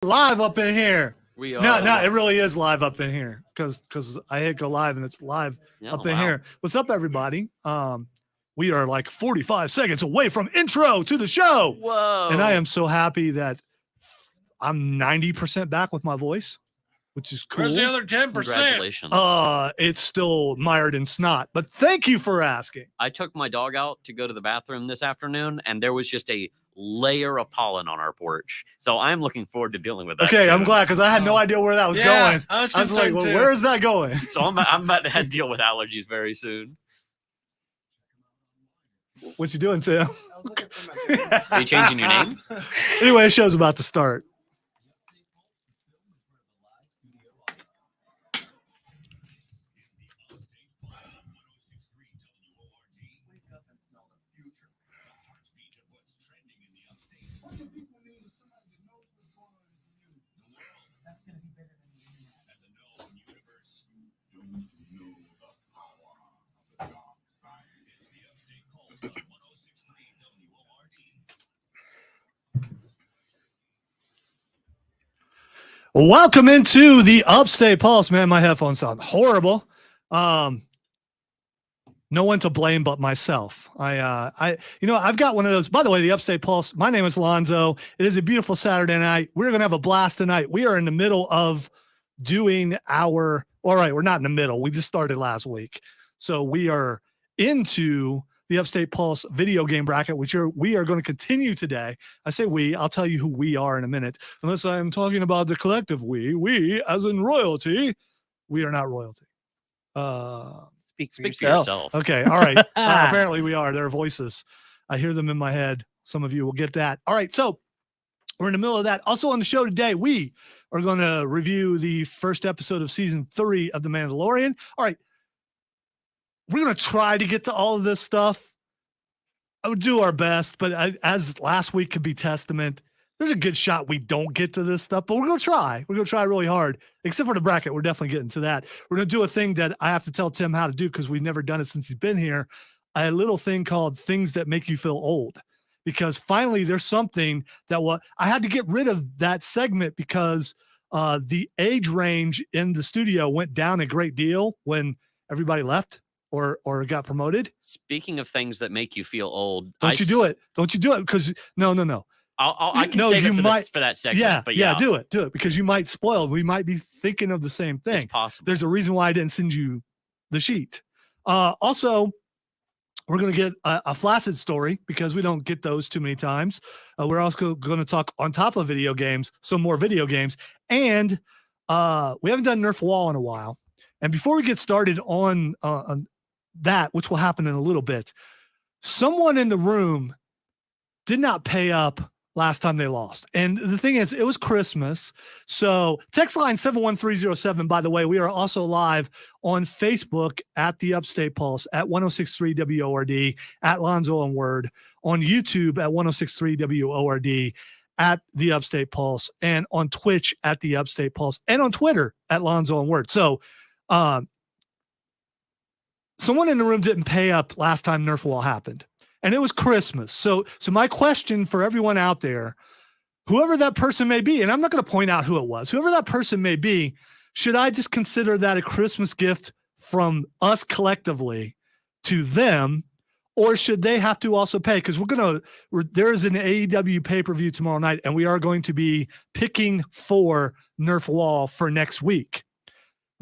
Live up in here. We are. No, it really is live up in here because I hit go live and it's live up in here. What's up, everybody? We are like 45 seconds away from intro to the show. Whoa. And I am so happy that I'm 90% back with my voice, which is cool. Where's the other 10%? Congratulations. It's still mired in snot, but thank you for asking. I took my dog out to go to the bathroom this afternoon, and there was just a layer of pollen on our porch. So I'm looking forward to dealing with that. Okay, soon. I'm glad because I had no idea where that was going. I was like, well, where is that going? So I'm about to have to deal with allergies very soon. What you doing, Tim? Are you changing your name? Anyway, the show's about to start. Welcome into the Upstate Pulse. Man, my headphones sound horrible. No one to blame but myself. I've got one of those. By the way, the Upstate Pulse. My name is Lonzo. It is a beautiful Saturday night. We're gonna have a blast tonight. We are in the middle of doing our. All right, we're not in the middle. We just started last week, so we are into the Upstate Pulse video game bracket, which we are going to continue today. I say we. I'll tell you who we are in a minute. Unless I'm talking about the collective we as in royalty. We are not royalty. Speak for yourself. Okay, all right. Apparently we are. Their voices. I hear them in my head. Some of you will get that. All right, so we're in the middle of that. Also on the show today, we are going to review the first episode of season 3 of The Mandalorian. All right. We're going to try to get to all of this stuff. I would do our best, but as last week could be testament, there's a good shot we don't get to this stuff, but we're going to try. We're going to try really hard, except for the bracket. We're definitely getting to that. We're going to do a thing that I have to tell Tim how to do because we've never done it since he's been here, a little thing called things that make you feel old, because finally there's something that I had to get rid of that segment because the age range in the studio went down a great deal when everybody left. Or got promoted. Speaking of things that make you feel old, don't you do it because no. I can save it for that segment. Yeah, do it because you might spoil. We might be thinking of the same thing. It's possible. There's a reason why I didn't send you the sheet. Also, we're going to get a flaccid story because we don't get those too many times. We're also going to talk on top of video games, some more video games, and we haven't done Nerf Wall in a while. And before we get started on that, which will happen in a little bit, someone in the room did not pay up last time they lost. And the thing is, it was Christmas. So text line 71307, by the way, we are also live on Facebook at the Upstate Pulse, at 1063 WORD, at Lonzo and Word, on YouTube at 1063 WORD, at the Upstate Pulse, and on Twitch at the Upstate Pulse, and on Twitter at Lonzo and Word. So, someone in the room didn't pay up last time Nerf Wall happened, and it was Christmas. So my question for everyone out there, whoever that person may be, and I'm not going to point out who it was, whoever that person may be, should I just consider that a Christmas gift from us collectively to them, or should they have to also pay? Because there's an AEW pay-per-view tomorrow night, and we are going to be picking for Nerf Wall for next week,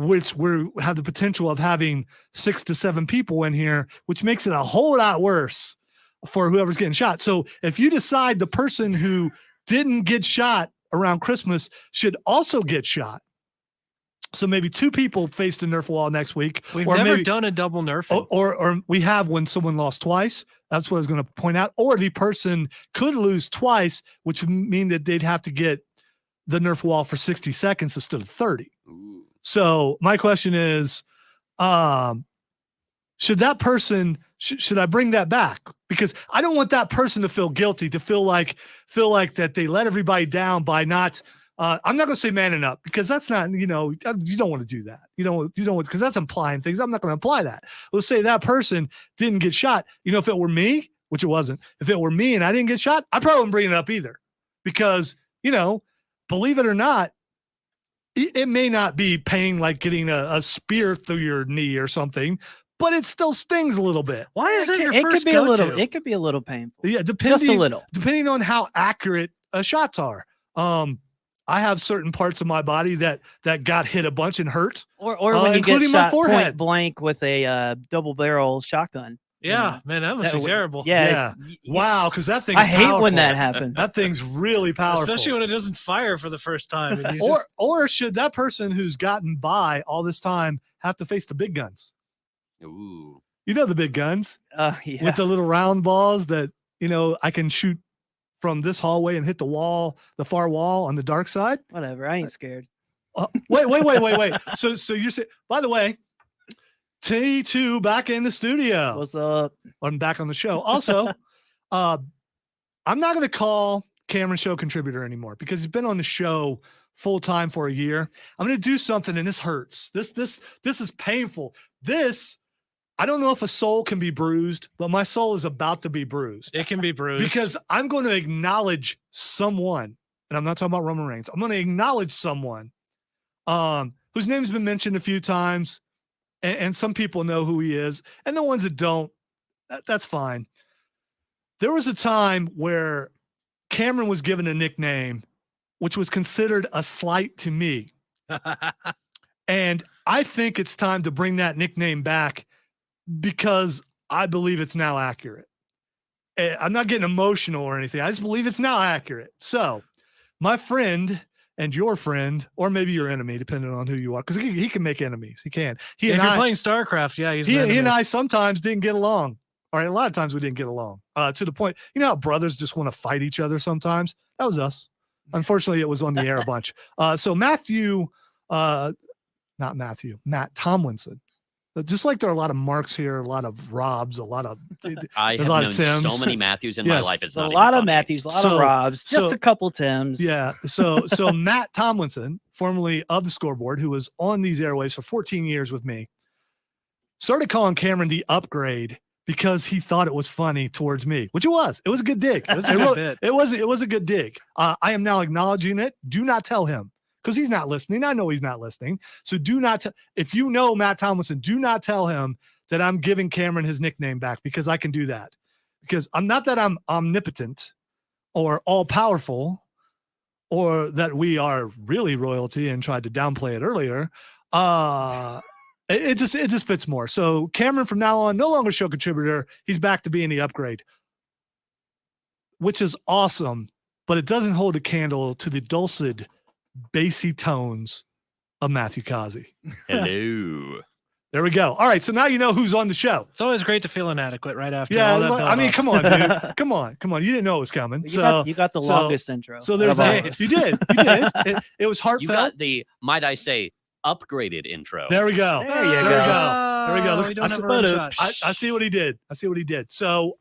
which we have the potential of having 6 to 7 people in here, which makes it a whole lot worse for whoever's getting shot. So if you decide the person who didn't get shot around Christmas should also get shot, so maybe 2 people face the Nerf Wall next week. We've never done a double nerfing. Or we have when someone lost twice. That's what I was going to point out. Or the person could lose twice, which would mean that they'd have to get the Nerf Wall for 60 seconds instead of 30. Ooh. So my question is, should that person, should I bring that back? Because I don't want that person to feel guilty, to feel like that they let everybody down by not, I'm not going to say manning up, because that's not, you don't want to do that. You don't want, because that's implying things. I'm not going to imply that. Let's say that person didn't get shot. If it were me, which it wasn't, if it were me and I didn't get shot, I probably wouldn't bring it up either, because, believe it or not, it may not be pain like getting a spear through your knee or something, but it still stings a little bit. Why is that your It first could be a little. go-to? It could be a little painful. Yeah, Just a little. depending on how accurate shots are. I have certain parts of my body that got hit a bunch and hurt. Or when you get including my shot point forehead. blank with a double barrel shotgun. Yeah, man, that must be terrible. Yeah. Wow, because that thing's I hate when powerful. that happens. That thing's really powerful. Especially when it doesn't fire for the first time. And you or should that person who's gotten by all this time have to face the big guns? Ooh. You know the big guns Yeah. with the little round balls that, I can shoot from this hallway and hit the wall, the far wall on the dark side. Whatever. I ain't scared. Wait. So you say, by the way, T2 back in the studio. What's up? I'm back on the show. Also, I'm not going to call Cameron show contributor anymore because he's been on the show full time for a year. I'm going to do something, and this hurts. This is painful. I don't know if a soul can be bruised, but my soul is about to be bruised. It can be bruised. Because I'm going to acknowledge someone, and I'm not talking about Roman Reigns. I'm going to acknowledge someone whose name's been mentioned a few times, and some people know who he is, and the ones that don't, that's fine. There was a time where Cameron was given a nickname, which was considered a slight to me. And I think it's time to bring that nickname back because I believe it's now accurate. I'm not getting emotional or anything. I just believe it's now accurate. So my friend and your friend, or maybe your enemy, depending on who you are, because he can make enemies. He can. If you're playing StarCraft, yeah, he and I sometimes didn't get along. All right, a lot of times we didn't get along to the point, how brothers just want to fight each other sometimes? That was us. Unfortunately, it was on the air a bunch. So Matt Tomlinson. Just like there are a lot of Marks here, a lot of Robs, a lot of I have lot known of Tims. so many Matthews in my life. It's a not lot even of funny. Matthews, a lot of Robs, just a couple Tims. Yeah. So Matt Tomlinson, formerly of the Scoreboard, who was on these airways for 14 years with me, started calling Cameron the upgrade because he thought it was funny towards me, which it was. It was a good dig. It was a good bit. It was a good dig. I am now acknowledging it. Do not tell him because he's not listening. I know he's not listening. So do not. If you know Matt Tomlinson, do not tell him that I'm giving Cameron his nickname back because I can do that. Because I'm not that I'm omnipotent or all powerful or that we are really royalty and tried to downplay it earlier. It just fits more. So Cameron from now on, no longer show contributor. He's back to being the upgrade, which is awesome, but it doesn't hold a candle to the dulcet, bassy tones of Matthew Kazi. Hello. There we go. All right. So now you know who's on the show. It's always great to feel inadequate right after. Yeah. all that I mean, build-up. come on, dude. Come on. You didn't know it was coming. You got the longest intro. So there's that. You did. It was heartfelt. You got the, might I say, upgraded intro. There we go. There you There we go. go. There we go. We don't I have see- a rim shot. I see what he did. So,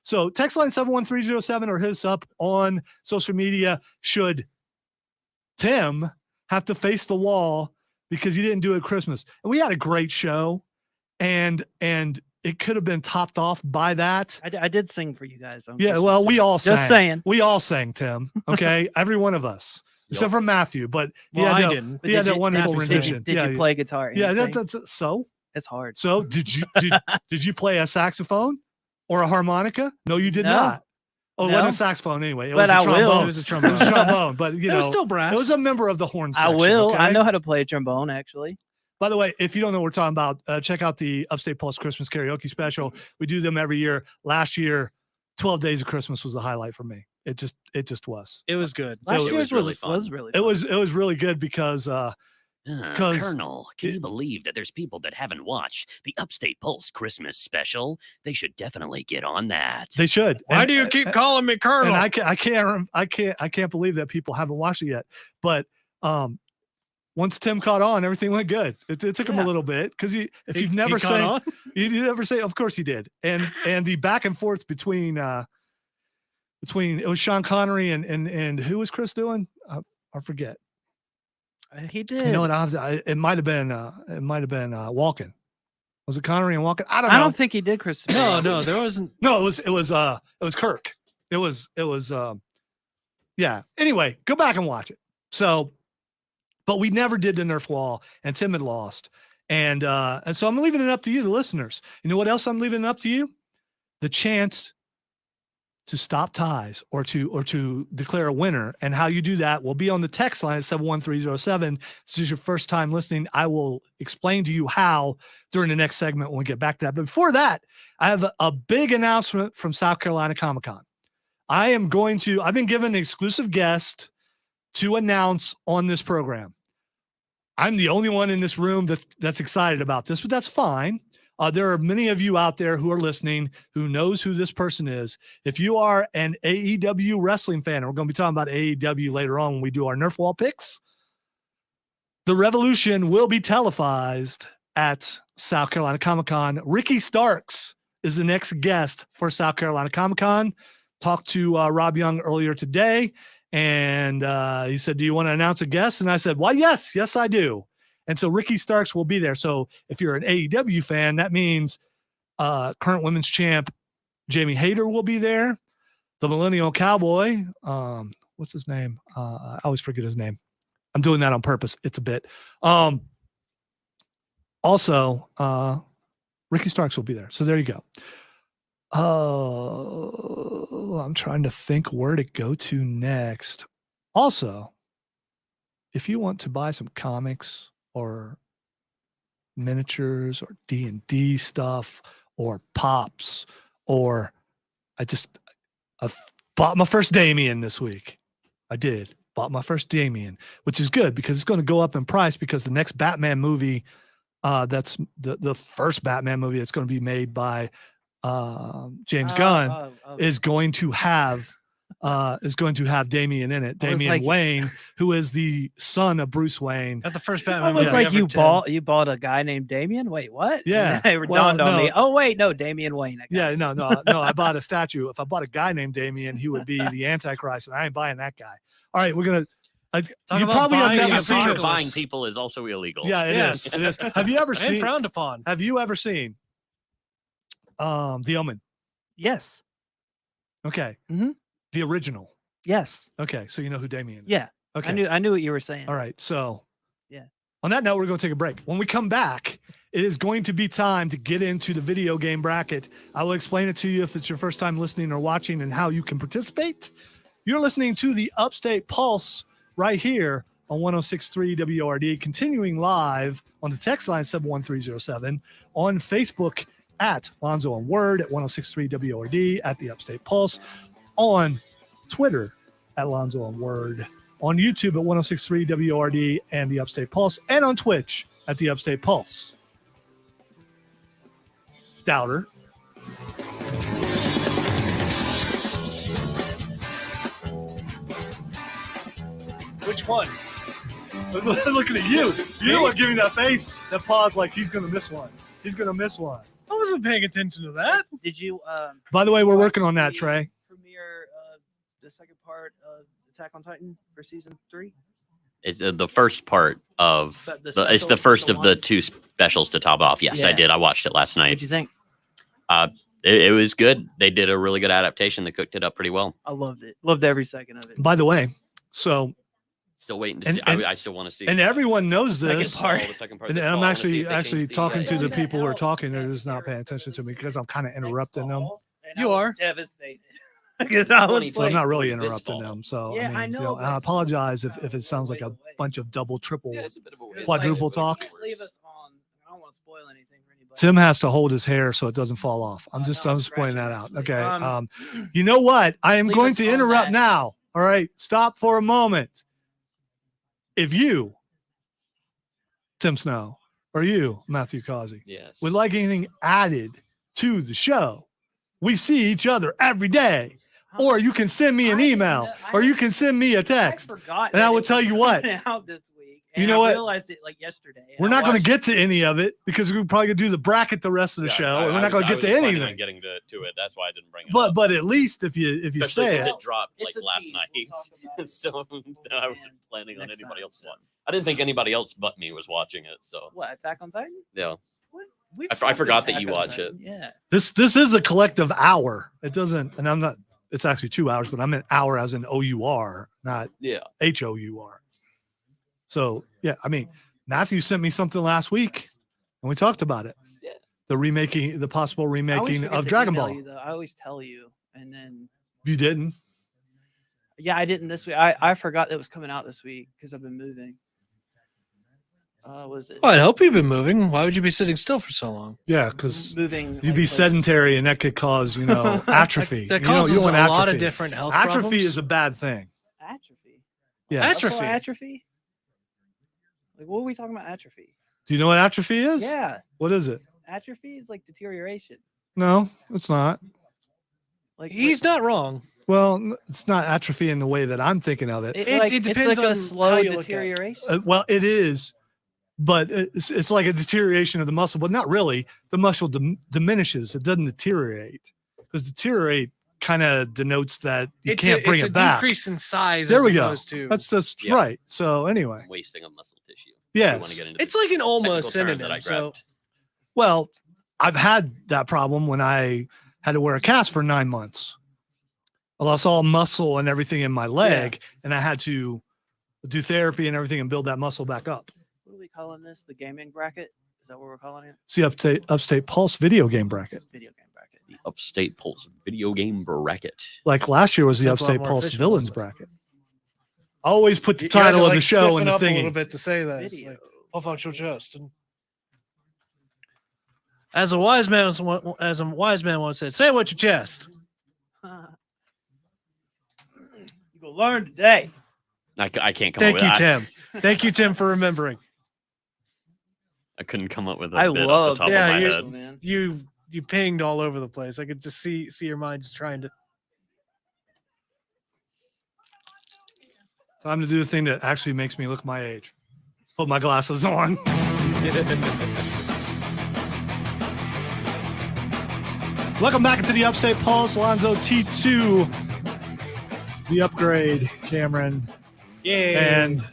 so text line 71307 or hit us up on social media. Should Tim have to face the wall because he didn't do it at Christmas? And we had a great show, and it could have been topped off by that. I did sing for you guys. on Yeah, Christmas well, Day. we all sang. Just saying. We all sang, Tim. Okay, every one of us, except for Matthew. But he Well, had I that, didn't. But he had did that you- wonderful Matthew sang. rendition. Did you play guitar? and Yeah, sing? that's so. It's hard. So did you play a saxophone or a harmonica? No, you did No. not. Oh, it No. wasn't a saxophone anyway. It But was a I trombone. will. It was a It trombone. was a trombone, but It was still brass. it was a member of the horn I section. will. Okay? I know how to play trombone, actually. By the way, if you don't know what we're talking about, check out the Upstate Pulse Christmas Karaoke Special. We do them every year. Last year, 12 Days of Christmas was the highlight for me. It just was. It was good. Last was year's really fun. was really It fun. was really good because 'Cause Colonel, can you believe that there's people that haven't watched the Upstate Pulse Christmas special? They should definitely get on that. they should. Why And- do you keep calling me Colonel? And I can't believe that people haven't watched it yet. But once Tim caught on, everything went good. It took him a Yeah. little bit because if He- you've never he caught sang, on? you never say, of course he did. And the back and forth between it was Sean Connery and who was Chris doing? I forget. He did. You know what? It might have been Walken. Was it Connery and Walken? I don't know. I don't think he did, Chris. No, there wasn't. No, it was Kirk. It was yeah. Anyway, go back and watch it. So, but we never did the Nerf wall, and Tim had lost. And so I'm leaving it up to you, the listeners. You know what else I'm leaving it up to you? The chance to stop ties or to declare a winner. And how you do that will be on the text line at 71307. This is your first time listening. I will explain to you how during the next segment when we get back to that. But before that, I have a big announcement from South Carolina Comicon. I've been given an exclusive guest to announce on this program. I'm the only one in this room that's excited about this, but that's fine. There are many of you out there who are listening who knows who this person is. If you are an AEW wrestling fan, and we're going to be talking about AEW later on when we do our Nerf wall picks, the Revolution will be televised at South Carolina Comic-Con. Ricky Starks is the next guest for South Carolina Comic-Con. Talked to Rob Young earlier today, and he said, do you want to announce a guest? And I said, well, yes, I do. And so Ricky Starks will be there. So if you're an AEW fan, that means current women's champ Jamie Hayter will be there. The Millennial Cowboy, what's his name? I always forget his name. I'm doing that on purpose. It's a bit. Also, Ricky Starks will be there. So there you go. I'm trying to think where to go to next. Also, if you want to buy some comics or miniatures or D&D stuff or pops, or I bought my first Damien this week. I did. Bought my first Damien, which is good because it's going to go up in price because the next Batman movie, that's the first Batman movie that's going to be made by James Gunn is going to have Damian in it. Damian Wayne, who is the son of Bruce Wayne. That's the first Batman. Almost like you bought a guy named Damian. Wait, what? Yeah, it dawned on me. Oh wait, no, Damian Wayne. No. I bought a statue. If I bought a guy named Damian, he would be the Antichrist, and I ain't buying that guy. All right, we're gonna. You probably have never seen it. Buying people is also illegal. Yeah, it is. It is. Have you ever seen? And frowned upon. Have you ever seen? The Omen. Yes. Okay. Mm-hmm. The original. Yes. Okay, so you know who Damien is. Yeah. Okay. I knew what you were saying. All right. So yeah. On that note, we're going to take a break. When we come back, it is going to be time to get into the video game bracket. I will explain it to you if it's your first time listening or watching and how you can participate. You're listening to the Upstate Pulse right here on 106.3 WORD, continuing live on the text line 71307, on Facebook at Lonzo and Word, at 106.3 WORD, at the Upstate Pulse, on Twitter at Lonzo and Word, on YouTube at 106.3 WORD and the Upstate Pulse, and on Twitch at the Upstate Pulse. Doubter. Which one? I was looking at you. You know what? Giving that face, that pause, like he's going to miss one. He's going to miss one. I wasn't paying attention to that. Did you? By the way, we're working on that, Trey. Premiere the second part of Attack on Titan for season 3. It's the first part of it's the first of the two specials to top off. Yes, I did. I watched it last night. What'd you think? It was good. They did a really good adaptation. They cooked it up pretty well. I loved it. Loved every second of it. By the way, so still waiting to see. I still want to see. And everyone knows this. The second part. And I'm actually talking to the people who are talking. They're just not paying attention to me because I'm kind of interrupting them. You are devastated. So I'm not really interrupting them. So yeah, I know. I apologize if it sounds like a bunch of double, triple, quadruple talk. Leave us on. I don't want to spoil anything for anybody. Tim has to hold his hair so it doesn't fall off. I'm just pointing that out. Okay. You know what? I am going to interrupt now. All right. Stop for a moment. If you, Tim Snow, or you, Matthew Causey, would like anything added to the show, we see each other every day. Or you can send me an email, or you can send me a text. And I will tell you what. Out this week, you know what? I realized it like yesterday. We're not going to get to any of it because we're probably going to do the bracket the rest of the show, and we're not going to get to anything. Getting to it. That's why I didn't bring it. But at least if you say it it dropped like last night, so I wasn't planning on anybody else watching. I didn't think anybody else but me was watching it. So what? Attack on Titan? Yeah. I forgot that you watch it. Yeah. This is a collective hour. It doesn't, and I'm not. It's actually 2 hours, but I'm an hour as in OUR, not HOUR. So yeah, I mean, Matthew sent me something last week, and we talked about it. Yeah. The possible I always remaking forget of to Dragon email Ball. You, though. I always tell you, and then You didn't. yeah, I didn't this week. I forgot that it was coming out this week because I've been moving. Was it Well, I'd hope you've been moving. Why would you be sitting still for so long? Yeah, because moving? you'd be sedentary, and that could cause atrophy. That You don't causes want a lot atrophy. of different health Atrophy problems. is a bad thing. Atrophy. Yeah. Atrophy. Atrophy. Like, what are we talking about? Atrophy. Do you know what atrophy is? Yeah, What is it? atrophy is like deterioration. No, it's not. Like He's not wrong. Well, it's not atrophy in the way that I'm thinking of it. It, It- like, it it's depends like on a how slow you look at it. deterioration. Well, it is, but it's like a deterioration of the muscle, but not really. The muscle diminishes. It doesn't deteriorate, because deteriorate kind of denotes that you can't bring it's it a back. decrease in size. There as we go. opposed to, That's just Yeah. right. So anyway, Wasting of muscle tissue. Yes. We want to get into it's the like an almost technical term that synonym. I So grabbed. well, I've had that problem when I had to wear a cast for 9 months. I lost all muscle and everything in my leg, and I had to do therapy and everything and build that muscle back up. What are we calling this? The gaming bracket? Is that what we're calling it? See, Upstate Pulse video game bracket. Video game bracket. The Upstate Pulse video game bracket. Like last year was the Sounds a lot Upstate more Pulse official, villains doesn't it? bracket. I always put the you had to, title of like, the show stiffen in the up a little thingy. bit to say that. It's Video. like, puff out your chest. And as a wise man once said, "Say what your chest." You go learn today. I can't come Thank up you, with Tim. Thank you, Tim, for remembering. I couldn't come up with a I bit love off the top yeah, of my you- head. man. You pinged all over the place. I could just see your mind just trying to. Time to do the thing that actually makes me look my age. Put my glasses on. Welcome back into the Upstate Pulse. Alonzo T2. The upgrade, Cameron. Yeah. And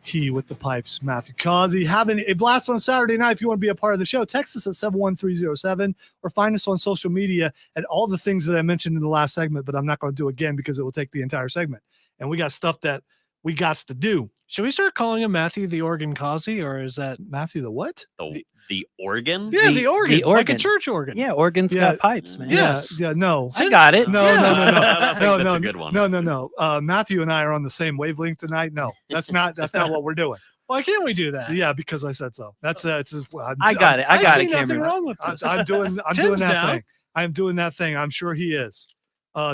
he with the pipes, Matthew Causey. Having a blast on Saturday night. If you want to be a part of the show, text us at 71307 or find us on social media at all the things that I mentioned in the last segment, but I'm not going to do again because it will take the entire segment. And we got stuff that we got to do. Should we start calling him Matthew the Organ Causey, or is that Matthew the what? The organ? yeah the organ, like a organ. church organ? Yeah, organs Yeah. got pipes, man. Yes. Yeah, no. I got it. No, Yeah. no, no, no. I think No, that's no, a good one. No. Matthew and I are on the same wavelength tonight. No, that's not what we're doing. Why can't we do that? Yeah, because I said so. That's it's just, I got it. I got see it, nothing Cameron. wrong with this. I'm doing Tim's that down. thing. I'm doing that thing. I'm sure he is.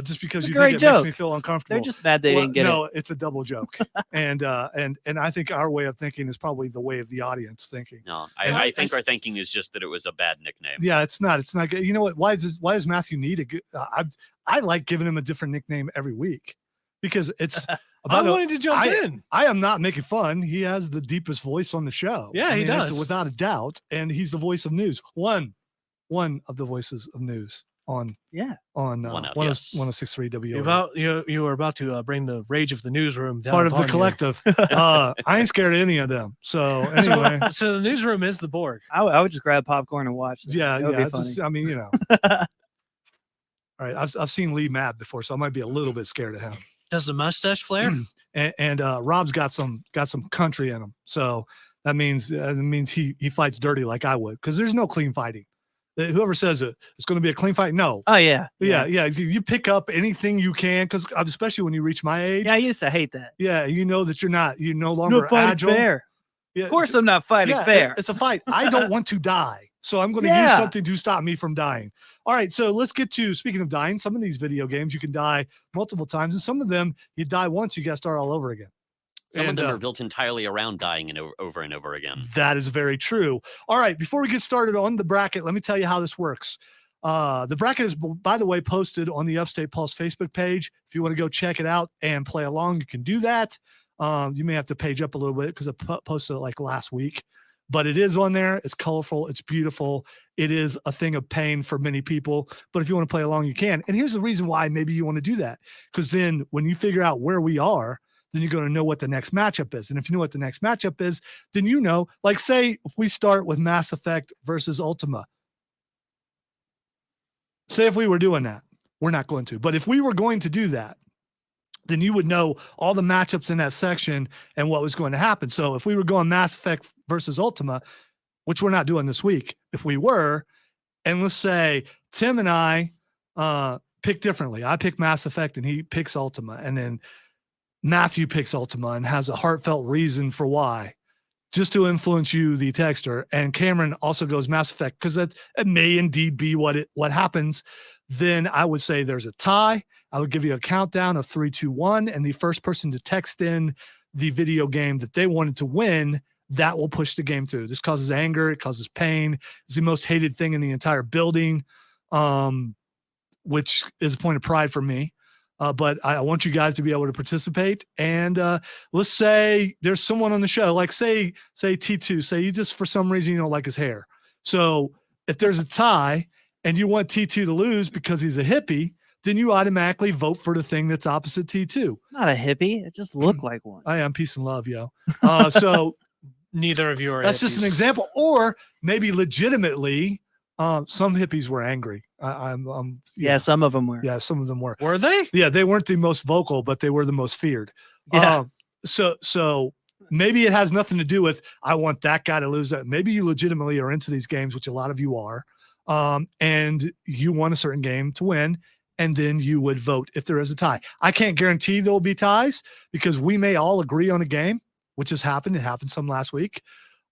Just because It's a you think great it makes joke. me feel uncomfortable. They're just mad they Well, didn't get no, it. it's a double joke. and I think our way of thinking is probably the way of the audience thinking. No, And I think our thinking is just that it was a bad nickname. Yeah, it's not good. You know what? Why does Matthew need a good? I like giving him a different nickname every week because it's I about. wanted to jump in. I am not making fun. He has the deepest voice on the show. Yeah, he that's does. without a doubt, and he's the voice of news. One of the voices of news on Yeah. on One of, 106.3 W. You were about to bring the rage of the newsroom down Part of the upon you. collective. I ain't scared of any of them. So anyway, So the newsroom is the Borg. I would just grab popcorn and watch. That. yeah, That would yeah. be It's just, funny. I mean, you know. All right, I've seen Lee mad before, so I might be a little bit scared of him. Does the mustache flare? And Rob's got some country in him, so that means he fights dirty like I would, because there's no clean fighting. Whoever says it's going to be a clean fight, no. Oh yeah. Yeah. You pick up anything you can, because especially when you reach my age. Yeah, I used to hate that. Yeah, you know that you're no longer No fighting agile. fair. Yeah, Of course, I'm not fighting yeah, fair. It's a fight. I don't want to die, so I'm going to use Yeah. something to stop me from dying. All right, so let's get to, speaking of dying, some of these video games you can die multiple times, and some of them you die once, you got to start all over again. Some And, of them are built entirely around dying and over and over again. That is very true. All right, before we get started on the bracket, let me tell you how this works. The bracket is, by the way, posted on the Upstate Pulse Facebook page. If you want to go check it out and play along, you can do that. You may have to page up a little bit because I posted it like last week, but it is on there. It's colorful. It's beautiful. It is a thing of pain for many people, but if you want to play along, you can. And here's the reason why maybe you want to do that, because then when you figure out where we are, then you're going to know what the next matchup is. And if you know what the next matchup is, then you know, like say, if we start with Mass Effect versus Ultima, say if we were doing that, we're not going to, but if we were going to do that, then you would know all the matchups in that section and what was going to happen. So if we were going Mass Effect versus Ultima, which we're not doing this week, if we were, and let's say Tim and I pick differently. I pick Mass Effect and he picks Ultima, and then Matthew picks Ultima and has a heartfelt reason for why, just to influence you, the texter. And Cameron also goes Mass Effect because it may indeed be what happens. Then I would say there's a tie. I would give you a countdown of 3, 2, 1, and the first person to text in the video game that they wanted to win, that will push the game through. This causes anger. It causes pain. It's the most hated thing in the entire building, which is a point of pride for me. But I want you guys to be able to participate. And let's say there's someone on the show, like say T2, say you just for some reason you don't like his hair. So if there's a tie and you want T2 to lose because he's a hippie, then you automatically vote for the thing that's opposite T2. Not a hippie. It just looked like one. I am peace and love, yo. So Neither of you are. that's just an hippies. example. Or maybe legitimately, some hippies were angry. Yeah, some of them were. Yeah, some of them were. Were they? Yeah, they weren't the most vocal, but they were the most feared. Yeah. So maybe it has nothing to do with I want that guy to lose. That maybe you legitimately are into these games, which a lot of you are, and you want a certain game to win, and then you would vote if there is a tie. I can't guarantee there will be ties because we may all agree on a game, which has happened. It happened some last week,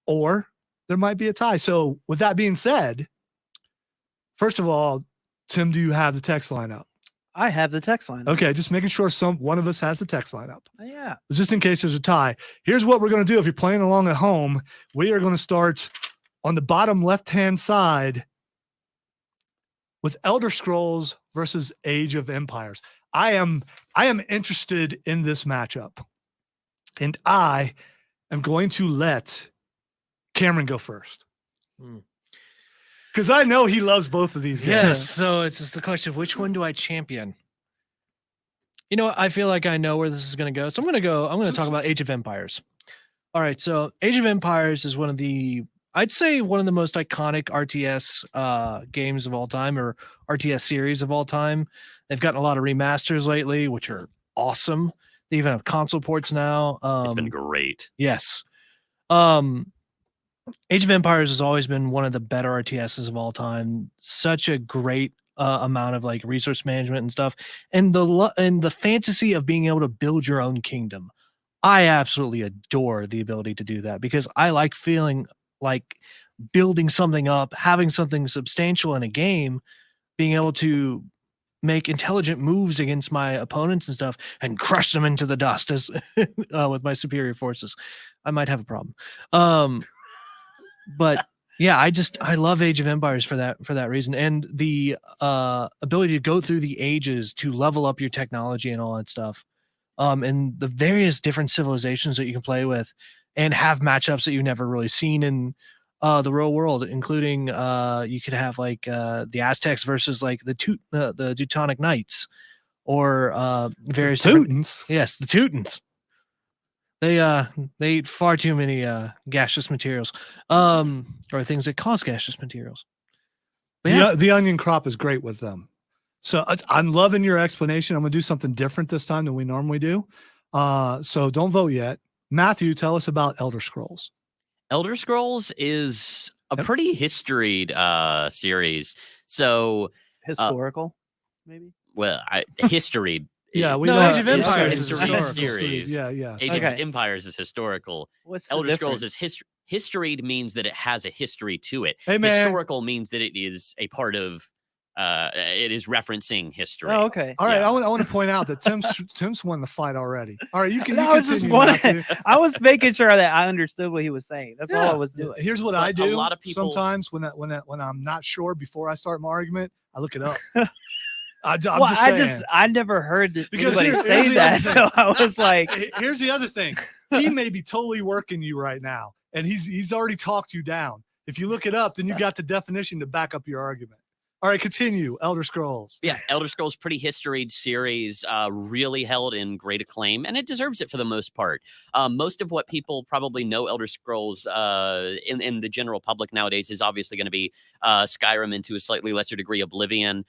or there might be a tie. So with that being said, first of all, Tim, do you have the text lineup? I have the text line. Okay, just making sure one of us has the text lineup. Yeah. Just in case there's a tie. Here's what we're going to do. If you're playing along at home, we are going to start on the bottom left-hand side with Elder Scrolls versus Age of Empires. I am interested in this matchup, and I am going to let Cameron go first. Because I know he loves both of these games. Yes. So it's just the question of which one do I champion? You know, I feel like I know where this is going to go. So I'm going to talk about Age of Empires. All right. So Age of Empires is I'd say one of the most iconic RTS games of all time, or RTS series of all time. They've gotten a lot of remasters lately, which are awesome. They even have console ports now. It's been great. Yes. Age of Empires has always been one of the better RTSs of all time. Such a great amount of like resource management and stuff, and the fantasy of being able to build your own kingdom. I absolutely adore the ability to do that because I like feeling like building something up, having something substantial in a game, being able to make intelligent moves against my opponents and stuff and crush them into the dust as with my superior forces. I might have a problem. But yeah, I love Age of Empires for that reason. And the ability to go through the ages to level up your technology and all that stuff. And the various different civilizations that you can play with and have matchups that you've never really seen in the real world, including you could have like the Aztecs versus like the Teutonic Knights, or various Teutons. Yes, the Teutons. They eat far too many gaseous materials, or things that cause gaseous materials. But yeah, The onion crop is great with them. So I'm loving your explanation. I'm going to do something different this time than we normally do. So don't vote yet. Matthew, tell us about Elder Scrolls. Elder Scrolls is a pretty historied series. So, Historical, maybe. well, historied. Yeah, we No, know Age of it's Empires a is historical series. Yeah, yeah. Age Okay. of Empires is historical. What's the Elder Scrolls difference? is historied means that it has a history to it. Hey, man. Historical means that it is a part of. It is referencing history. Oh, okay. All right, Yeah. I want to point out that Tim's won the fight already. All right, you can. No, You I was just continue, wondering. Matthew. I was making sure that I understood what he was saying. That's all I was doing. Here's what But I a do. lot of people- Sometimes when I'm not sure before I start my argument, I look it up. I'm Well, just saying. I never heard Because anybody here's say the that, other so I was like, Here's the other thing. He may be totally working you right now, and he's already talked you down. If you look it up, then you got the definition to back up your argument. All right, continue. Elder Scrolls. Yeah, Elder Scrolls pretty historied series, really held in great acclaim, and it deserves it for the most part. Most of what people probably know Elder Scrolls in the general public nowadays is obviously going to be Skyrim, and to a slightly lesser degree Oblivion.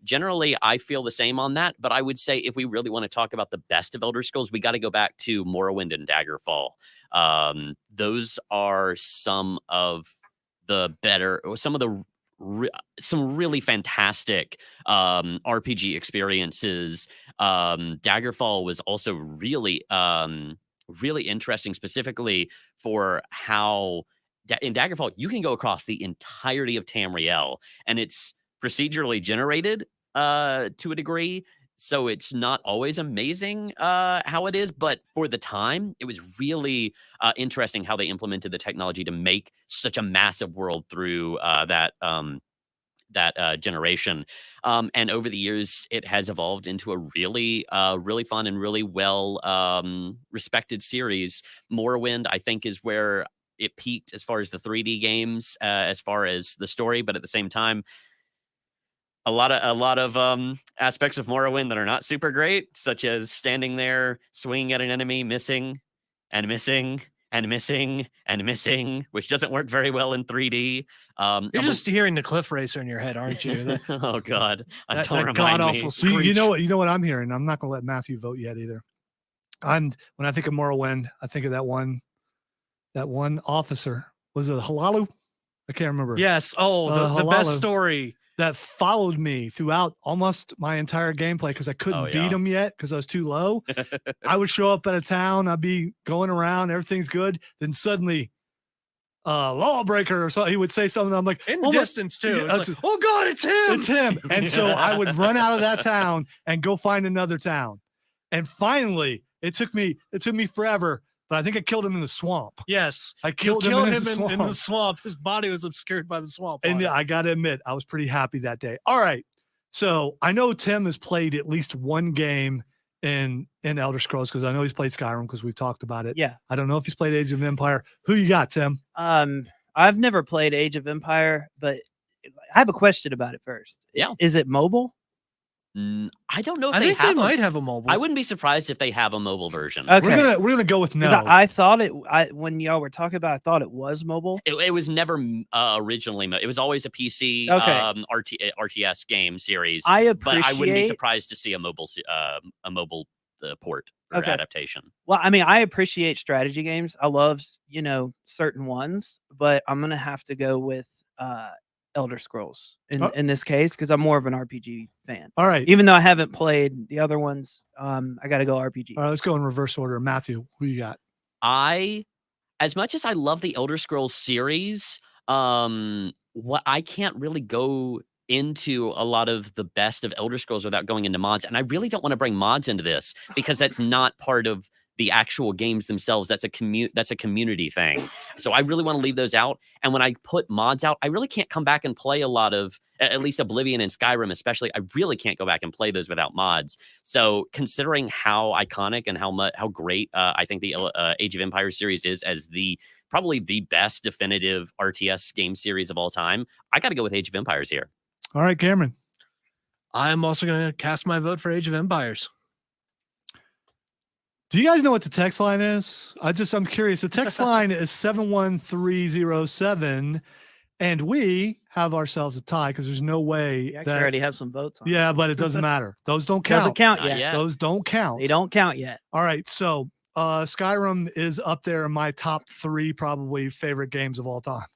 Generally, I feel the same on that, but I would say if we really want to talk about the best of Elder Scrolls, we got to go back to Morrowind and Daggerfall. Those are some of the better, some of the some really fantastic RPG experiences. Daggerfall was also really really interesting, specifically for how in Daggerfall you can go across the entirety of Tamriel, and it's procedurally generated to a degree. So it's not always amazing how it is, but for the time, it was really interesting how they implemented the technology to make such a massive world through that generation. And over the years, it has evolved into a really, really fun and really well respected series. Morrowind, I think, is where it peaked as far as the 3D games, as far as the story, but at the same time, a lot of aspects of Morrowind that are not super great, such as standing there, swinging at an enemy, missing and missing and missing and missing, which doesn't work very well in 3D. You're just hearing the Cliff Racer in your head, aren't you? Oh God, that don't remind god me. awful You screech. know what I'm hearing. I'm not going to let Matthew vote yet either. When I think of Morrowind, I think of that one officer. Was it Halalu? I can't remember. Yes. Oh, the best Halalu. story. That followed me throughout almost my entire gameplay because I couldn't beat him yet because I was too low. I would show up at a town, I'd be going around, everything's good. Then suddenly, lawbreaker or something, he would say something. I'm like, In the distance too. yeah, It's like, oh God, it's him. It's him. And so I would run out of that town and go find another town. And finally, it took me forever, but I think I killed him in the swamp. Yes. I killed him in the swamp. His body was obscured by the swamp. And I got to admit, I was pretty happy that day. All right. So I know Tim has played at least one game in Elder Scrolls because I know he's played Skyrim because we've talked about it. Yeah. I don't know if he's played Age of Empire. Who you got, Tim? I've never played Age of Empire, but I have a question about it first. Yeah. Is it mobile? I don't know if I they think have they might have a mobile. I wouldn't be surprised if they have a mobile version. Okay. We're gonna go with 'Cause no. I thought when y'all were talking about it, I thought it was mobile. It was never originally. It was always a PC RTS game series. But I wouldn't be surprised to see a mobile port or adaptation. Well, I mean, I appreciate strategy games. I love certain ones, but I'm gonna have to go with Elder Scrolls in this case because I'm more of an RPG fan. All right. Even though I haven't played the other ones, I got to go RPG. All right, let's go in reverse order. Matthew, who you got? As much as I love the Elder Scrolls series, what I can't really go into a lot of the best of Elder Scrolls without going into mods, and I really don't want to bring mods into this because that's not part of the actual games themselves. That's a community thing. So I really want to leave those out. And when I put mods out, I really can't come back and play a lot of, at least Oblivion and Skyrim especially, I really can't go back and play those without mods. So considering how iconic and how great I think the Age of Empires series is as probably the best definitive RTS game series of all time, I got to go with Age of Empires here. All right, Cameron. I'm also going to cast my vote for Age of Empires. Do you guys know what the text line is? I'm curious. The text line is 71307, and we have ourselves a tie because there's no way I that already have some votes on. Yeah, but it doesn't matter. Those don't count. Doesn't count Not yet. yet. Those don't count. They don't count yet. All right, so Skyrim is up there in my top 3 probably favorite games of all time.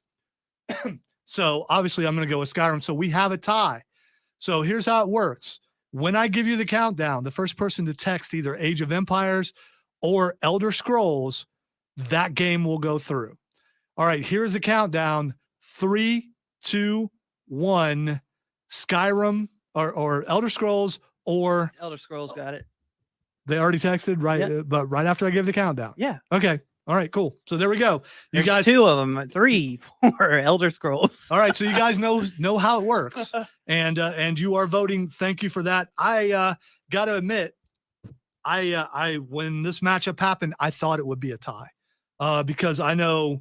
So obviously I'm going to go with Skyrim. So we have a tie. So here's how it works. When I give you the countdown, the first person to text either Age of Empires or Elder Scrolls, that game will go through. All right, here's the countdown. 3, 2, 1. Skyrim or Elder Scrolls or Elder Scrolls got it. they already texted, right? Yep. But right after I give the countdown. Yeah. Okay. All right, cool. So there we go. You There's guys 2 of them, 3 for Elder Scrolls. All right, so you guys know how it works, and you are voting. Thank you for that. I got to admit, I when this matchup happened, I thought it would be a tie, because I know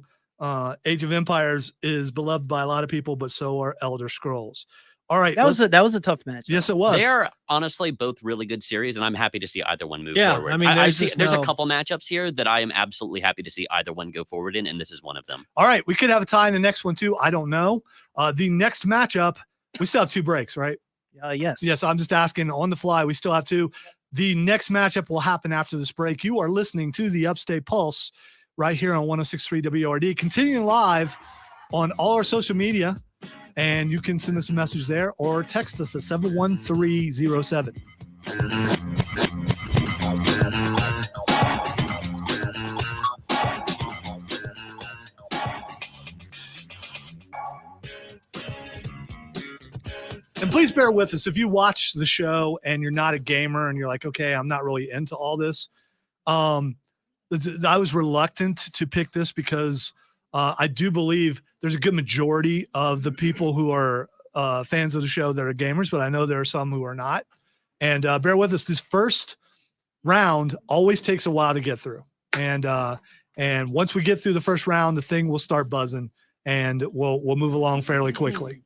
Age of Empires is beloved by a lot of people, but so are Elder Scrolls. All right. That was a tough match. Yes, it was. They are honestly both really good series, and I'm happy to see either one move Yeah, forward. I mean, there's no- a couple matchups here that I am absolutely happy to see either one go forward in, and this is one of them. All right. We could have a tie in the next one, too. I don't know. The next matchup, we still have 2 breaks, right? Yes. Yes. I'm just asking on the fly. We still have 2. The next matchup will happen after this break. You are listening to the Upstate Pulse right here on 106.3 WRD, continuing live on all our social media. And you can send us a message there or text us at 71307. And please bear with us. If you watch the show and you're not a gamer and you're like, okay, I'm not really into all this. I was reluctant to pick this because I do believe there's a good majority of the people who are fans of the show that are gamers, but I know there are some who are not. And bear with us. This first round always takes a while to get through. And once we get through the first round, the thing will start buzzing and we'll move along fairly quickly.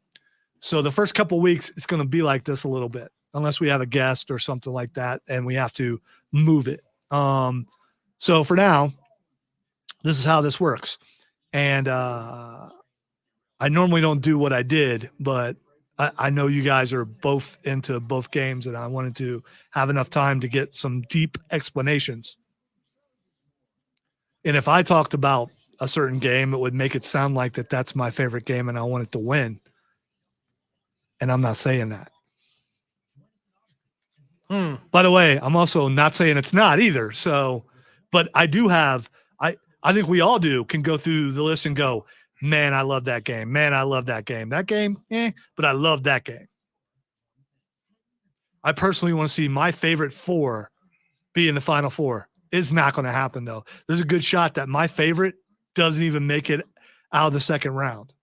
So the first couple of weeks, it's going to be like this a little bit, unless we have a guest or something like that, and we have to move it. So for now, this is how this works. And I normally don't do what I did, but I know you guys are both into both games, and I wanted to have enough time to get some deep explanations. And if I talked about a certain game, it would make it sound like that's my favorite game and I want it to win. And I'm not saying that. By the way, I'm also not saying it's not either. So, but I do have, I think we all can go through the list and go, man, I love that game. Man, I love that game. That game, but I love that game. I personally want to see my favorite 4 be in the final 4. It's not going to happen, though. There's a good shot that my favorite doesn't even make it out of the second round.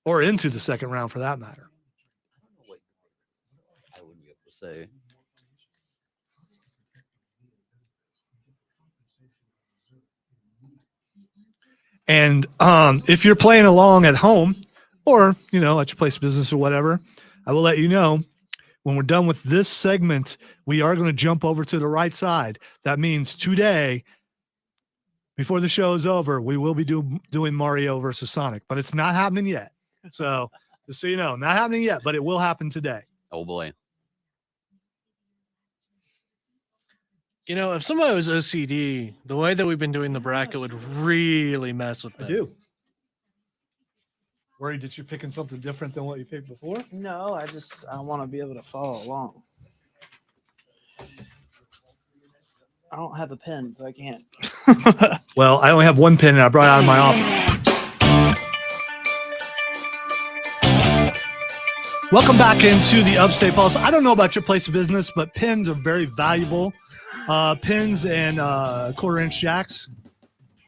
Or into the second round, for that matter. I wouldn't be able to say. And if you're playing along at home or, at your place of business or whatever, I will let you know when we're done with this segment, we are going to jump over to the right side. That means today, before the show is over, we will be doing Mario versus Sonic, but it's not happening yet. So just so you know, not happening yet, but it will happen today. Oh boy. If somebody was OCD, the way that we've been doing the bracket would really mess with them. I do. Worried that you're picking something different than what you picked before? No, I want to be able to follow along. I don't have a pen, so I can't. Well, I only have one pen and I brought it out of my office. Welcome back into the Upstate Pulse. I don't know about your place of business, but pins are very valuable. Pins and 1/4-inch jacks.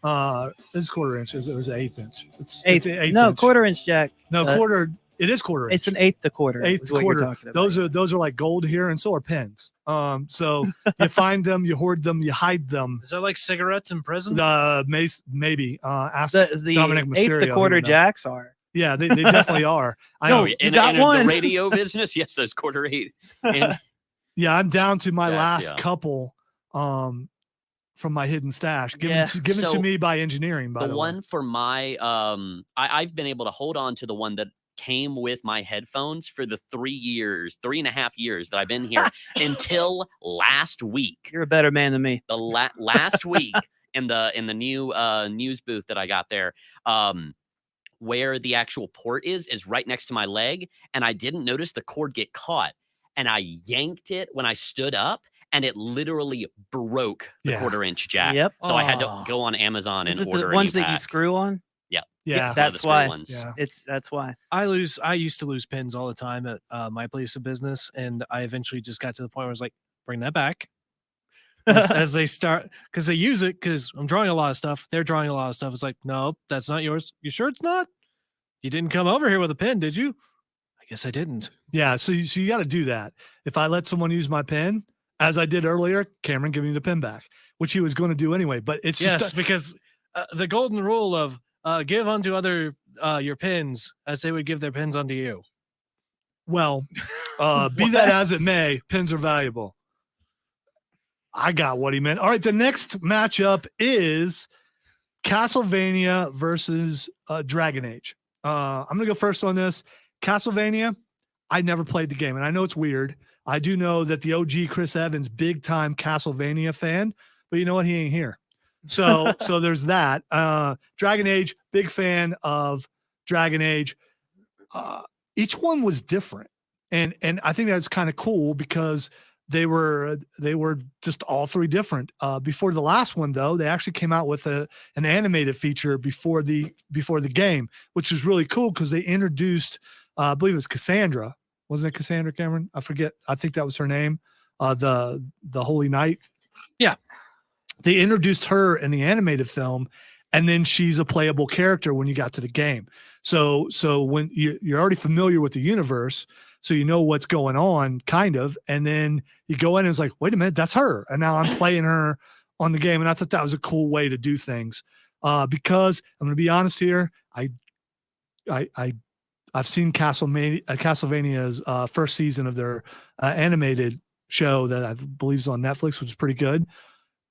It's 1/4 inch. It was 1/8 inch. It's Eighth. eighth No, inch. 1/4-inch jack. No, quarter. It is 1/4 inch. It's an 1/8 to quarter. Eighth is what quarter. you're talking about. Those are like gold here, and so are pins. So you find them, you hoard them, you hide them. Is that like cigarettes in prison? Maybe. Ask The Dominic 1/8 Mysterio. to he quarter would know. jacks are. Yeah, they definitely are. I No, know. you In, got in one. the radio business, yes, those 1/4-8. And Yeah, I'm down to my That's, last yeah. couple from my hidden stash. Given Yeah. to So, me by engineering, by the the way. one for my I've been able to hold on to the one that came with my headphones for the 3.5 years that I've been here until last week. You're a better man than me. The last week in the new news booth that I got there, where the actual port is right next to my leg, and I didn't notice the cord get caught, and I yanked it when I stood up, and it literally broke the Yeah. 1/4-inch jack. Yep. So I had to Oh. go on Amazon Is and it order the a ones new that you pack. screw on? Yeah. One of the That's screw why. ones. Yeah. That's why. I used to lose pins all the time at my place of business, and I eventually just got to the point where I was like, bring that back. As they start, because they use it, because I'm drawing a lot of stuff. They're drawing a lot of stuff. It's like, no, that's not yours. You sure it's not? You didn't come over here with a pen, did you? I guess I didn't. Yeah, so you got to do that. If I let someone use my pen, as I did earlier, Cameron give me the pen back, which he was going to do anyway. But it's Yes, just because the golden rule of give unto other your pins as they would give their pins unto you. Well, be that as it may, pins are valuable. I got what he meant. All right, the next matchup is Castlevania versus Dragon Age. I'm going to go first on this. Castlevania, I never played the game, and I know it's weird. I do know that the OG Chris Evans, big time Castlevania fan, but you know what? He ain't here. So there's that. Dragon Age, big fan of Dragon Age. Each one was different, and I think that's kind of cool because they were just all three different. Before the last one, though, they actually came out with an animated feature before the game, which was really cool because they introduced, I believe it was Cassandra. Wasn't it Cassandra, Cameron? I forget. I think that was her name. The Holy Knight. Yeah. They introduced her in the animated film, and then she's a playable character when you got to the game. So when you're already familiar with the universe, so you know what's going on, kind of, and then you go in and it's like, wait a minute, that's her, and now I'm playing her on the game, and I thought that was a cool way to do things. Because I'm going to be honest here, I've seen Castlevania's first season of their animated show that I believe is on Netflix, which is pretty good,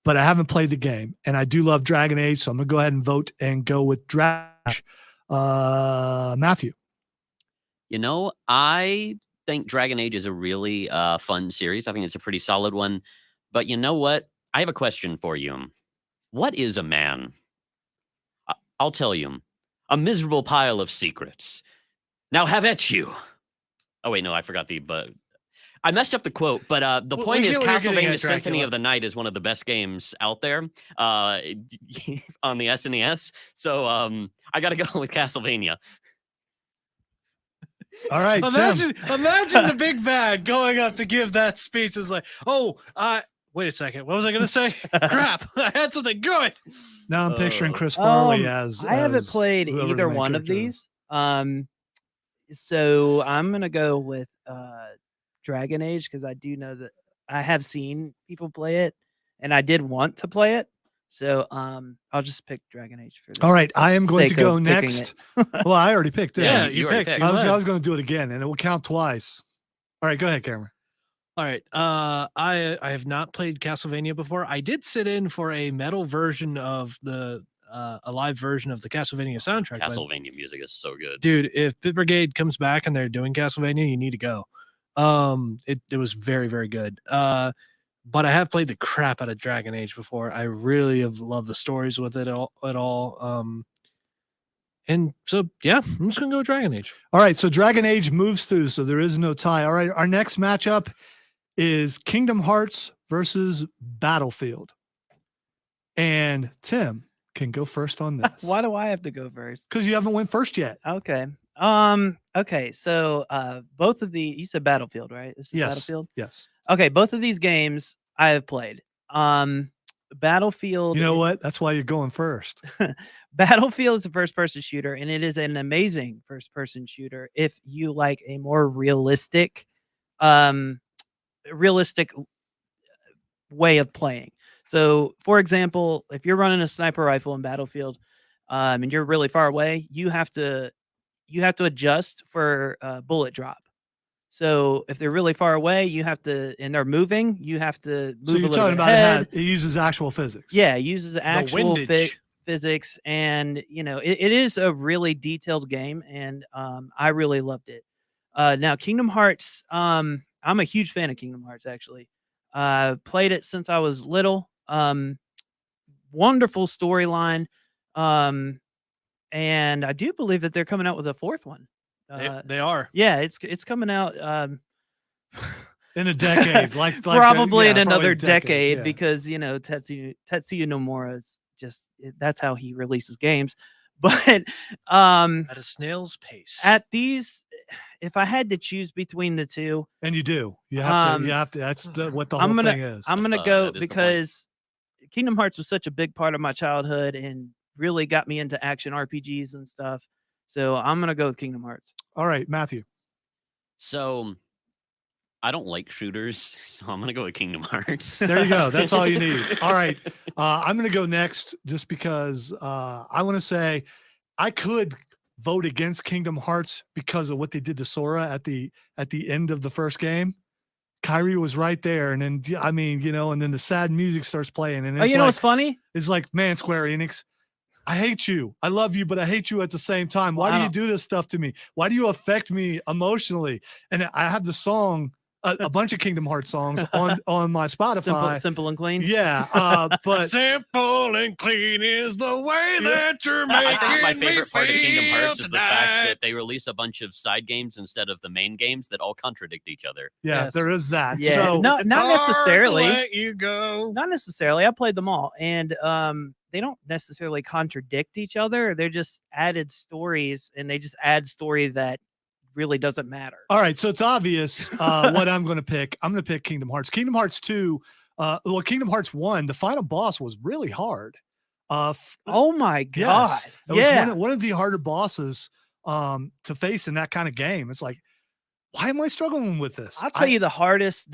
but I haven't played the game, and I do love Dragon Age, so I'm going to go ahead and vote and go with Dragon Age. Matthew. You know, I think Dragon Age is a really fun series. I think it's a pretty solid one. But you know what? I have a question for you. What is a man? I'll tell you. A miserable pile of secrets. Now have at you. Oh, wait, no, I forgot but I messed up the quote, but the point is Castlevania Symphony of the Night is one of the best games out there on the SNES. So I got to go with Castlevania. All right. Imagine the big bad going up to give that speech. Is like, wait a second. What was I going to say? Crap. I had something good. Now I'm picturing Chris Farley as. I haven't played either one of these. So I'm going to go with Dragon Age because I do know that I have seen people play it and I did want to play it. So I'll just pick Dragon Age for this. All right, I am going to go next. Well, I already picked it. Yeah, you picked. I was going to do it again, and it will count twice. All right, go ahead, Cameron. All right. I have not played Castlevania before. I did sit in for a metal version of a live version of the Castlevania soundtrack. Castlevania music is so good, dude. If Pit Brigade comes back and they're doing Castlevania, you need to go. It was very, very good. But I have played the crap out of Dragon Age before. I really have loved the stories with it at all. And so, yeah, I'm just going to go with Dragon Age. All right, so Dragon Age moves through, so there is no tie. All right, our next matchup is Kingdom Hearts versus Battlefield. And Tim can go first on this. Why do I have to go first? Because you haven't went first yet. Okay. Okay, so both of the you said Battlefield, right? This is Yes. Battlefield? Yes. Okay, both of these games I have played. Battlefield. You know what? That's why you're going first. Battlefield is a first-person shooter, and it is an amazing first-person shooter if you like a more realistic way of playing. So, for example, if you're running a sniper rifle in Battlefield, and you're really far away, you have to adjust for bullet drop. So if they're really far away, you have to, and they're moving, you have to move. So you're talking about it uses actual physics. Yeah, it uses actual physics, and you know it is a really detailed game, and I really loved it. Now Kingdom Hearts, I'm a huge fan of Kingdom Hearts. Actually, played it since I was little. Wonderful storyline, and I do believe that they're coming out with a fourth one. They are. Yeah, it's coming out in a decade, like probably in another decade, yeah. Because you know Tetsuya Nomura is just that's how he releases games. But at a snail's pace. At these, if I had to choose between the two, and you have to. That's what the whole thing is. I'm gonna go because Kingdom Hearts was such a big part of my childhood and really got me into action RPGs and stuff. So I'm going to go with Kingdom Hearts. All right, Matthew. So I don't like shooters, so I'm going to go with Kingdom Hearts. There you go. That's all you need. All right. I'm going to go next just because I want to say I could vote against Kingdom Hearts because of what they did to Sora at the end of the first game. Kyrie was right there, and then I mean, and then the sad music starts playing, and Oh, it's you know like, what's funny? it's like, man, Square Enix, I hate you. I love you, but I hate you at the same time. Why Well, do you do this stuff to me? Why do you affect me emotionally? And I have the song, a bunch of Kingdom Hearts songs on my Spotify. Simple and clean. Yeah, but Simple and clean is the way that you're I making think my me favorite part of Kingdom feel Hearts is the fact tonight. that they release a bunch of side games instead of the main games that all contradict each other. yeah, Yes. there is that. Yeah, So not It's hard to necessarily. let you go. Not necessarily. I played them all, and they don't necessarily contradict each other. They're just added stories, and they just add story that really doesn't matter. all right, so it's obvious what I'm going to pick. I'm going to pick Kingdom Hearts. Kingdom Hearts 2, Kingdom Hearts 1, the final boss was really hard. Oh my god! Yes, it Yeah, was one of the harder bosses to face in that kind of game. It's like, why am I struggling with this? I'll tell you the hardest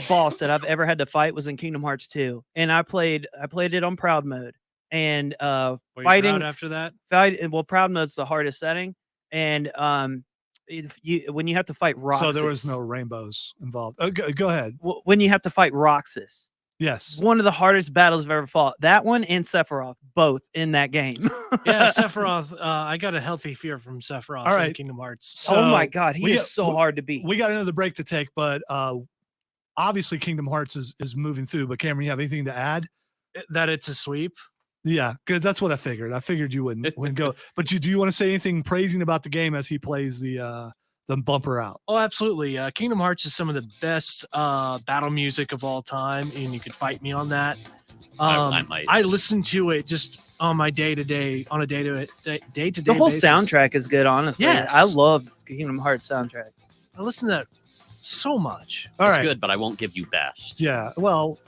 boss that I've ever had to fight was in Kingdom Hearts 2, and I played it on proud mode, and Were you fighting proud after that. proud mode's the hardest setting, and when you have to fight Roxas, So there was no rainbows involved. Go ahead. when you have to fight Roxas. Yes. One of the hardest battles I've ever fought. That one and Sephiroth, both in that game. Yeah, Sephiroth. I got a healthy fear from Sephiroth All in right. Kingdom Hearts. So Oh my god, he we is got- so hard to beat. We got another break to take, but obviously Kingdom Hearts is moving through. But Cameron, you have anything to add? That it's a sweep. Yeah, because that's what I figured. I figured you wouldn't go. But do you want to say anything praising about the game as he plays the bumper out? Oh, absolutely. Kingdom Hearts is some of the best battle music of all time, and you could fight me on that. I might. I listen to it just on my day-to-day day-to-day The whole basis. soundtrack is good, honestly. Yes. I love Kingdom Hearts soundtrack. I listen to that so much. All It's right. good, but I won't give you best. Yeah. Well,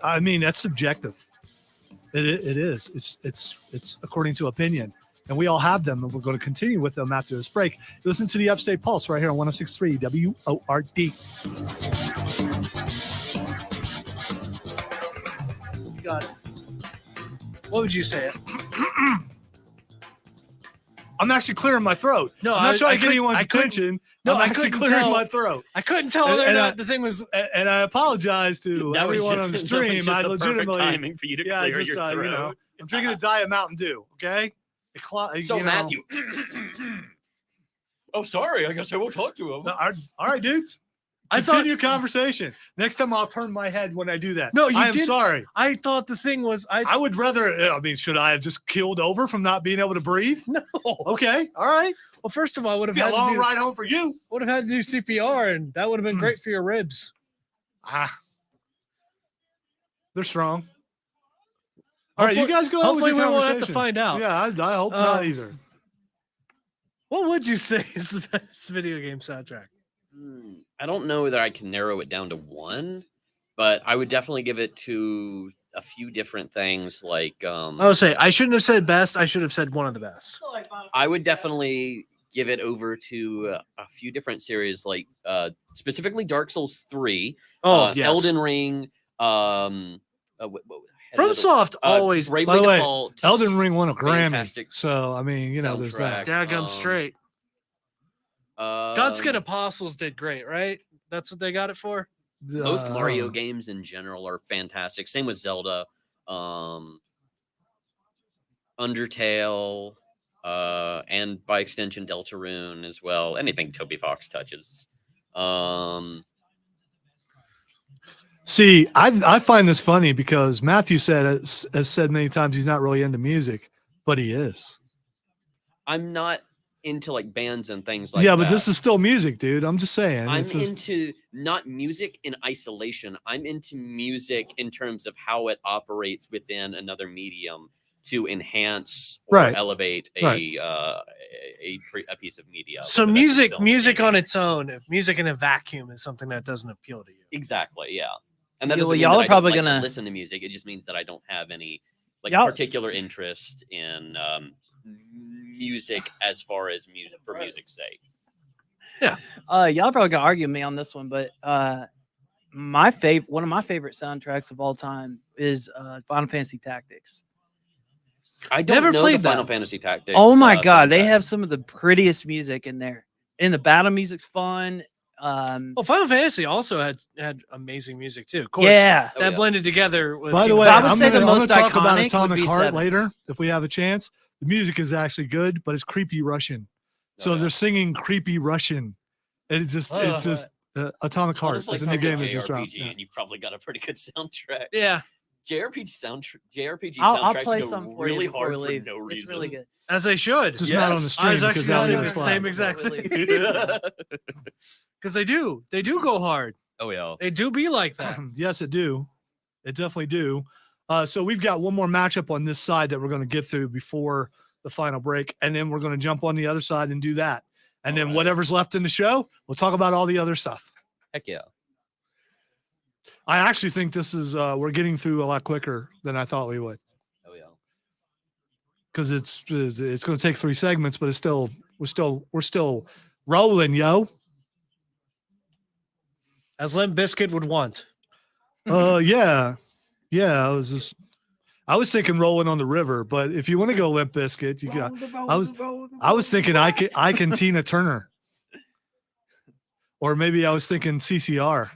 I mean that's subjective. It is. It's according to opinion, and we all have them, and we're going to continue with them after this break. Listen to the Upstate Pulse right here on 106.3 WORD. God. What would you say? I'm actually clearing my throat. No, I'm not trying to get couldn't- anyone's I couldn't- attention. No, I'm I actually couldn't clearing tell. my throat. I couldn't tell whether or And not the thing was. And I apologize to That was everyone on the just- that was stream. just I the perfect legitimately, timing for you to yeah, clear just your throat. you know, I'm drinking a Diet Mountain Dew. Okay. So you know, Matthew. Oh, sorry. I guess I won't talk to him. all right, dudes. I thought- Continue conversation. Next time I'll turn my head when I do that. No, you I am didn't. sorry. I thought the thing was. I would rather. I mean, should I have just killed over from not being able to breathe? No. Okay. All right. Well, first of all, I would have Be a had long to do. ride home for you. Would have had to do CPR, and that would have been great for your ribs. They're strong. All right, you guys go on with Hopefully, your we won't conversation. have to find out. Yeah, I hope not either. What would you say is the best video game soundtrack? I don't know that I can narrow it down to one, but I would definitely give it to a few different things. Like, I would say I shouldn't have said best. I should have said one of the best. I would definitely give it over to a few different series, like specifically Dark Souls 3, Oh, yes. Elden Ring, FromSoft always. Bravely By the way, Default, Elden Ring won a Grammy, fantastic so I mean, you know, there's that. soundtrack. Daggum straight. Godskin Apostles did great, right? That's what they got it for. Most Mario Uh, games in general are fantastic. Same with Zelda, Undertale, and by extension Deltarune as well. Anything Toby Fox touches. See, I find this funny because Matthew has said many times he's not really into music, but he is. I'm not into like bands and things like Yeah, that. but this is still music, dude. I'm just saying. I'm It's just- into not music in isolation. I'm into music in terms of how it operates within another medium to enhance or Right. elevate a Right. a piece of media. So whether that's a music, film, music game. on its own, if music in a vacuum is something that doesn't appeal to you. Exactly, yeah. And that Yeah, doesn't well, mean y'all that are I don't probably like to gonna- listen to music. It just means that I don't have any like Y'all- particular interest in music as far as music for music's sake. Y'all probably gonna argue with me on this one, but one of my favorite soundtracks of all time is Final Fantasy Tactics. I don't Never know played the Final that. Fantasy Tactics. Oh my god, they soundtrack. have some of the prettiest music in there. And the battle music's fun. Well, Final Fantasy also had amazing music too. Of course, Yeah. Oh, that yeah. blended together with. By the King of way, I Fighters. would I'm say the gonna most talk about iconic would Atomic be Heart Sevens. later if we have a chance. The music is actually good, but it's creepy Russian. So Oh, yeah. they're singing creepy Russian. And it's just Atomic I'll Heart. just, like, It's a new pick a game that just dropped. JRPG, Yeah. and you've probably got a pretty good soundtrack. Yeah, JRPG I'll soundtracks play go some for really you before hard we for leave. no reason. It's really good. as they should. Just not on the Yes. stream I was because actually that gonna would say be the same flag. exact Really thing. Because they do go hard. Oh yeah. They do be like that. Yes, it do. It definitely do. So we've got one more matchup on this side that we're going to get through before the final break, and then we're going to jump on the other side and do that. And then All right. whatever's left in the show, we'll talk about all the other stuff. Heck yeah. I actually think this is we're getting through a lot quicker than I thought we would, Oh yeah. because it's going to take 3 segments, but we're still rolling, yo. As Limp Bizkit would want. Yeah. I was thinking rolling on the river, but if you want to go Limp Bizkit, you got. I was thinking I can Tina Turner, or maybe I was thinking CCR.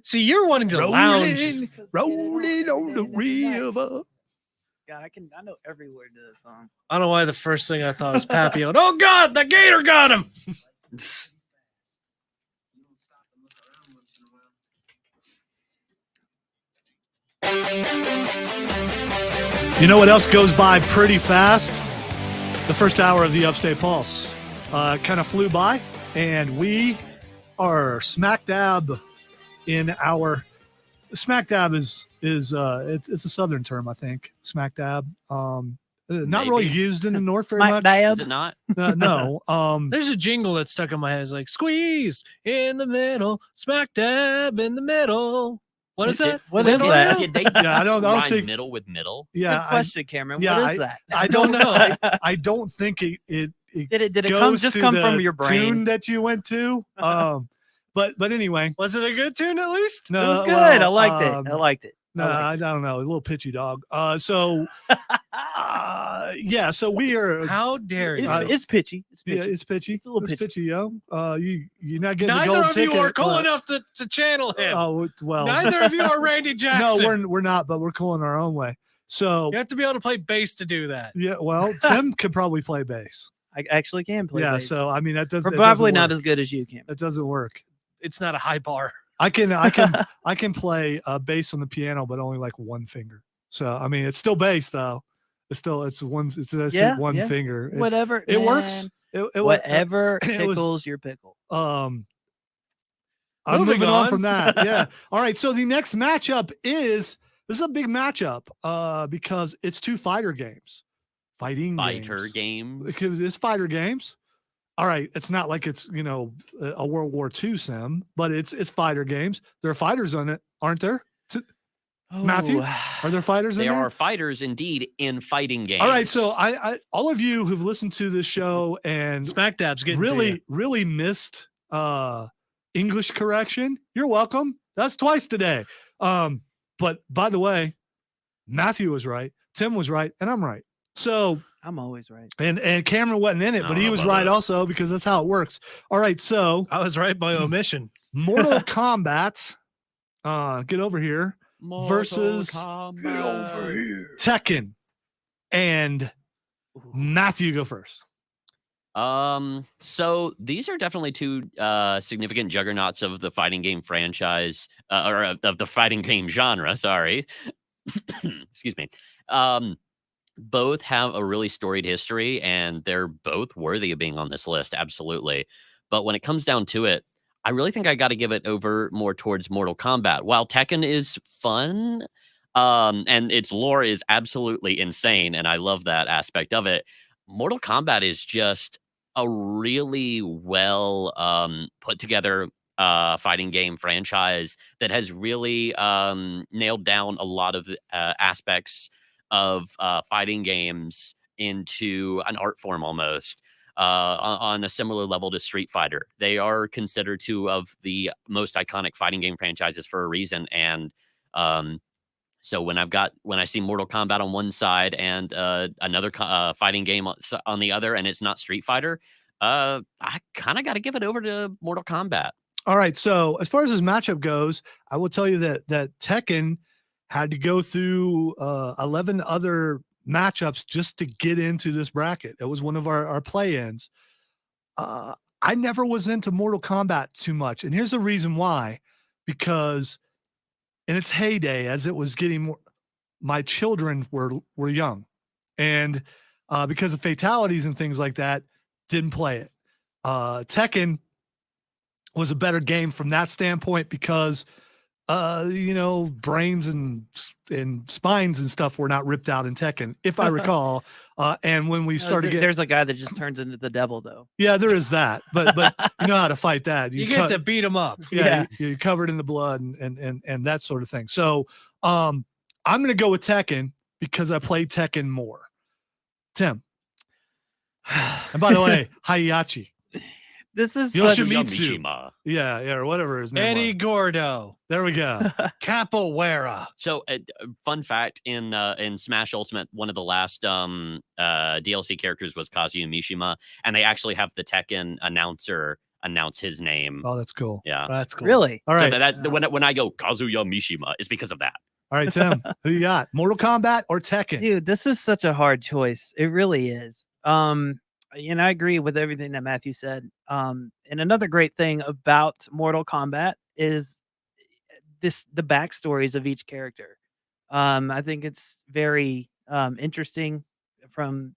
See, you're wanting to lounge. Rolling on the river. God, I know every word to this song. I don't know why the first thing I thought was Papio. Oh God, the gator got him. You know what else goes by pretty fast? The first hour of the Upstate Pulse kind of flew by, and we are smack dab in our smack dab is it's a southern term, I think. Smack dab, not really Maybe. used in the north very Smack much. dab. Is it not? No, There's a jingle that's stuck in my head. It's like squeezed in the middle, smack dab in the middle. What is that? What Is is that that? right? Did they Yeah, I don't rhyme think. middle with middle? Yeah, Good question, Cameron. yeah, What is that? I don't know. I don't think it Did it goes just to come the from your brain? tune that you went to. But anyway, Was it a good tune at least? no, It was good. well, I liked it. I liked it. No, I don't know. A little pitchy dog. So so we are. How dare you? It's pitchy. It's pitchy. Yeah, it's pitchy. It's a little pitchy, yo. You're not getting the Neither gold of ticket. you are cool but- enough to channel him. Oh well. Neither of you are Randy No, Jackson. we're not. But we're cool in our own way. So You have to be able to play bass to do that. yeah. Well, Tim could probably play bass. I actually can play. Yeah. bass. So I mean that doesn't. We're it doesn't probably not work. as good as you, Cameron. That doesn't work. It's not a high bar. I can play bass on the piano, but only like one finger. So I mean, it's still bass though. It's one. It's Yeah, one yeah. finger. Whatever. It works. man. It Whatever it was- tickles your pickle. I'm Moving moving on on. from that. Yeah. All right. So the next matchup is this is a big matchup because it's 2 fighter games, Fighter games. games. Because it's fighter games. All right. It's not like it's a World War II sim, but it's fighter games. There are fighters on it, aren't there? Matthew? Are there fighters in There there? are fighters indeed in fighting games. All right. So I all of you who've listened to this show and Smack dab's getting to you. really missed English correction, you're welcome. That's twice today. But by the way, Matthew was right, Tim was right, and I'm right. So I'm always right. and Cameron wasn't in it, I but don't he know was about right that. also because that's how it works. All right, so I was right by omission. Mortal Kombat, get over here, versus Tekken, and Matthew, go first. So these are definitely 2 significant juggernauts of the fighting game franchise, or of the fighting game genre. Sorry, excuse me. Both have a really storied history, and they're both worthy of being on this list. Absolutely. But when it comes down to it, I really think I got to give it over more towards Mortal Kombat. While Tekken is fun, and its lore is absolutely insane, and I love that aspect of it. Mortal Kombat is just a really well put together fighting game franchise that has really nailed down a lot of the aspects of fighting games into an art form almost on a similar level to Street Fighter. They are considered 2 of the most iconic fighting game franchises for a reason. And So when I see Mortal Kombat on one side and another fighting game on the other, and it's not Street Fighter, I kind of got to give it over to Mortal Kombat. All right. So as far as this matchup goes, I will tell you that Tekken had to go through 11 other matchups just to get into this bracket. It was one of our play-ins. I never was into Mortal Kombat too much. And here's the reason why. Because in its heyday, as it was getting more, my children were young. And because of fatalities and things like that, didn't play it. Tekken was a better game from that standpoint because brains and spines and stuff were not ripped out in Tekken, if I recall. And when we started getting, there's a guy that just turns into the devil, though. yeah, there is that, but you know how to fight that. You get to beat him up. Yeah, you're covered in the blood and that sort of thing. So I'm going to go with Tekken because I played Tekken more. Tim. And by the way, Hayachi. This is Yoshimitsu. Mishima. Yeah, or whatever his name Eddie was. Gordo. There we go. Capoeira. So, fun fact: in Smash Ultimate, one of the last DLC characters was Kazuya Mishima, and they actually have the Tekken announcer announce his name. Oh, that's cool. Yeah, That's cool. Really? All right. So when I go Kazuya Mishima, it's because of that. All right, Tim. Who you got? Mortal Kombat or Tekken? Dude, this is such a hard choice. It really is. And I agree with everything that Matthew said. And another great thing about Mortal Kombat is the backstories of each character. I think it's very interesting from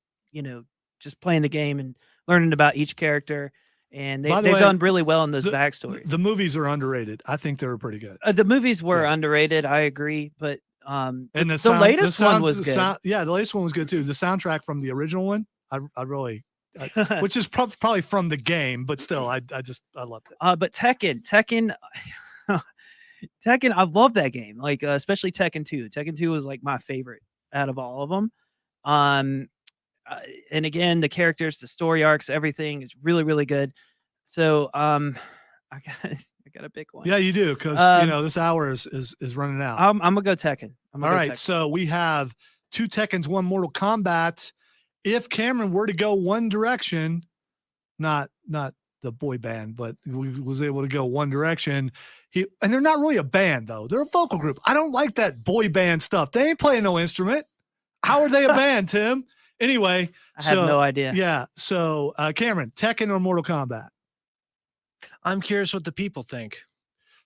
just playing the game and learning about each character. And they've done really well in those backstories. The movies are underrated. I think they were pretty good. The movies were underrated. I agree, but And the latest one was good. Yeah, the latest one was good too. The soundtrack from the original one, I really. Which is probably from the game, but still, I loved it. But Tekken, I love that game. Like especially Tekken 2. Tekken 2 was like my favorite out of all of them. And again, the characters, the story arcs, everything is really, really good. So I gotta pick one. Yeah, you do, because this hour is running out. I'm gonna go Tekken. All right, so we have 2 Tekkens, 1 Mortal Kombat. If Cameron were to go one direction, not the boy band, but was able to go one direction, and they're not really a band though. They're a vocal group. I don't like that boy band stuff. They ain't playing no instrument. How are they a band, Tim? Anyway, I have no idea. Yeah. So Cameron, Tekken or Mortal Kombat? I'm curious what the people think.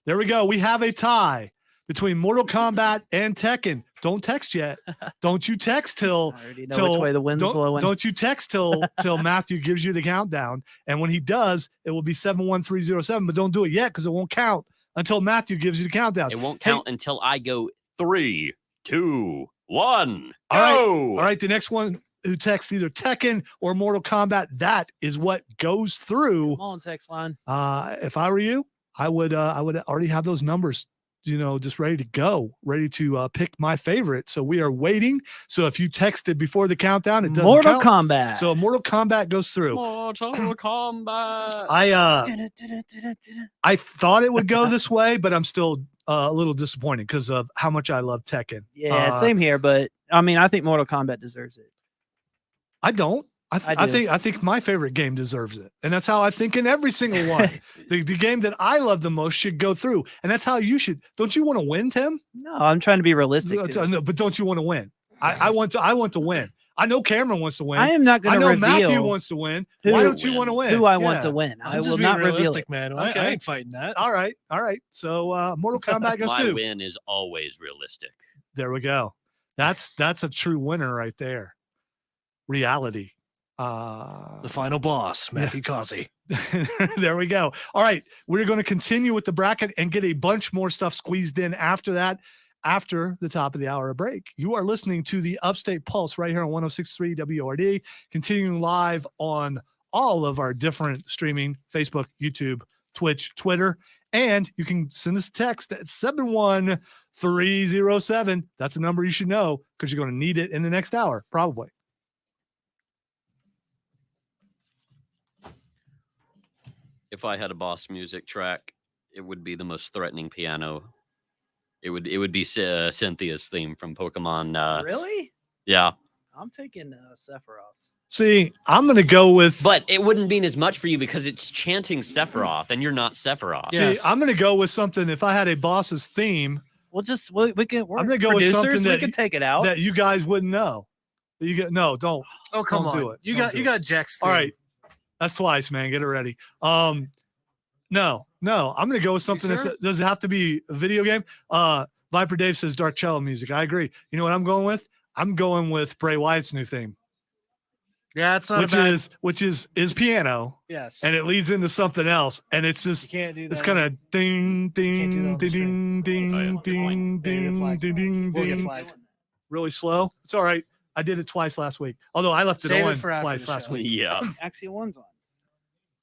There we go. We have a tie between Mortal Kombat and Tekken. Don't text yet. Don't you text till I already know which way the wind's blowing. Don't you text till Matthew gives you the countdown. And when he does, it will be 71307. But don't do it yet because it won't count until Matthew gives you the countdown. It won't count until I go 3, 2, 1. Go! All right. The next one who texts either Tekken or Mortal Kombat, that is what goes through. Come on, text line. If I were you, I would already have those numbers, just ready to go, ready to pick my favorite. So we are waiting. So if you texted before the countdown, it doesn't Mortal count. Kombat. So Mortal Kombat goes through. Mortal Kombat. I thought it would go this way, but I'm still a little disappointed because of how much I love Tekken. Yeah, same here. But I mean, I think Mortal Kombat deserves it. I don't. I think my favorite game deserves it. And that's how I think in every single one. the game that I love the most should go through. And that's how you should. Don't you want to win, Tim? No, I'm trying to be realistic. No, but don't you want to win? I want to win. I know Cameron wants to win. I am not going to reveal. I know Matthew wants to win. Why don't you want to win? Who I want to win. I will not reveal it. Man. Okay. I ain't fighting that. All right. So Mortal Kombat goes My through. win is always realistic. There we go. That's a true winner right there. Reality. The final boss, Matthew Causey. There we go. All right. We're going to continue with the bracket and get a bunch more stuff squeezed in after that, after the top of the hour break. You are listening to the Upstate Pulse right here on 106.3 WRD, continuing live on all of our different streaming, Facebook, YouTube, Twitch, Twitter, and you can send us a text at 71307. That's a number you should know because you're going to need it in the next hour, probably. If I had a boss music track, it would be the most threatening piano It would be Cynthia's theme from Pokemon. Really? Yeah, I'm taking Sephiroth's. See, I'm gonna go with. but it wouldn't mean as much for you because it's chanting Sephiroth, and you're not Sephiroth. See, I'm gonna go with something. If I had a boss's theme We'll just we can. I'm gonna go with something we that can take it out. that you guys wouldn't know. You get no, don't. Oh, come Don't on. do it. You Don't got do you it. got Jack's All thing. right, that's twice, man. Get it ready. No, I'm gonna go with something sure? that does it have to be a video game. Viper Dave says dark cello music. I agree. You know what I'm going with? I'm going with Bray Wyatt's new theme, Yeah, it's not a bad. which is piano, Yes. and it leads into something else, and it's You just can't do that. it's kind of ding Can't do that ding on the ding ding Oh, yeah. ding Yeah, you get ding flagged. ding ding We'll get ding. flagged. Really slow. It's all right. I did it twice last week. Although I left it Save it on for after twice the last show. week. Yeah. Axial 1's on.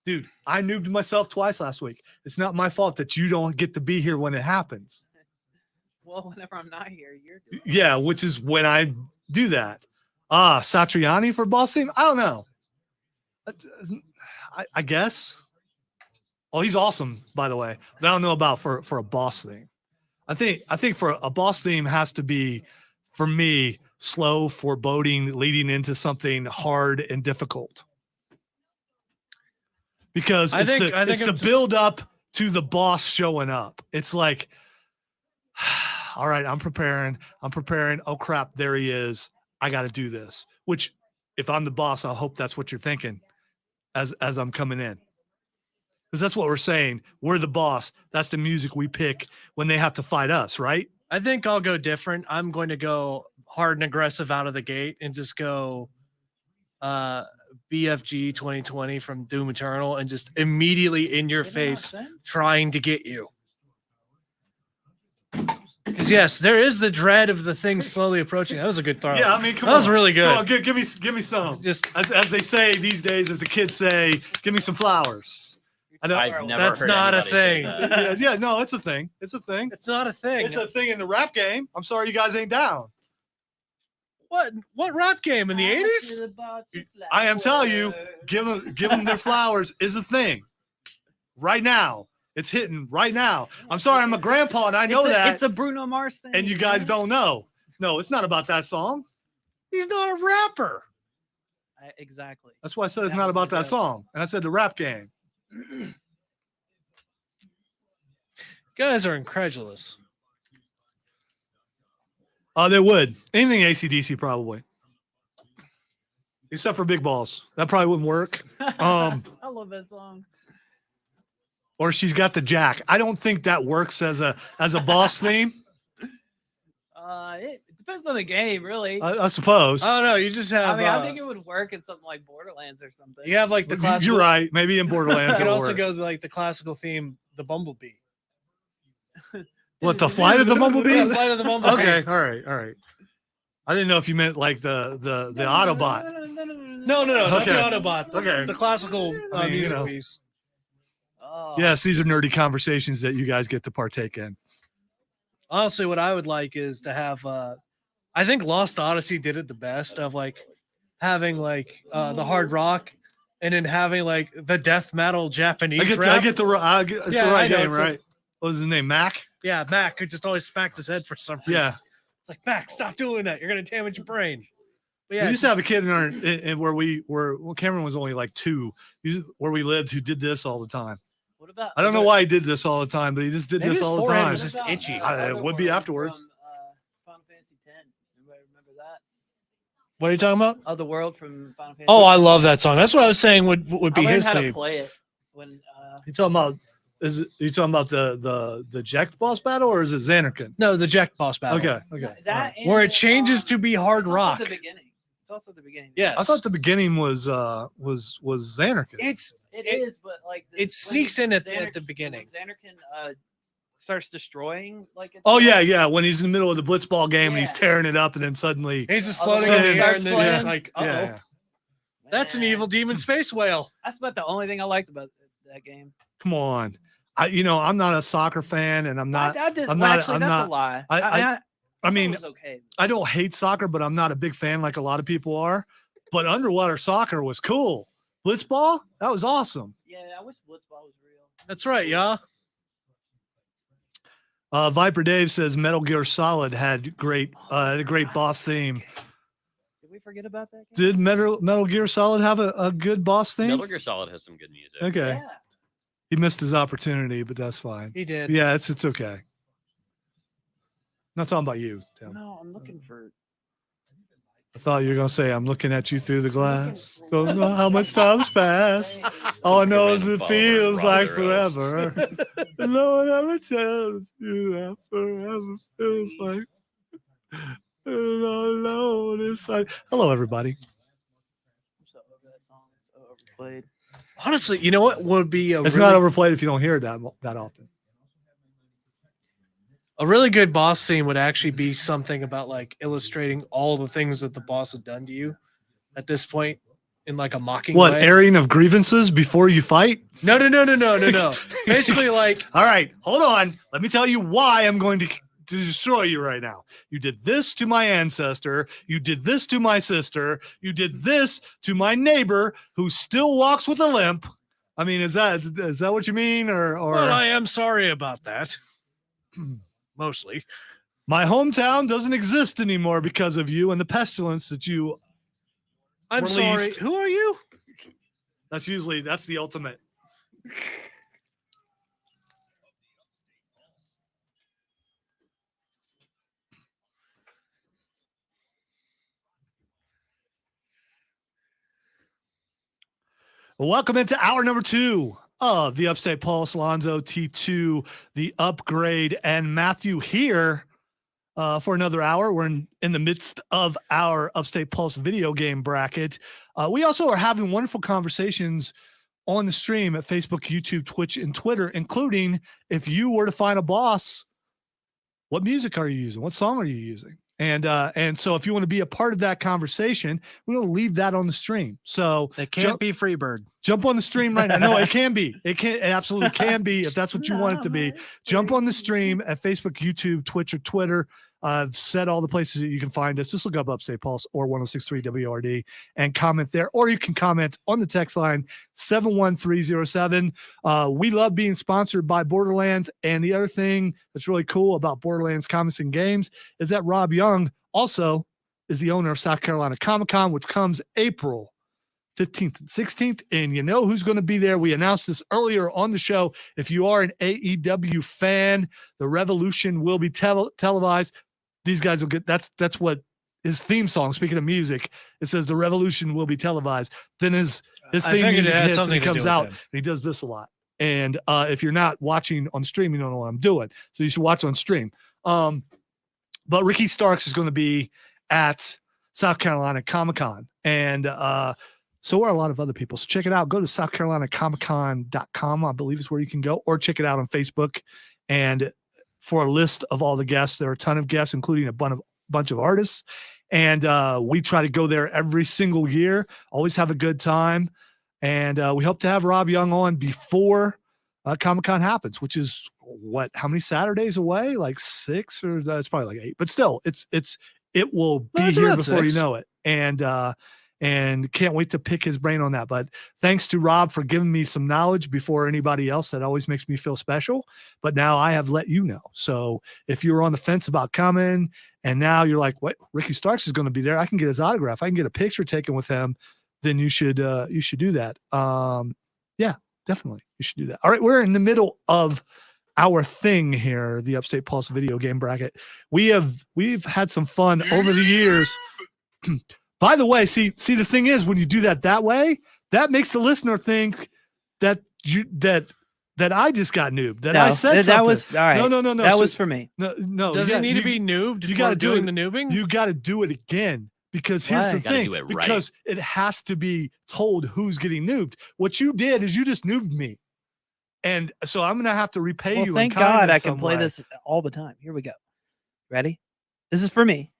Dude, I noobed myself twice last week. It's not my fault that you don't get to be here when it happens. Well, whenever I'm not here, you're doing it. Yeah, which is when I do that. Satriani for boss theme? I don't know. I guess. Oh, he's awesome, by the way. But I don't know about for a boss theme. I think for a boss theme has to be, for me, slow, foreboding, leading into something hard and difficult. Because I it's think the I'm just- build up to the boss showing up. It's like, all right, I'm preparing. Oh crap, there he is. I got to do this. Which, if I'm the boss, I hope that's what you're thinking as I'm coming in. Because that's what we're saying. We're the boss. That's the music we pick when they have to fight us, right? I think I'll go different. I'm going to go hard and aggressive out of the gate and just go BFG 2020 from Doom Eternal and just immediately in your Did I not face send? trying to get you. Because yes, there is the dread of the thing slowly approaching. That was a good throw. Yeah, I mean, come that was on. really Come on, good. give me some. Just As they say these days, as the kids say, give me some flowers. I don't. I've never That's heard not a anybody say thing. that. Yeah, no, it's a thing. It's a thing. it's not a thing. It's a thing in the rap game. I'm sorry you guys ain't down. What rap game in the 80s? I am telling you, give them their flowers is a thing. Right now. It's hitting right now. I'm sorry, I'm a grandpa and I know that. It's a Bruno Mars thing. And you guys man. don't know. No, it's not about that song. He's not a rapper. Exactly. That's why I said it's That not was about the that joke. song. And I said the rap game. Guys are incredulous. They would. Anything AC/DC probably. Except for Big Balls. That probably wouldn't work. I love that song. Or She's Got the Jack. I don't think that works as a boss theme. It depends on the game, really. I suppose. Oh no, you just have. I mean, I think it would work in something like Borderlands or something. you have like the classical. You're right. Maybe in Borderlands. You can it'll also work. go to, like the classical theme, the Bumblebee. What, the Flight of the Bumblebee? Yeah, Flight of the Bumblebee. Okay. All right. I didn't know if you meant like the Autobot. No, not Okay. the Autobot. Okay. The classical I mean, you music know. piece. Oh. Yes, these are nerdy conversations that you guys get to partake in. Honestly, what I would like is to have. I think Lost Odyssey did it the best of like having like the hard rock, and then having like the death metal Japanese It's rap. the right Yeah, I know, game, it's a- right? What was his name? Mac? Yeah, Mac who just always smacked his head for some reason. Yeah. It's like Mac, stop doing that. You're gonna damage your brain. But yeah, We used to have a kid in our where we were. Well, Cameron was only like 2, where we lived, who did this all the time. What about? I don't know why he did this all the time, but he just did Maybe this his all the forehead time. was just itchy. It would be afterwards. From, Final Fantasy X. Anybody remember that? what are you talking about? Other World from Final Fantasy. Oh, I love that song. That's what I was saying would be I learned his how to theme. play it when. You talking about? You talking about the Jack boss battle, or is it Xanarkin? No, the Jack boss battle. Okay. That and, Where it changes to be hard it's also rock. at the beginning. It's also at the beginning. Yes. I thought the beginning was Xanarkin. It's It It- is, but like it sneaks in at the beginning. Xanarkin starts destroying like. it's Oh like- yeah. When he's in the middle of the blitzball game and he's Yeah. tearing it up, and then suddenly, he's just Other floating in the World air and then starts just playing. like, oh, yeah. that's an Man, evil demon space whale. That's about the only thing I liked about that game. Come on. I'm not a soccer fan, and I'm not. I did, I'm well, not- actually, I'm that's not- a lie. I thought it mean, was okay. I don't hate soccer, but I'm not a big fan like a lot of people are. But underwater soccer was cool. Blitzball, that was awesome. Yeah, I wish Blitzball was real. That's right, yeah. Viper Dave says Metal Gear Solid had a great boss theme. Did we forget about that? Game? Did Metal Gear Solid have a good boss theme? Metal Gear Solid has some good music. Okay. Yeah. He missed his opportunity, but that's fine. He did. Yeah, it's okay. Not talking about you, Tim. No, I'm looking for. I thought you were gonna say I'm looking at you through the glass. Don't know how much time's passed. All I know is it feels like forever. Lord, how much tells you that forever feels like. Alone inside. Hello, everybody. I'm so over that song. It's so overplayed. Honestly, you know what would be It's not overplayed if you don't hear it that often. a really good boss scene would actually be something about like illustrating all the things that the boss had done to you at this point in like a mocking What, way. airing of grievances before you fight? No. Basically, like, All right, hold on. Let me tell you why I'm going to destroy you right now. You did this to my ancestor. You did this to my sister. You did this to my neighbor who still walks with a limp. I mean, is that what you mean? Or well, I am sorry about that. Mostly. My hometown doesn't exist anymore because of you and the pestilence that you. I'm Released. sorry. Who are you? That's the ultimate. Welcome into hour number 2 of the Upstate Pulse. Lonzo, T2, the upgrade, and Matthew here for another hour. We're in the midst of our Upstate Pulse video game bracket. We also are having wonderful conversations on the stream at Facebook, YouTube, Twitch, and Twitter, including if you were to find a boss, what music are you using? What song are you using? And so if you want to be a part of that conversation, we're going to leave that on the stream. So It can't be Freebird. jump on the stream right now. No, it can be. It absolutely can be if that's what you want it to be. Jump on the stream at Facebook, YouTube, Twitch, or Twitter. I've said all the places that you can find us. Just look up Upstate Pulse or 106.3 WRD and comment there. Or you can comment on the text line 71307. We love being sponsored by Borderlands. And the other thing that's really cool about Borderlands Comics and Games is that Rob Young also is the owner of South Carolina Comicon, which comes April 15th and 16th. And you know who's going to be there. We announced this earlier on the show. If you are an AEW fan, the Revolution will be televised. These guys will get, that's what his theme song, speaking of music, it says the Revolution will be televised. Then his theme music hits and he comes out and he does this a lot. And if you're not watching on stream, you don't know what I'm doing. So you should watch on stream. But Ricky Starks is going to be at South Carolina Comicon. And so are a lot of other people. So check it out. Go to southcarolinacomicon.com, I believe is where you can go, or check it out on Facebook. And for a list of all the guests, there are a ton of guests, including a bunch of artists. And we try to go there every single year, always have a good time. And we hope to have Rob Young on before Comic-Con happens, which is how many Saturdays away? Like 6 or it's probably like 8, but still it will be here before 6. You know it. And can't wait to pick his brain on that. But thanks to Rob for giving me some knowledge before anybody else. That always makes me feel special. But now I have let you know. So if you were on the fence about coming and now you're like, what, Ricky Starks is going to be there, I can get his autograph, I can get a picture taken with him, then you should do that. Yeah, definitely. You should do that. All right, we're in the middle of our thing here, the Upstate Pulse video game bracket. We've had some fun over the years. By the way, see, the thing is, when you do that way, that makes the listener think that I just got noobed. That I said something. That was all right. No. That was for me. No. Does it need to be noobed? You got to do the noobing. You got to do it again because here's the thing. Because it has to be told who's getting noobed. What you did is you just noobed me, and so I'm gonna have to repay you. Thank God I can play this all the time. Here we go. Ready? This is for me.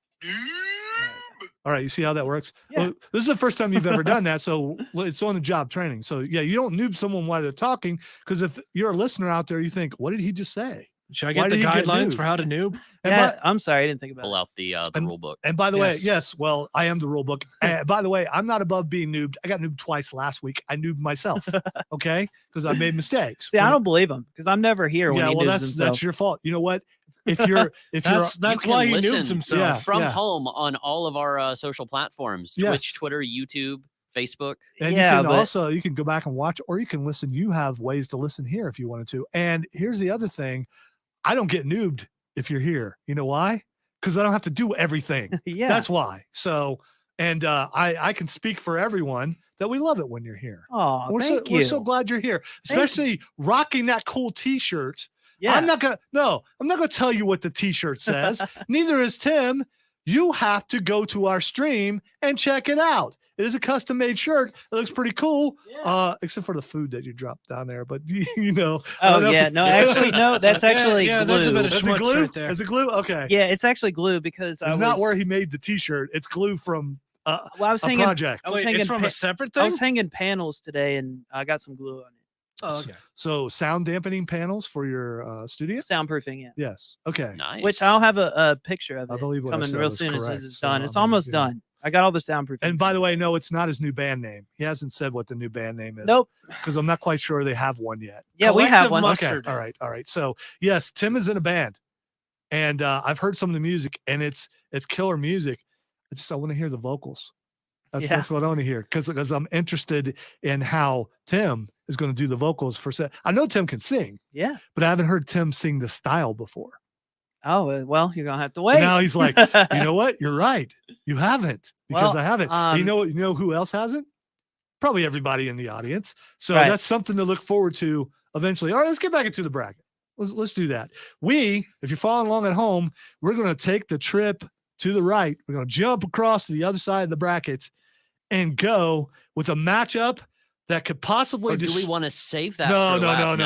All right, you see how that works? Yeah. Well, this is the first time you've ever done that, so it's on the job training. So yeah, you don't noob someone while they're talking, because if you're a listener out there, you think, what did he just say? Should I get the guidelines for how to noob? I'm sorry, I didn't think about Pull out the rule book. And by the way, yes, well, I am the rule book. By the way, I'm not above being noobed. I got noobed twice last week. I noobed myself, okay? Because I made mistakes. See, I don't believe him because I'm never here when he noobs himself. That's your fault. You know what? if you're That's you why he can noobs listen himself. Yeah. from home on all of our social platforms: Yes. Twitch, Twitter, YouTube, Facebook. And Yeah, you can but- also you can go back and watch, or you can listen. You have ways to listen here if you wanted to. And here's the other thing: I don't get noobed if you're here. You know why? Because I don't have to do everything. Yeah. That's why. So, and I can speak for everyone that we love it when you're here. Oh, We're thank you. we're so glad you're here, Thank you. especially rocking that cool T-shirt. Yeah. I'm not gonna tell you what the T-shirt says. Neither is Tim. You have to go to our stream and check it out. It is a custom-made shirt. It looks pretty cool, except for the food that you dropped down there. But you know, I Oh don't know if yeah, it- no, actually, no, that's actually yeah, glue. there's a bit of Is it schmutz glue? right there. Is it glue? Okay. Yeah, it's actually glue because It's not where he made the T-shirt. It's glue from Well, I was a hanging. project. I was Wait, hanging it's from a separate I thing? was hanging panels today, and I got some glue on it. Oh, okay. So sound dampening panels for your studio? Soundproofing, yeah. Yes. Okay. Nice. Which I'll have a picture of I it believe what I coming said real was soon correct, as it's so, done. I It's mean, almost you know. done. I got all the soundproofing. And by the way, no, it's not his new band name. He hasn't said what the new band name is. Nope. Because I'm not quite sure they have one yet. Yeah, we have Collective one. Mustard. Okay. All right. So yes, Tim is in a band, and I've heard some of the music, and it's killer music. I want to hear the vocals. That's what I want to hear because I'm interested in how Tim is going to do the vocals for set. I know Tim can sing, Yeah. but I haven't heard Tim sing the style before. Oh well, you're gonna have to And wait. now he's like, you know what? You're right. You haven't because Well, I haven't. And you know who else hasn't? Probably everybody in the audience. So Right. that's something to look forward to eventually. All right, let's get back into the bracket. Let's do that. If you're following along at home, we're going to take the trip to the right. We're going to jump across to the other side of the bracket and go with a matchup that could possibly Or do we want to save that? no, for no, last?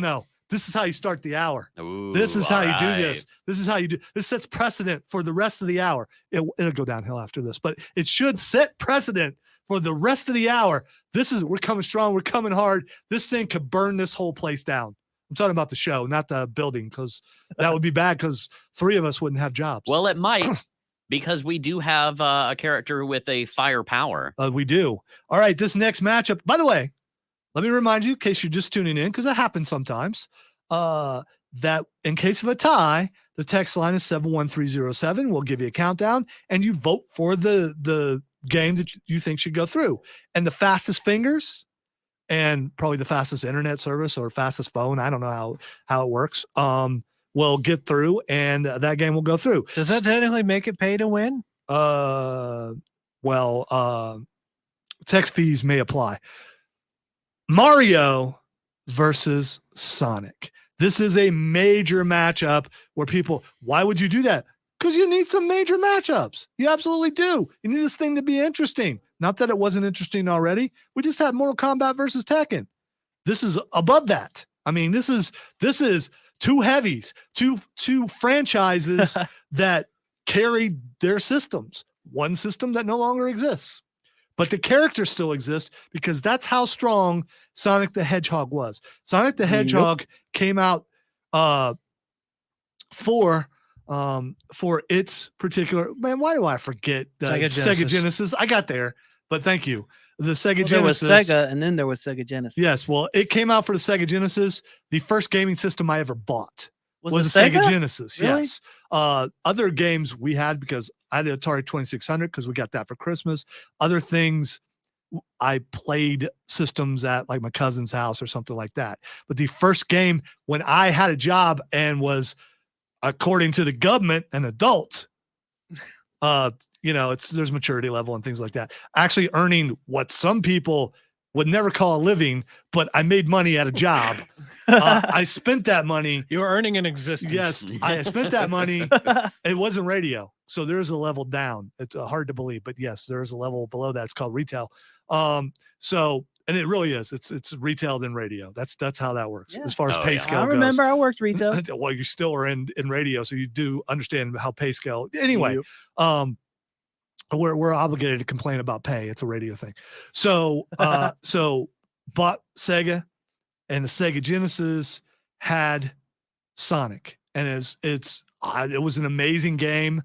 no. This is how you start the hour. Ooh, This is how all you do right. this. This is how you do. This sets precedent for the rest of the hour. It'll go downhill after this, but it should set precedent for the rest of the hour. We're coming strong. We're coming hard. This thing could burn this whole place down. I'm talking about the show, not the building, because that would be bad because 3 of us wouldn't have jobs. Well, it might because we do have a character with a firepower. We do. All right. This next matchup, by the way, let me remind you, in case you're just tuning in, because it happens sometimes, that in case of a tie, the text line is 71307. We'll give you a countdown, and you vote for the game that you think should go through. And the fastest fingers and probably the fastest internet service or fastest phone, I don't know how it works, will get through, and that game will go through. Does that technically make it pay to win? Text fees may apply. Mario versus Sonic. This is a major matchup where why would you do that? Because you need some major matchups. You absolutely do. You need this thing to be interesting. Not that it wasn't interesting already. We just had Mortal Kombat versus Tekken. This is above that. I mean, this is 2 heavies, two franchises that carried their systems. One system that no longer exists. But the character still exists because that's how strong Sonic the Hedgehog was. Sonic the Hedgehog came out for its particular, man, why do I forget Sega Genesis? I got there, but thank you. The Sega Genesis. There was Sega, and then there was Sega Genesis. Yes, well, it came out for the Sega Genesis. The first gaming system I ever bought was it a Sega Genesis. Really? Yes. Other games we had, because I had an Atari 2600 because we got that for Christmas. Other things I played systems at like my cousin's house or something like that. But the first game when I had a job and was, according to the government, an adult, there's maturity level and things like that. Actually earning what some people would never call a living, but I made money at a job. I spent that money. You were earning an existence. Yes, I spent that money. It wasn't radio. So there's a level down. It's hard to believe, but yes, there's a level below that. It's called retail. And it really is. It's retail then radio. That's how that works as far as pay scale I goes. remember I worked retail. Well, you still are in radio, so you do understand how pay scale. Anyway, we're obligated to complain about pay. It's a radio thing. So bought Sega, and the Sega Genesis had Sonic, and it was an amazing game.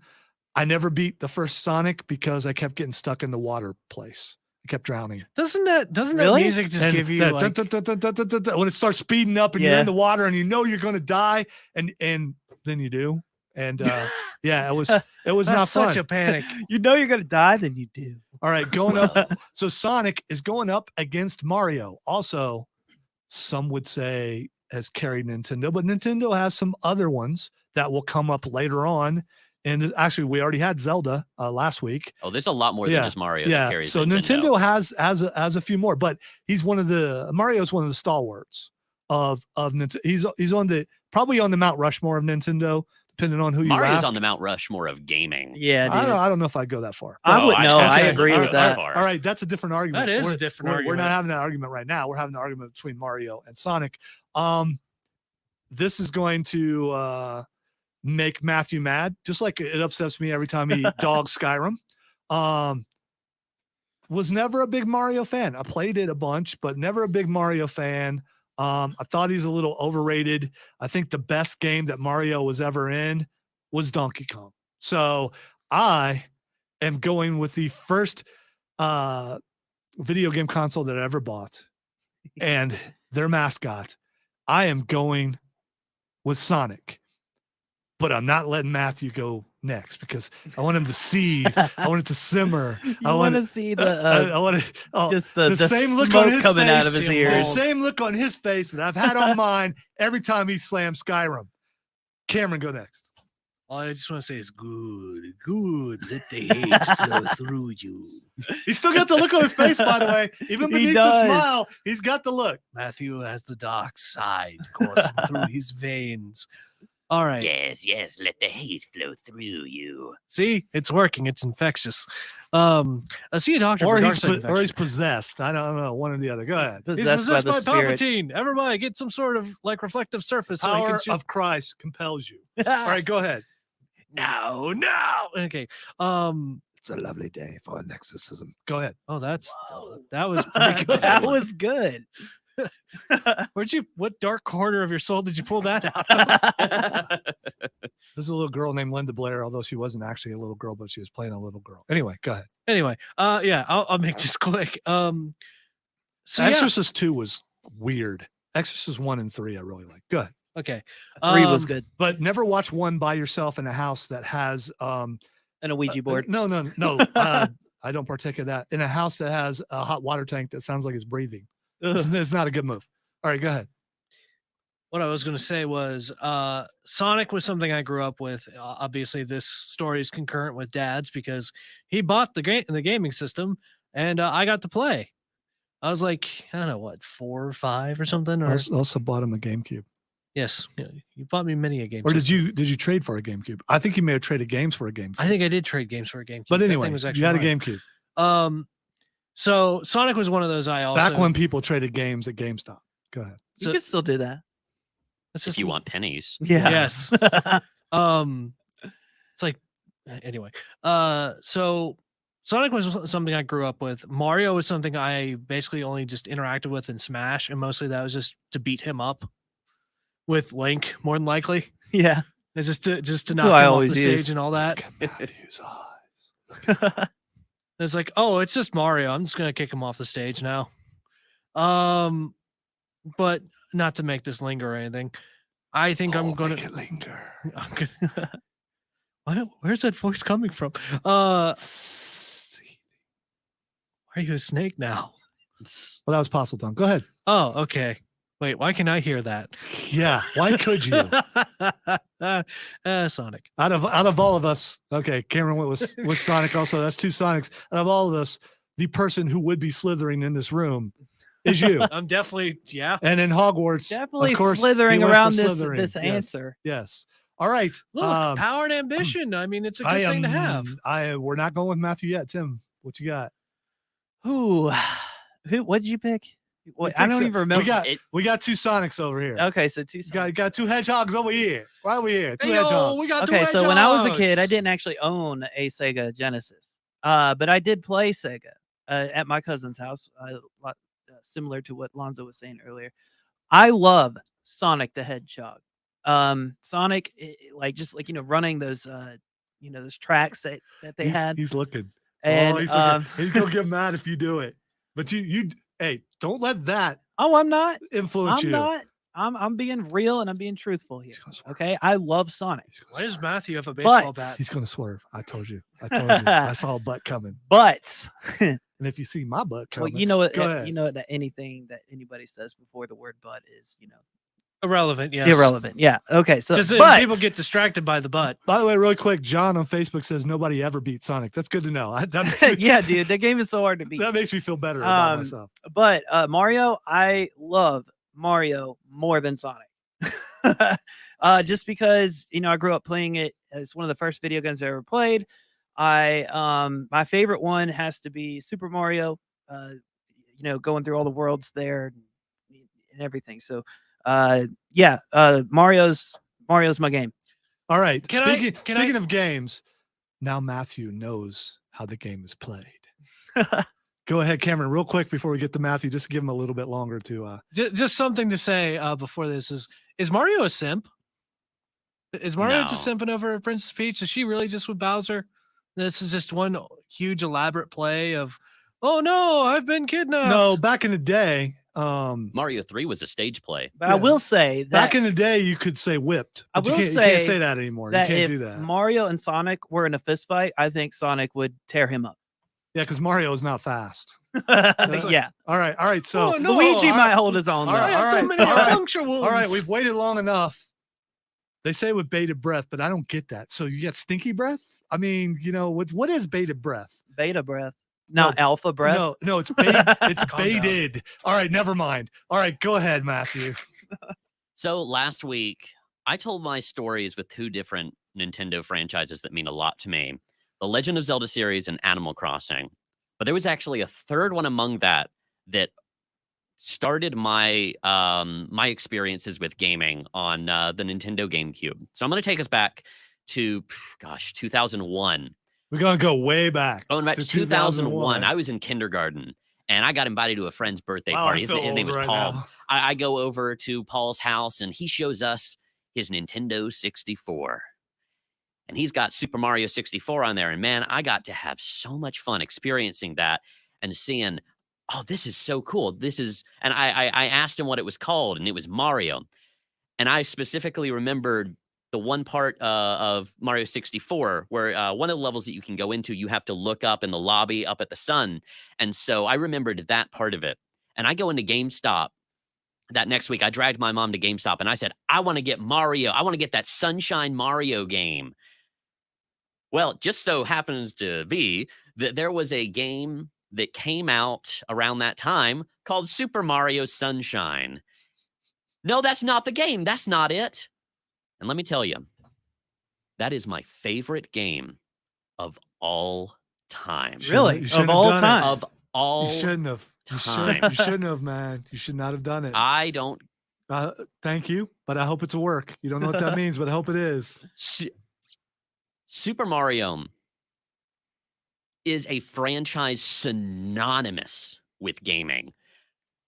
I never beat the first Sonic because I kept getting stuck in the water place. I kept drowning. Doesn't that Really? music just And give you that like, when it starts speeding up and you're in the water and you know you're going to die, and than you do. And yeah, it was not That's fun. such a panic. You know you're gonna die, then you do. All right, going up. So Sonic is going up against Mario. Also, some would say has carried Nintendo, but Nintendo has some other ones that will come up later on. And actually, we already had Zelda last week. Oh, there's a lot more than just Mario that Yeah. carries So Nintendo has a few more, but he's one of the Mario's one of the stalwarts of Nintendo. He's on the probably on the Mount Rushmore of Nintendo, depending on who you Mario's ask. on the Mount Rushmore of gaming. Yeah, dude. I don't know if I'd go that far. I would know. I okay. agree All with right, that. All right, that's a different argument. That is We're- a different we're argument. not having that argument right now. We're having an argument between Mario and Sonic. This is going to make Matthew mad, just like it upsets me every time he dogs Skyrim. Was never a big Mario fan. I played it a bunch, but never a big Mario fan. I thought he's a little overrated. I think the best game that Mario was ever in was Donkey Kong. So I am going with the first video game console that I ever bought and their mascot. I am going with Sonic, but I'm not letting Matthew go next because I want him to seethe. I want it to simmer. You I want want to see the I want to just the same look smoke on his coming face, out of his the ears. same look on his face that I've had on mine every time he slams Skyrim. Cameron, go next. All I just want to say is good. Let the hate flow through you. He's still got the look on his face, by the way. Even He beneath the does. smile, he's got the look. Matthew has the dark side coursing through his veins. All right. Yes, let the hate flow through you. See, it's working. It's infectious. See a doctor. Or for dark he's, side or infection. he's possessed. I don't know. One or the other. Go ahead. He's possessed by Palpatine. Everybody get some sort of like reflective surface. So he Power can shoot. of Christ compels you. All right, go ahead. No. Okay. It's a lovely day for an exorcism. Go ahead. Oh, that was pretty good. That was good. What dark corner of your soul did you pull that out of? There's a little girl named Linda Blair, although she wasn't actually a little girl, but she was playing a little girl. Anyway, go ahead. Anyway, yeah, I'll make this quick. So yeah. Exorcist 2 was weird. Exorcist 1 and 3 I really like. Go ahead. Okay. 3 was good. But never watch one by yourself in a house that has And a Ouija board. No. I don't partake of that. In a house that has a hot water tank that sounds like it's breathing. It's not a good move. All right, go ahead. What I was going to say was Sonic was something I grew up with. Obviously, this story is concurrent with Dad's because he bought the gaming system and I got to play. I was like, I don't know, what, 4 or 5 or something? Or Also bought him a GameCube. yes, you bought me many a game. Or system. did you trade for a GameCube? I think you may have traded games for a GameCube. I think I did trade games for a GameCube. But That anyway, thing was you actually got a mine. GameCube. So Sonic was one of those I also Back when people traded games at GameStop. Go ahead. So- You can still do that. it's If just- you want pennies. Yeah. Yes. It's like anyway. So Sonic was something I grew up with. Mario was something I basically only just interacted with in Smash, and mostly that was just to beat him up with Link, more than likely. Yeah. It's just to who knock I him off always the stage use. and all that. Matthew's eyes. It's like, oh, it's just Mario. I'm just gonna kick him off the stage now. But not to make this linger or anything. I think I'm gonna make it linger. Where's that voice coming from? Are you a snake now? Well, that was Posseldon. Go ahead. Oh, okay. Wait, why can I hear that? Yeah. Why could you? Sonic. Out of all of us, okay, Cameron went with Sonic also. That's 2 Sonics. Out of all of us, the person who would be slithering in this room is you. I'm definitely, yeah. And in Hogwarts, Definitely of course, slithering he went for around this Slytherin. this Yes. answer. Yes. All right. Look, power and ambition. I mean, it's a good thing to have. We're not going with Matthew yet. Tim, what you got? Who? What did you pick? What, I picked don't some- even remember. We got 2 Sonics over here. Okay, so 2 Got 2 hedgehogs over here. Why are we here? 2 Hey, yo, hedgehogs. we got 2 Okay, so when I was a kid, I hedgehogs. didn't actually own a Sega Genesis, but I did play Sega at my cousin's house, similar to what Lonzo was saying earlier. I love Sonic the Hedgehog. Sonic, running those, those tracks that they had. He's looking. And he's looking. He's gonna get mad if you do it. But you hey, don't let that oh, I'm not. influence I'm you. not. I'm being real and I'm being truthful here. He's gonna swerve. Okay, I love Sonic, He's Why gonna does swerve. Matthew have a baseball But- bat? He's gonna swerve. I told you. I saw a butt coming. but And if you see my butt well, coming, you know what? go ahead. You know that anything that anybody says before the word "but" is Irrelevant, yes. irrelevant. Yeah. Okay. So, Because but people get distracted by the butt. By the way, really quick, John on Facebook says nobody ever beat Sonic. That's good to know. That makes me, yeah, dude, that game is so hard to beat. that makes me feel better about Um, myself. But Mario, I love Mario more than Sonic. Just because I grew up playing it. It's one of the first video games I ever played. My favorite one has to be Super Mario. Going through all the worlds there and everything. So Mario's my game. All right. Can Speaking of games, now Matthew knows how the game is played. Go ahead, Cameron, real quick before we get to Matthew, just to give him a little bit longer to Just something to say before this is Mario a simp? Is Mario just No. simping over Princess Peach? Is she really just with Bowser? This is just one huge elaborate play of, oh no, I've been kidnapped. No, back in the day, Mario 3 was a stage play. But I Yeah. will say that back in the day you could say whipped. I But will you can't say say that anymore. You that can't if do that. Mario and Sonic were in a fist fight, I think Sonic would tear him up. Yeah, because Mario is not fast. like- Yeah, All right. So Oh, no, Luigi I- might hold his own. all though. I right, have too many all right. puncture wounds. all right, we've waited long enough. They say with bated breath, but I don't get that. So you got stinky breath? I mean, what is bated breath? Beta breath, not No, alpha breath. No, it's it's Calm down. baited. All right, never mind. All right, go ahead, Matthew. So last week, I told my stories with 2 different Nintendo franchises that mean a lot to me: the Legend of Zelda series and Animal Crossing. But there was actually a third one among that started my my experiences with gaming on the Nintendo GameCube. So I'm going to take us back to 2001. We're gonna go way back. Going back to to 2001, I was in kindergarten and I got invited to a friend's birthday Wow, I party. feel His name old was right Paul. now. I go over to Paul's house and he shows us his Nintendo 64. And he's got Super Mario 64 on there. And man, I got to have so much fun experiencing that and seeing, oh, this is so cool. And I asked him what it was called, and it was Mario. And I specifically remembered the one part of Mario 64 where one of the levels that you can go into, you have to look up in the lobby up at the sun. And so I remembered that part of it. And I go into GameStop that next week. I dragged my mom to GameStop and I said, I want to get Mario. I want to get that Sunshine Mario game. Well, it just so happens to be that there was a game that came out around that time called Super Mario Sunshine. No, that's not the game. That's not it. And let me tell you, that is my favorite game of all time. Really? You shouldn't Of have all done it. time? Of all You shouldn't have. time. You shouldn't have, man. You should not have done it. I don't. Thank you, but I hope it's a work. You don't know what that means, but I hope it is. Super Mario is a franchise synonymous with gaming.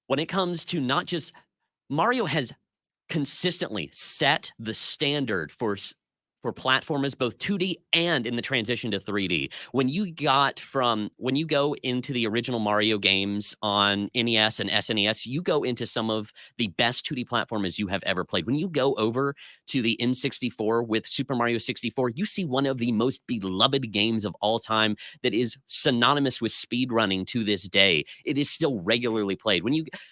When it comes to not just Mario has consistently set the standard for platformers, both 2D and in the transition to 3D. When you go into the original Mario games on NES and SNES, you go into some of the best 2D platformers you have ever played. When you go over to the N64 with Super Mario 64, you see one of the most beloved games of all time that is synonymous with speedrunning to this day. It is still regularly played.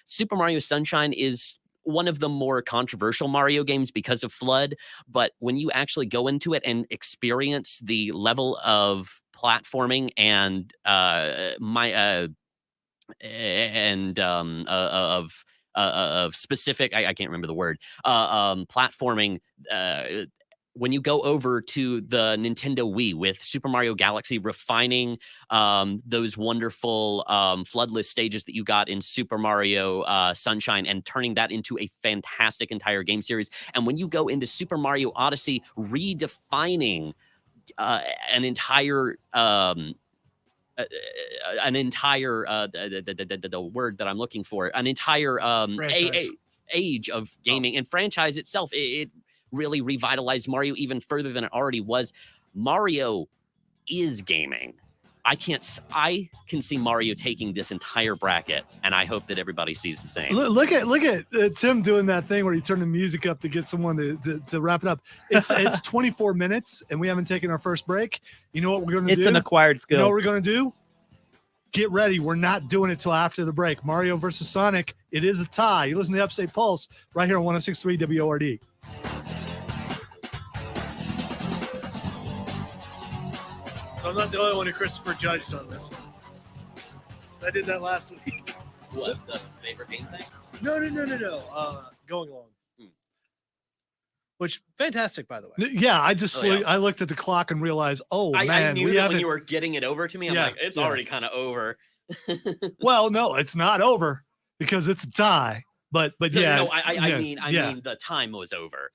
Super Mario Sunshine is one of the more controversial Mario games because of FLUDD, but when you actually go into it and experience the level of platforming and of specific, I can't remember the word, platforming, when you go over to the Nintendo Wii with Super Mario Galaxy, refining those wonderful floodless stages that you got in Super Mario Sunshine and turning that into a fantastic entire game series. And when you go into Super Mario Odyssey, redefining the word that I'm looking for, an entire Franchise. age of gaming and franchise itself. It really revitalized Mario even further than it already was. Mario is gaming. I can see Mario taking this entire bracket, and I hope that everybody sees the same. Look at Tim doing that thing where he turned the music up to get someone to wrap it up. It's 24 minutes, and we haven't taken our first break. You know what we're going to do? It's an acquired skill. You know what we're going to do? Get ready. We're not doing it till after the break. Mario versus Sonic. It is a tie. You listen to the Upstate Pulse right here on 106.3 WORD. So I'm not the only one who Christopher judged on this one. So I did that last week. What, the favorite game thing? No. Going along. Which fantastic, by the way. Yeah, I looked at the clock and realized, I knew that when you were getting it over to me, I'm like, it's already kind of over. Well, no, it's not over because it's a tie. But yeah. No, I mean the time was over.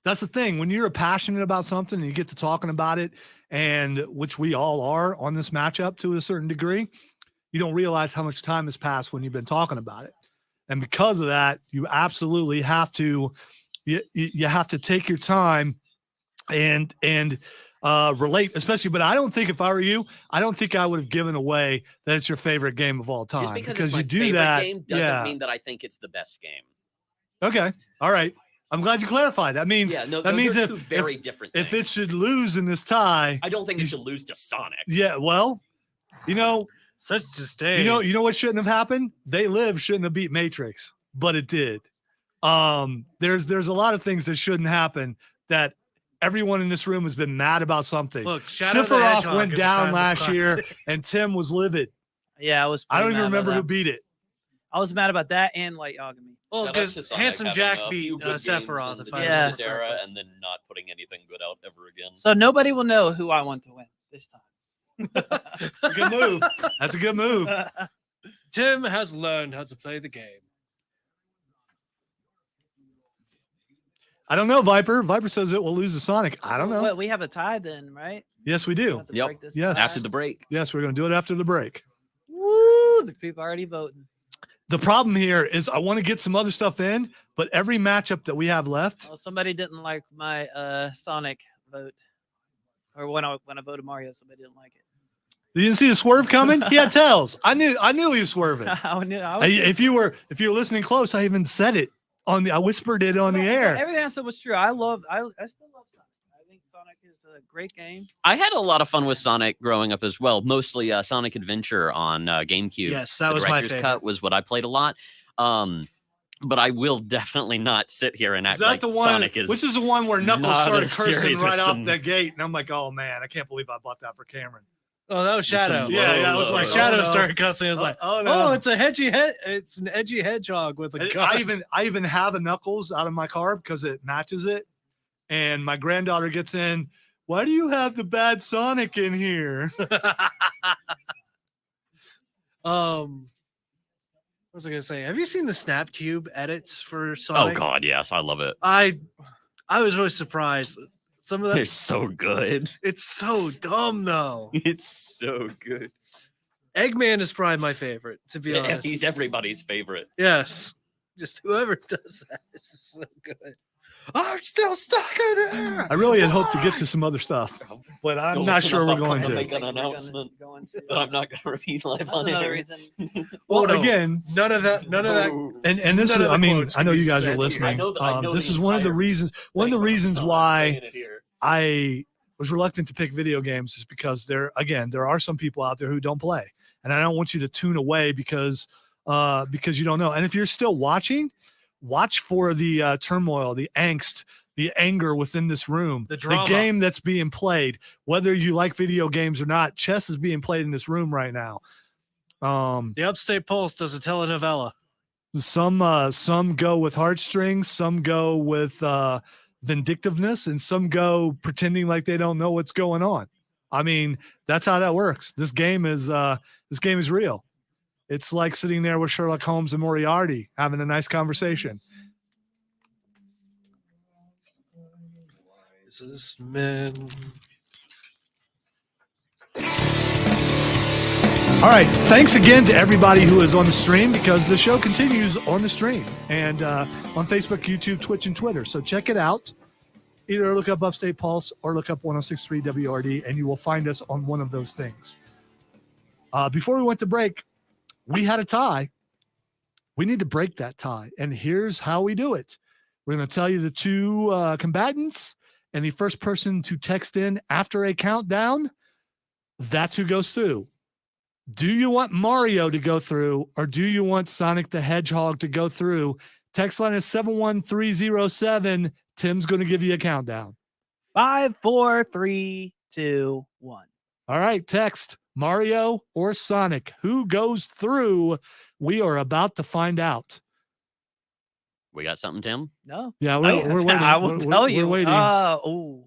That's the thing. When you're passionate about something and you get to talking about it, and which we all are on this matchup to a certain degree, you don't realize how much time has passed when you've been talking about it. And because of that, you absolutely have to, you have to take your time and relate, especially. But I don't think if I were you, I don't think I would have given away that it's your favorite game of all time. Just because it's my you do favorite that game doesn't mean that I think it's the best game. Okay. All right. I'm glad you clarified. That means that means two very different things. If it should lose in this tie, I don't think it should lose to Sonic. Yeah, well, such disdain. You know what shouldn't have happened? They Live shouldn't have beat Matrix, but it did. There's a lot of things that shouldn't happen that everyone in this room has been mad about something. Look, Sephiroth went down last year, and Tim was livid. Yeah, I don't even remember who beat it. I was mad about that and Light Yagami. Well, because Handsome Jack beat Sephiroth. If I Yeah. this era, and then not putting anything good out ever again. So nobody will know who I want to win this time. Good move. That's a good move. Tim has learned how to play the game. I don't know, Viper. Viper says it will lose to Sonic. I don't know. What, we have a tie then, right? Yes, we do. Yep. Yes. After the break. Yes, we're going to do it after the break. Woo! The people are already voting. The problem here is I want to get some other stuff in, but every matchup that we have left. Oh, somebody didn't like my Sonic vote, or when I voted Mario, somebody didn't like it. You didn't see the swerve coming? He had tails. I knew he was swerving. If you were listening close, I even said it I whispered it on the air. Everything I said was true. I still love Sonic. I think Sonic is a great game. I had a lot of fun with Sonic growing up as well. Mostly Sonic Adventure on GameCube. Yes, that was my Director's favorite. Cut was what I played a lot. But I will definitely not sit here and act Is that like the one? Sonic is. Which is the one where Knuckles not started a cursing series right with off some- the gate, and I'm like, oh man, I can't believe I bought that for Cameron. Oh, that was Shadow. Yeah, it was like Shadow oh, no. started cussing. I was like, no. it's an edgy hedgehog with a gun. I even have a Knuckles out of my car because it matches it. And my granddaughter gets in. Why do you have the bad Sonic in here? What was I gonna say? Have you seen the Snap Cube edits for Sonic? Oh God, yes, I love it. I was really surprised. Some of They're that, so good. it's so dumb though. It's so good. Eggman is probably my favorite, to be honest. He's everybody's favorite. Yes, just whoever does that is so good. I'm still stuck in there. I really had hoped to get to some other stuff, but I'm not sure we're going to. Make an announcement that I'm not going to repeat live on another air. reason. Well, no. again, None of that. and this is, None of the I mean, quotes I know can you be guys are said. listening. I know This the is one of the entire reasons. One of the thing, reasons I'm why saying it here. I was reluctant to pick video games is because there are some people out there who don't play, and I don't want you to tune away because you don't know. And if you're still watching, watch for the turmoil, the angst, the anger within this room, The drama. the game that's being played. Whether you like video games or not, chess is being played in this room right now. The Upstate Pulse does a telenovela. Some go with heartstrings, some go with vindictiveness, and some go pretending like they don't know what's going on. I mean, that's how that works. This game is real. It's like sitting there with Sherlock Holmes and Moriarty having a nice conversation. This man. All right. Thanks again to everybody who is on the stream, because the show continues on the stream and on Facebook, YouTube, Twitch, and Twitter. So check it out. either look up Upstate Pulse or look up 106.3 WRD, and you will find us on one of those things. Before we went to break, we had a tie. We need to break that tie, and here's how we do it. We're going to tell you the two combatants, and the first person to text in after a countdown, that's who goes through. Do you want Mario to go through, or do you want Sonic the Hedgehog to go through? Text line is 71307. Tim's going to give you a countdown. 5, 4, 3, 2, 1. All right, text Mario or Sonic. Who goes through? We are about to find out. We got something, Tim? No. Yeah, we're waiting. I will tell you. We're waiting. Oh,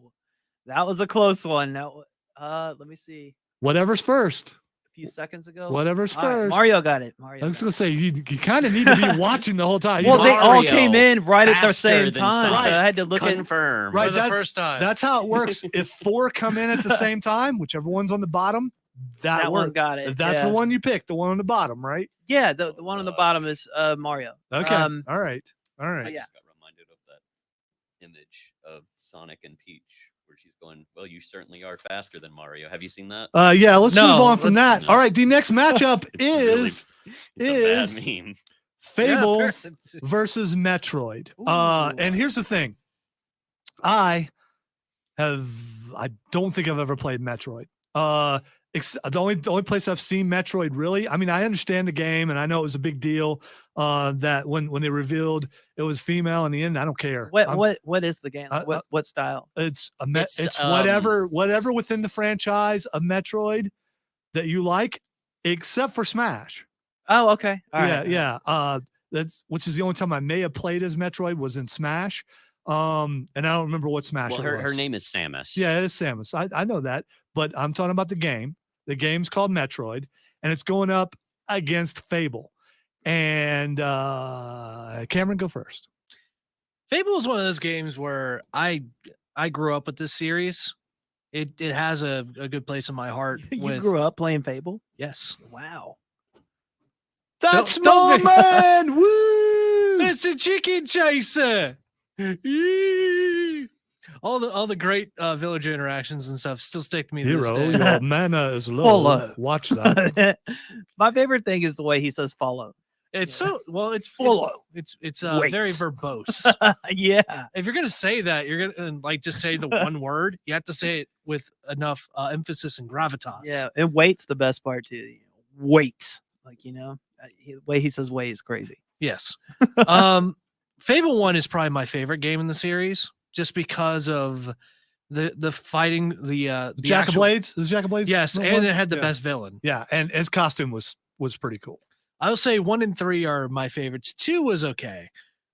that was a close one. Let me see. Whatever's first. A few seconds ago. Whatever's All right, first. Mario got it. Mario. I was got going it. to say, you kind of need to be watching the whole time. Well, they all Mario came in right at the faster same than time, Sonic. so I had to look at. Confirm. Right, For the that- first time. That's how it works. If 4 come in at the same time, whichever one's on the bottom, That one works. got it. That's yeah. the one you picked, the one on the bottom, right? Yeah, the one on the bottom is Mario. Okay. Um, All right. All right. I yeah. just got reminded of that image of Sonic and Peach where she's going, well, you certainly are faster than Mario. Have you seen that? Yeah, let's No, move on from let's- that. All right, the next matchup It's really- is It's a bad meme. Fable Yeah, versus Metroid. Ooh. And here's the thing. I don't think I've ever played Metroid. The only place I've seen Metroid really, I mean, I understand the game and I know it was a big deal that when they revealed it was female in the end, I don't care. What is the game? I- What style? It's It's, whatever within the franchise of Metroid that you like, except for Smash. Oh, okay. All right. Yeah. That's which is the only time I may have played as Metroid was in Smash. And I don't remember what Smash Well, it her was. name is Samus. Yeah, it is Samus. I know that, but I'm talking about the game. The game's called Metroid, and it's going up against Fable. And Cameron, go first. Fable is one of those games where I grew up with this series. It has a good place in my heart. You with, grew up playing Fable? Yes. Wow. That's don't my be- man. Woo! It's a chicken chaser. Yee. All the great villager interactions and stuff still stick to me to this Hero, day. your mana is low. Follow. Watch that. My favorite thing is the way he says follow. It's it's Follow. It's Wait. very verbose. Yeah. If you're gonna say that, you're gonna like just say the one word. You have to say it with enough emphasis and gravitas. Yeah. And wait's the best part too. Wait. The way he says wait is crazy. Yes. Fable 1 is probably my favorite game in the series, just because of the fighting the Jack of actual- Blades. Is Jack of Blades? Yes, the and one? it had the Yeah. best villain. Yeah, and his costume was pretty cool. I'll say 1 and 3 are my favorites. 2 was okay.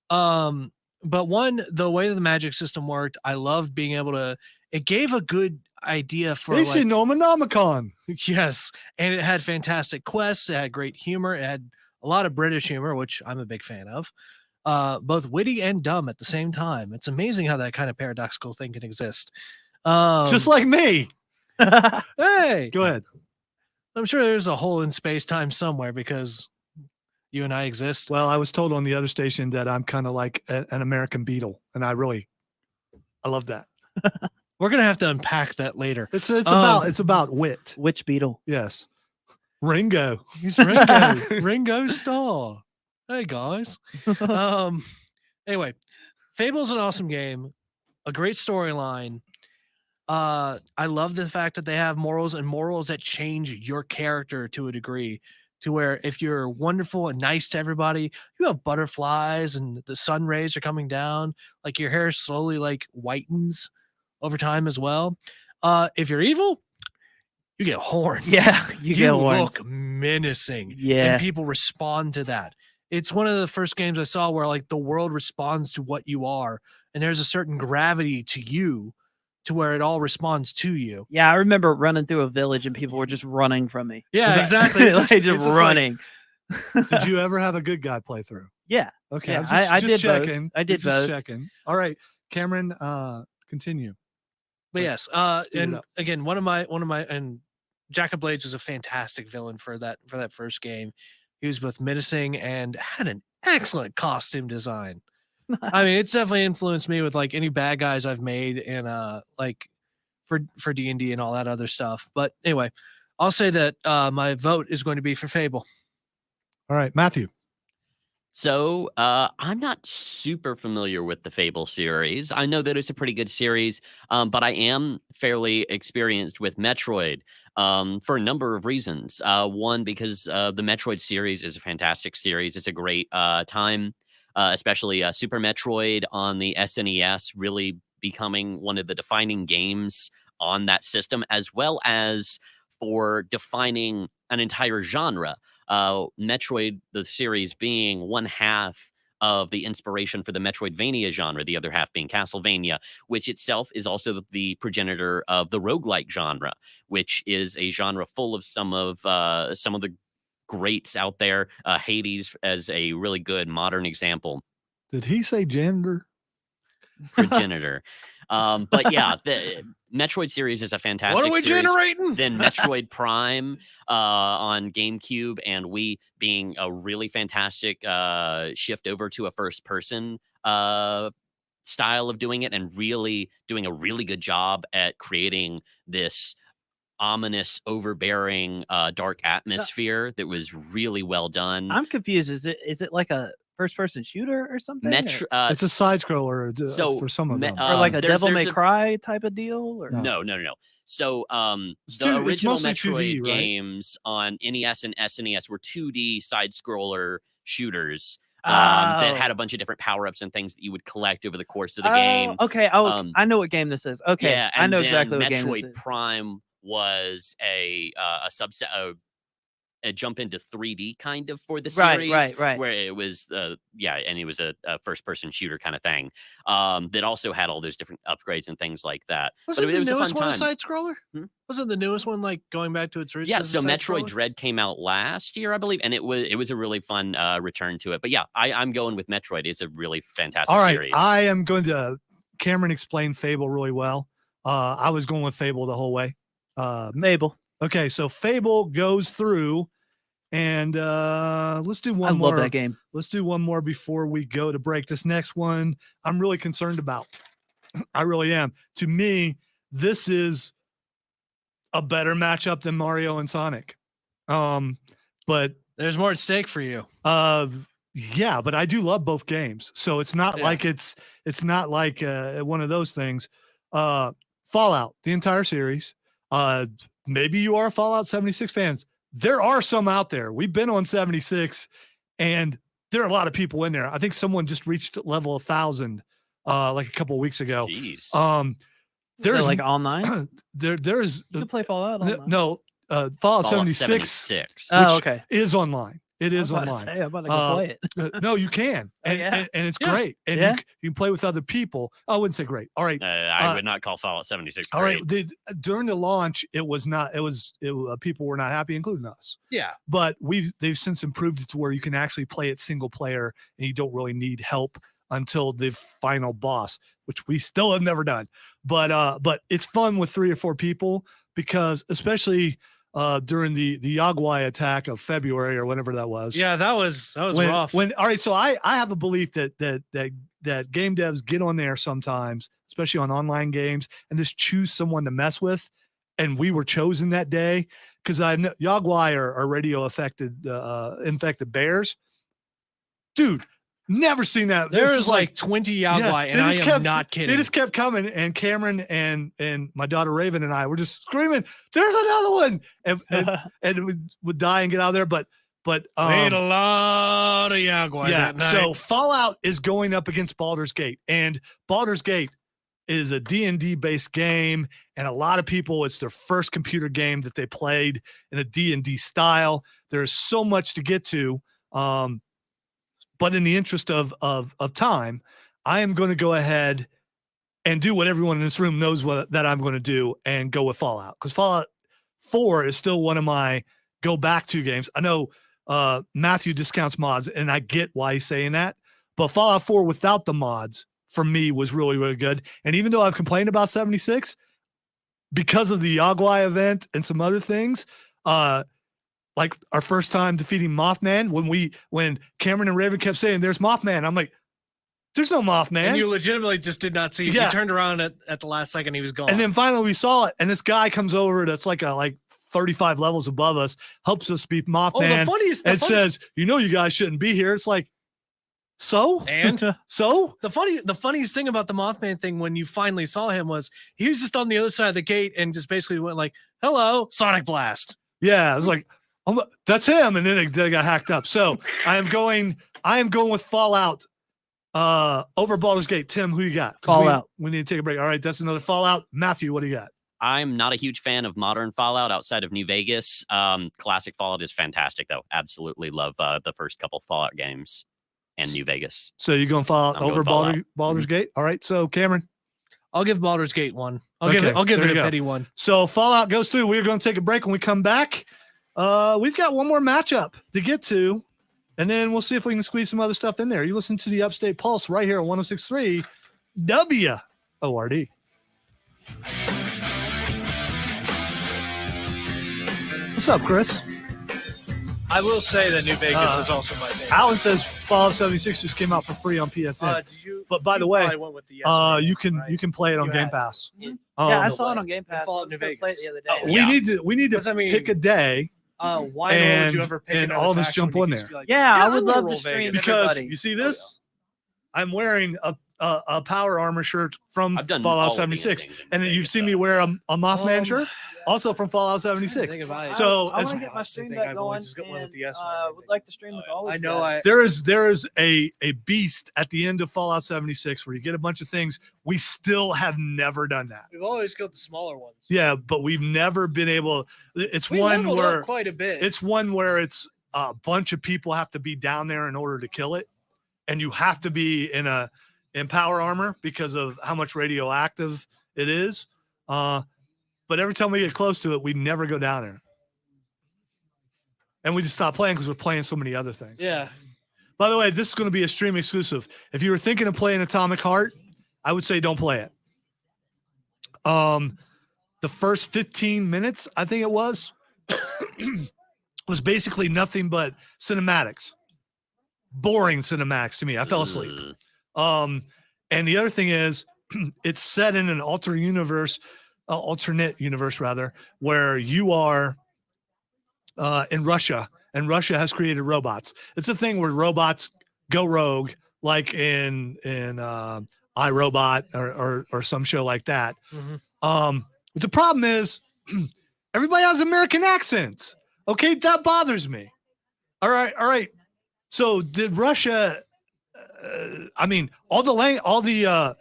But 1, the way the magic system worked, I loved being able to. It gave a good idea for It's like, Nomonomicon. yes, and it had fantastic quests. It had great humor. It had a lot of British humor, which I'm a big fan of. Both witty and dumb at the same time. It's amazing how that kind of paradoxical thing can exist. Just like me. Hey, Go ahead. I'm sure there's a hole in space time somewhere because you and I exist. Well, I was told on the other station that I'm kind of like an American Beetle, and I love that. We're gonna have to unpack that later. It's about wit. Which beetle? Yes. Ringo. He's Ringo, Ringo Starr. Hey guys. Anyway, Fable's an awesome game, a great storyline. I love the fact that they have morals and morals that change your character to a degree, to where if you're wonderful and nice to everybody, you have butterflies and the sun rays are coming down, like your hair slowly like whitens over time as well. If you're evil, you get horns. Yeah. You get horns. look menacing. Yeah. And people respond to that. It's one of the first games I saw where like the world responds to what you are, and there's a certain gravity to you to where it all responds to you. Yeah, I remember running through a village and people were just running from me. Yeah, Just exactly. It's like just- just it's just like- running. Did you ever have a good guy playthrough? Yeah. Okay, Yeah, I'm I just did both. checking. I did just both. checking. All right, Cameron, continue. But yes, speed it and up. again, one of my and Jack of Blades was a fantastic villain for that first game. He was both menacing and had an excellent costume design. I mean, it's definitely influenced me with like any bad guys I've made and like for D&D and all that other stuff. But anyway, I'll say that my vote is going to be for Fable. All right, Matthew. So I'm not super familiar with the Fable series. I know that it's a pretty good series, but I am fairly experienced with Metroid for a number of reasons. One, because the Metroid series is a fantastic series. It's a great time, especially Super Metroid on the SNES really becoming one of the defining games on that system, as well as for defining an entire genre. Metroid, the series, being one half of the inspiration for the Metroidvania genre, the other half being Castlevania, which itself is also the progenitor of the roguelike genre, which is a genre full of some of the greats out there. Hades as a really good modern example. Did he say gender? Progenitor. But yeah, the Metroid series is a fantastic What are we series. generating? Then Metroid Prime on GameCube and Wii being a really fantastic shift over to a first person style of doing it, and really doing a really good job at creating this ominous, overbearing, dark atmosphere that was really well done. I'm confused. Is it like a first-person shooter or something? It's a side scroller so for some of them. Or like a there's- Devil May there's a- Cry type of deal? Or? No. No. So It's the it's original mostly Metroid 2D, right? games on NES and SNES were 2D side scroller shooters Oh. that had a bunch of different power-ups and things that you would collect over the course of the game. Okay. I know what game this is. Okay. Yeah, I and know then exactly what game this Metroid is. Prime was a subset, a jump into 3D kind of for the series, Right. where it was and it was a first-person shooter kind of thing that also had all those different upgrades and things like that. Wasn't But the it was a newest fun one a time. side scroller? Hmm? Wasn't the newest one like going back to its roots? Yeah, as a so side Metroid scroller? Dread came out last year, I believe, and it was a really fun return to it. But yeah, I'm going with Metroid. It's a really fantastic All right, series. I am going to. Cameron explained Fable really well. I was going with Fable the whole way. Mabel. Okay, so Fable goes through, and let's do one I more. love that game. Let's do one more before we go to break. This next one, I'm really concerned about. I really am. To me, this is a better matchup than Mario and Sonic. But There's more at stake for you. yeah, but I do love both games. So it's not Yeah. like it's not like one of those things. Fallout, the entire series. Maybe you are a Fallout 76 fans. There are some out there. We've been on 76 and there are a lot of people in there. I think someone just reached level 1,000 like a couple of weeks ago. Jeez. There's like online. there's You can play Fallout online. no Fallout Fallout 76 76. Oh, okay. is online. It is I'm about to online. say, I'm about to go play it. No, you can, Oh, and, yeah. and it's Yeah. great, and Yeah. you can play with other people. I wouldn't say great. All right, I would not call Fallout 76 all right. great. During the launch, it was not. People were not happy, including us. Yeah. But they've since improved it to where you can actually play it single player, and you don't really need help until the final boss, which we still have never done. But it's fun with 3 or 4 people because especially during the Yaguai attack of February or whenever that was. Yeah, that was rough. All right, so I have a belief that game devs get on there sometimes, especially on online games, and just choose someone to mess with. And we were chosen that day because I know Yaguai are radio affected infected bears. Dude, never seen that. This There is is like 20 Yaguai, and they I just am not kidding. They just kept coming, and Cameron and my daughter Raven and I were just screaming, "There's another one!" And we would die and get out of there. But We ate a lot of Yaguai yeah. that night. So Fallout is going up against Baldur's Gate, and Baldur's Gate is a D&D based game, and a lot of people, it's their first computer game that they played in a D&D style. There's so much to get to. But in the interest of time, I am going to go ahead and do what everyone in this room knows that I'm going to do and go with Fallout, because Fallout 4 is still one of my go back to games. I know Matthew discounts mods, and I get why he's saying that, but Fallout 4 without the mods for me was really, really good. And even though I've complained about 76 because of the Yaguai event and some other things, like our first time defeating Mothman, when Cameron and Raven kept saying, "There's Mothman," I'm like, There's no Mothman. And you legitimately just did not see it. Yeah. You turned around at the last second, he was gone. And then finally we saw it, and this guy comes over that's like 35 levels above us, helps us beat Mothman, and says, "You know, you guys shouldn't be here." It's like, so? And so? the funniest thing about the Mothman thing when you finally saw him was he was just on the other side of the gate and just basically went like, "Hello, Sonic Blast." Yeah, I was like, "Oh, that's him," and then they got hacked up. So I am going with Fallout over Baldur's Gate. Tim, who you got? 'Cause Fallout. We need to take a break. All right, that's another Fallout. Matthew, what do you got? I'm not a huge fan of modern Fallout outside of New Vegas. Classic Fallout is fantastic, though. Absolutely love the first couple Fallout games and New Vegas. So you're going Fallout I'm over going Fallout. Baldur's Gate? All right, so Cameron. I'll give Baldur's Gate one. I'll Okay, give there it you a go. pity one. So Fallout goes through. We're going to take a break. When we come back, we've got one more matchup to get to, and then we'll see if we can squeeze some other stuff in there. You listen to the Upstate Pulse right here at 106.3 WORD. What's up, Chris? I will say that New Vegas is also my favorite. Alan says Fallout 76 just came out for free on PSN. Did you? But by the you way, probably went with the yes rating, you can right? play it on You Game had to. Pass. Yeah, Oh, I no saw way. it on Game Pass. Fallout New I was gonna play it Vegas. the other day. Yeah. We need to Because, I mean, pick a day Why would And- you ever pick and another all of us faction jump when on you there. just be like, Yeah, I I'm would gonna love to roll stream Vegas. because everybody. you see this. I'm wearing a power armor shirt from I've done all Fallout of the 76, things in and then New you've Vegas, seen me though. wear a Mothman Um, shirt, also from Fallout 76. Think about it. So I as- want to get my I stream think back I've going. always just got one with the yes and, would like to stream with all of I you know guys. there is a beast at the end of Fallout 76 where you get a bunch of things. We still have never done that. We've always got the smaller ones. Yeah, but we've never been able. It's We one leveled where up quite a bit. it's one where it's a bunch of people have to be down there in order to kill it, and you have to be in power armor because of how much radioactive it is. But every time we get close to it, we never go down there, and we just stop playing because we're playing so many other things. yeah. By the way, this is going to be a stream exclusive. If you were thinking of playing Atomic Heart, I would say don't play it. The first 15 minutes, I think it was basically nothing but cinematics. Boring cinematics to me. I fell asleep. Ugh. And the other thing is, it's set in an alternate universe rather, where you are in Russia, and Russia has created robots. It's a thing where robots go rogue, like in iRobot or some show like that. Mhm. But the problem is, everybody has American accents. Okay, that bothers me. All right. So did Russia? I mean, all the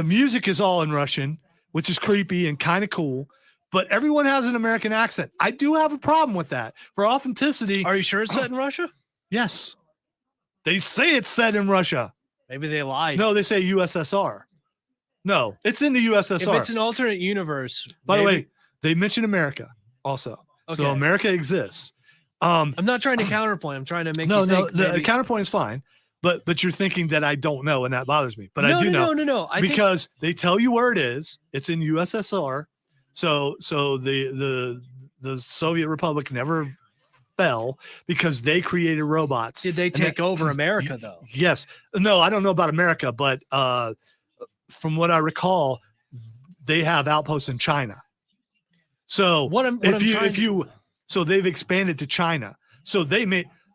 music is all in Russian, which is creepy and kind of cool. But everyone has an American accent. I do have a problem with that. For authenticity, Are you sure it's set in Russia? yes, they say it's set in Russia. Maybe they lied. No, they say USSR. No, it's in the If USSR. it's an alternate universe, By the maybe- way, they mention America also. So Okay. America exists. I'm not trying to counterpoint. I'm trying to make No, you think. the maybe- counterpoint is fine. But you're thinking that I don't know, and that bothers me. But I do know. No. I think Because they tell you where it is. It's in USSR. So the Soviet Republic never fell because they created robots. did they take over America though? Yes. No, I don't know about America, but from what I recall, they have outposts in China. So so they've expanded to China. So they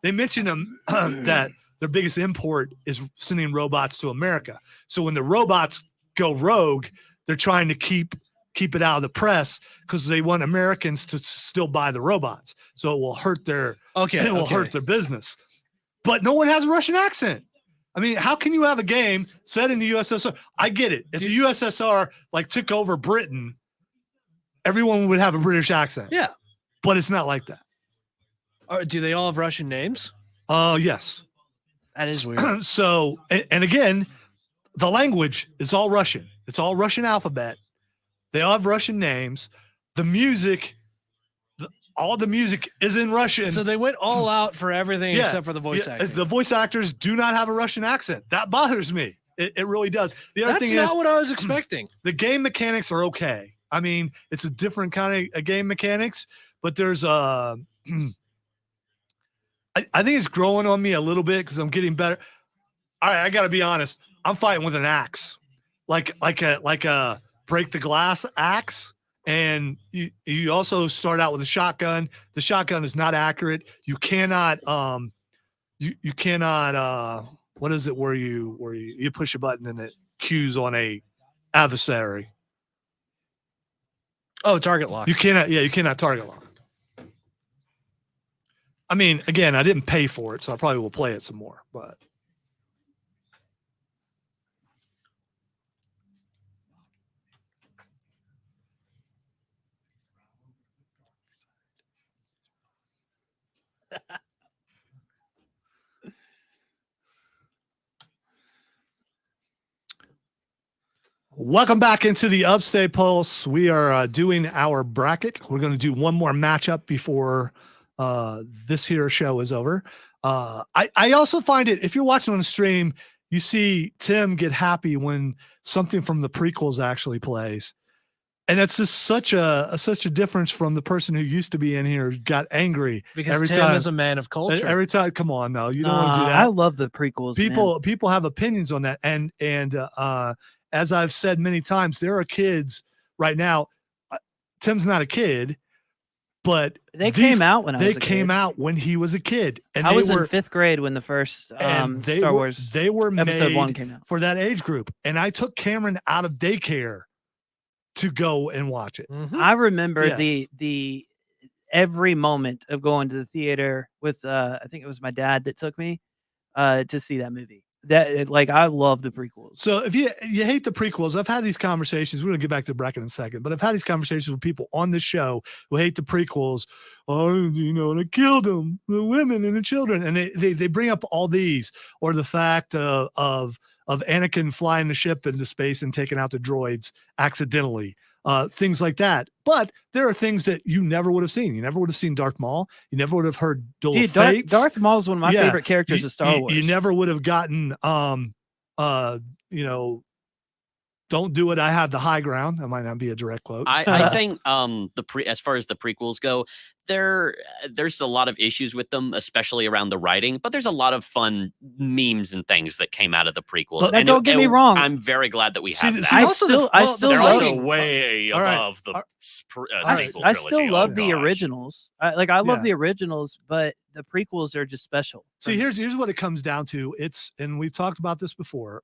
mention them that their biggest import is sending robots to America. So when the robots go rogue, they're trying to keep it out of the press because they want Americans to still buy the robots. So it will hurt their hurt their business. But no one has a Russian accent. I mean, how can you have a game set in the USSR? I get it. If the USSR took over Britain, everyone would have a British accent. Yeah. But it's not like that. Do they all have Russian names? Yes. That is weird. So, and again, the language is all Russian. It's all Russian alphabet. They all have Russian names. The music, all the music is in Russian. So they went all out for everything Yeah, except for the voice acting. The voice actors do not have a Russian accent. That bothers me. It really does. The other That's thing not is, what I was expecting. the game mechanics are okay. I mean, it's a different kind of game mechanics, but there's I think it's growing on me a little bit because I'm getting better. All right, I got to be honest. I'm fighting with an axe, like a break the glass axe. And you also start out with a shotgun. The shotgun is not accurate. You cannot you cannot what is it where you push a button and it cues on a adversary. Oh, target lock. You cannot target lock. I mean, again, I didn't pay for it, so I probably will play it some more, but welcome back into the Upstate Pulse. We are doing our bracket. We're going to do one more matchup before this here show is over. I also find it, if you're watching on the stream, you see Tim get happy when something from the prequels actually plays. And it's just such a difference from the person who used to be in here who got angry Because every Tim time. is a man of culture. Every time, come on, no, you don't want to do that. I love the prequels. People have opinions on that, and as I've said many times, there are kids right now. Tim's not a kid, but They came out when I was a They came kid. out when he was a kid, and I they was were in 5th grade when the first they Star were, Wars They were episode made 1 came out. for that age group, and I took Cameron out of daycare to go and watch it. Mhm. I remember Yes. the every moment of going to the theater with I think it was my dad that took me to see that movie. I love the prequels. So if you hate the prequels, I've had these conversations. We're gonna get back to the bracket in a second, but I've had these conversations with people on this show who hate the prequels. Oh, they killed them, the women and the children, and they bring up all these, or the fact of Anakin flying the ship into space and taking out the droids accidentally, things like that. But there are things that you never would have seen. You never would have seen Darth Maul. You never would have heard Duel of Fates. Darth Maul is one of my Yeah, favorite characters of Star Wars. You never would have gotten don't do it. I have the high ground. That might not be a direct quote. I think as far as the prequels go, there's a lot of issues with them, especially around the writing. But there's a lot of fun memes and things that came out of the prequels. But and don't get me wrong. I'm very glad that we have that. I also still They're love also way All right. above the I sequel still trilogy. love Oh, the gosh. originals. I love Yeah. the originals, but the prequels are just special. for See, me. here's what it comes down to. And we've talked about this before.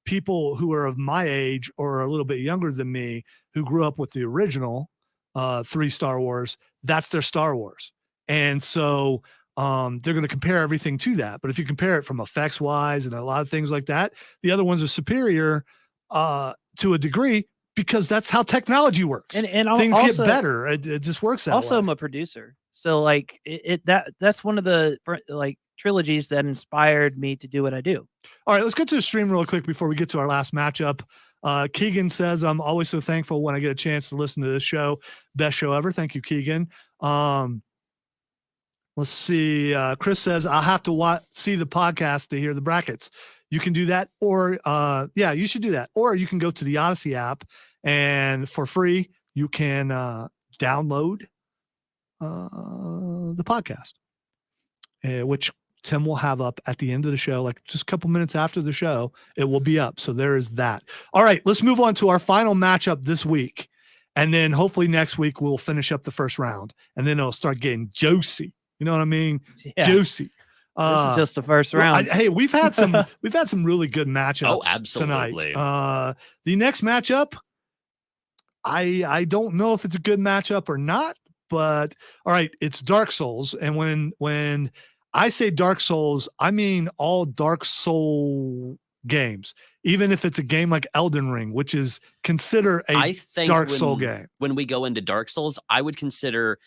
People who are of my age or a little bit younger than me who grew up with the original 3 Star Wars, that's their Star Wars. And so they're going to compare everything to that. But if you compare it from effects wise and a lot of things like that, the other ones are superior to a degree because that's how technology works. and Things also, get better. It just works that Also, way. I'm a producer, so that's one of the trilogies that inspired me to do what I do. All right, let's get to the stream real quick before we get to our last matchup. Keegan says, I'm always so thankful when I get a chance to listen to this show. Best show ever. Thank you, Keegan. Let's see. Chris says, I'll have to see the podcast to hear the brackets. You can do that, or you should do that. Or you can go to the Odyssey app, and for free, you can download the podcast, which Tim will have up at the end of the show, like just a couple minutes after the show, it will be up. So there is that. All right, let's move on to our final matchup this week. And then hopefully next week we'll finish up the first round, and then it'll start getting juicy. You know what I mean? Yeah, Juicy. this is just the first round. Hey, we've had some really good matchups Oh, absolutely. tonight. The next matchup, I don't know if it's a good matchup or not, but all right, it's Dark Souls. And when I say Dark Souls, I mean all Dark Soul games, even if it's a game like Elden Ring, which is considered I think Dark Soul game. When we go into Dark Souls, I would consider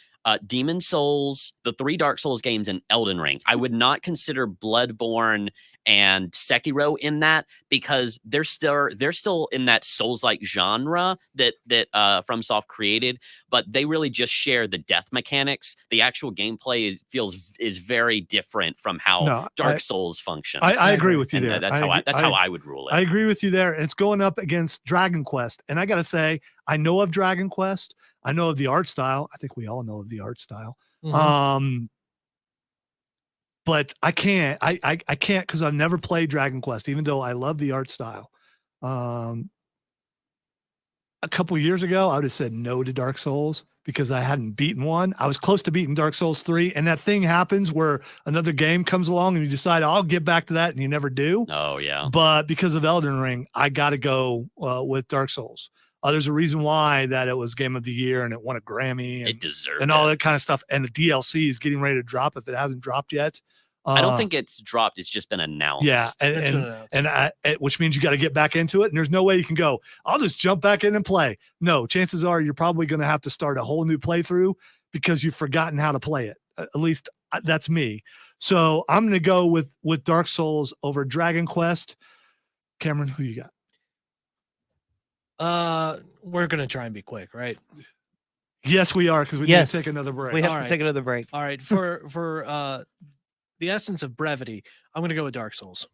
Demon Souls, the 3 Dark Souls games, and Elden Ring. I would not consider Bloodborne and Sekiro in that, because they're still in that Souls-like genre that FromSoft created, but they really just share the death mechanics. The actual gameplay is very different from how Dark Souls functions. I agree with you And there. That's how I would rule it. I agree with you there. It's going up against Dragon Quest. And I got to say, I know of Dragon Quest. I know of the art style. I think we all know of the art style. Mhm. but I can't. I can't because I've never played Dragon Quest, even though I love the art style. A couple of years ago, I would have said no to Dark Souls because I hadn't beaten one. I was close to beating Dark Souls 3, and that thing happens where another game comes along and you decide, I'll get back to that, and you never do. Oh, yeah. But because of Elden Ring, I got to go with Dark Souls. There's a reason why that it was Game of the Year and it won a Grammy and, It deserved and all it. that kind of stuff. And the DLC is getting ready to drop if it hasn't dropped yet. I don't think it's dropped. It's just been announced. Yeah, which means you got to get back into it. And there's no way you can go, I'll just jump back in and play. No, chances are you're probably going to have to start a whole new playthrough because you've forgotten how to play it. At least that's me. So I'm going to go with Dark Souls over Dragon Quest. Cameron, who you got? We're gonna try and be quick, right? Yes, we are, because we need to take another break. We have All to right. take another break. All right, for the essence of brevity, I'm gonna go with Dark Souls.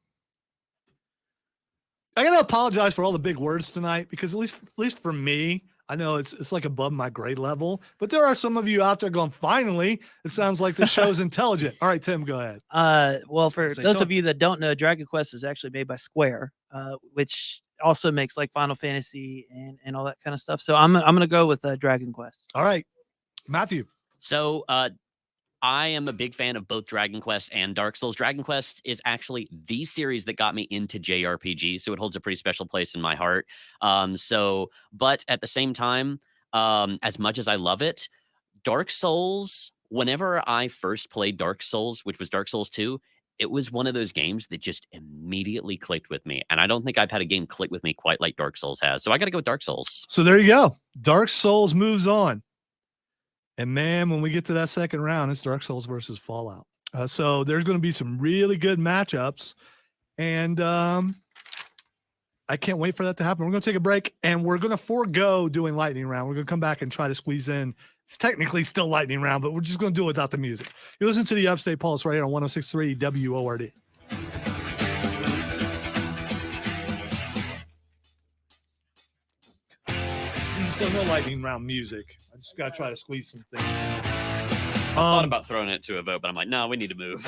I gotta apologize for all the big words tonight, because at least for me, I know it's like above my grade level, but there are some of you out there going, finally, it sounds like the show's intelligent. All right, Tim, go ahead. Well, for Say, those don't- of you that don't know, Dragon Quest is actually made by Square, which also makes like Final Fantasy and all that kind of stuff. So I'm gonna go with Dragon Quest. All right, Matthew. So I am a big fan of both Dragon Quest and Dark Souls. Dragon Quest is actually the series that got me into JRPG, so it holds a pretty special place in my heart. But at the same time, as much as I love it, Dark Souls, whenever I first played Dark Souls, which was Dark Souls 2, it was one of those games that just immediately clicked with me. And I don't think I've had a game click with me quite like Dark Souls has. So I got to go with Dark Souls. So there you go. Dark Souls moves on. And man, when we get to that second round, it's Dark Souls versus Fallout. So there's going to be some really good matchups. And I can't wait for that to happen. We're going to take a break, and we're going to forego doing lightning round. We're going to come back and try to squeeze in. It's technically still lightning round, but we're just going to do it without the music. You listen to the Upstate Pulse right here on 106.3 WORD. So no lightning round music. I just got to try to squeeze some things. I thought about throwing it to a vote, but I'm like, no, we need to move.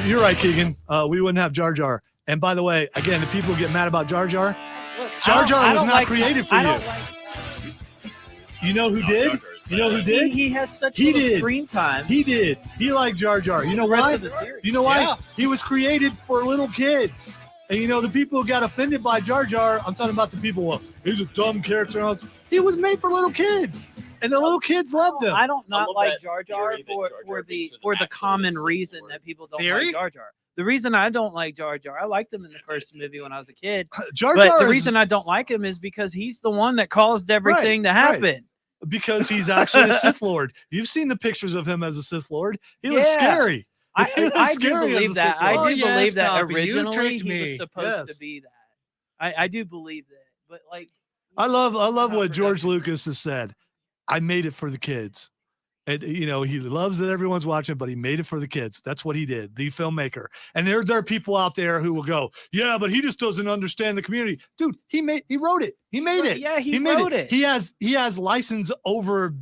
You're right, Keegan. We wouldn't have Jar Jar. And by the way, again, the people who get mad about Jar Jar, Jar Jar was not created for you. You know who did? You know who did? He has such He little did. screen time. He did. He liked Jar Jar. You know The rest why? of the series. You know why? Yeah. He was created for little kids. And you know, the people who got offended by Jar Jar, I'm talking about the people, well, he's a dumb character. He was made for little kids. And the little kids loved him. I don't not love like that Jar Jar theory that Jar Jar for Binks was the actually common a reason Sith that people don't Theory? like Jar Jar. The reason I don't like Jar Jar, I liked him in the first movie when I was a kid. Jar But Jar the is reason I don't like him is because he's the one that caused everything to happen. because he's actually a Sith Lord. You've seen the pictures of him as a Sith Lord. He looks Yeah. scary. He I looks do scary as believe a that. Sith Lord. I do yes, believe that Bobby, you originally tricked he was me. supposed Yes. to be that. I do believe that. But like I love how what George production- Lucas has said. I made it for the kids. And you know, he loves that everyone's watching, but he made it for the kids. That's what he did, the filmmaker. And there are people out there who will go, yeah, but he just doesn't understand the community. Dude, he wrote it. He made it. Yeah, he made wrote it. He has license over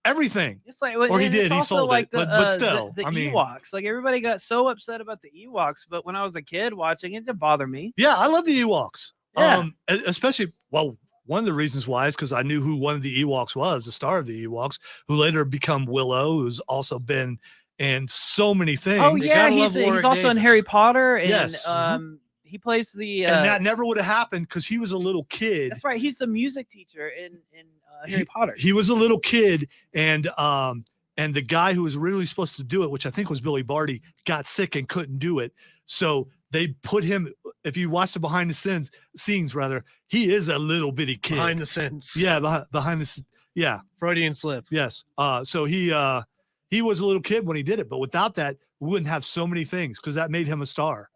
everything. It's like, Or he and did, it's he also sold like it, the, but still, the I mean- Ewoks. Like everybody got so upset about the Ewoks, but when I was a kid watching it, didn't bother me. Yeah, I love the Ewoks. Yeah. Especially, well, one of the reasons why is because I knew who one of the Ewoks was, the star of the Ewoks, who later become Willow, who's also been in so many things. Oh You yeah, gotta he's love Warwick also in Davis. Harry Potter, and Yes. he plays the. And that never would have happened because he was a little kid. That's right. He's the music teacher in Harry Potter. He was a little kid, and the guy who was really supposed to do it, which I think was Billy Barty, got sick and couldn't do it. So they put him. If you watch the behind the scenes, he is a little bitty kid. Behind the scenes. Yeah, behind the. Yeah. Freudian slip. Yes. So he was a little kid when he did it, but without that, we wouldn't have so many things because that made him a star.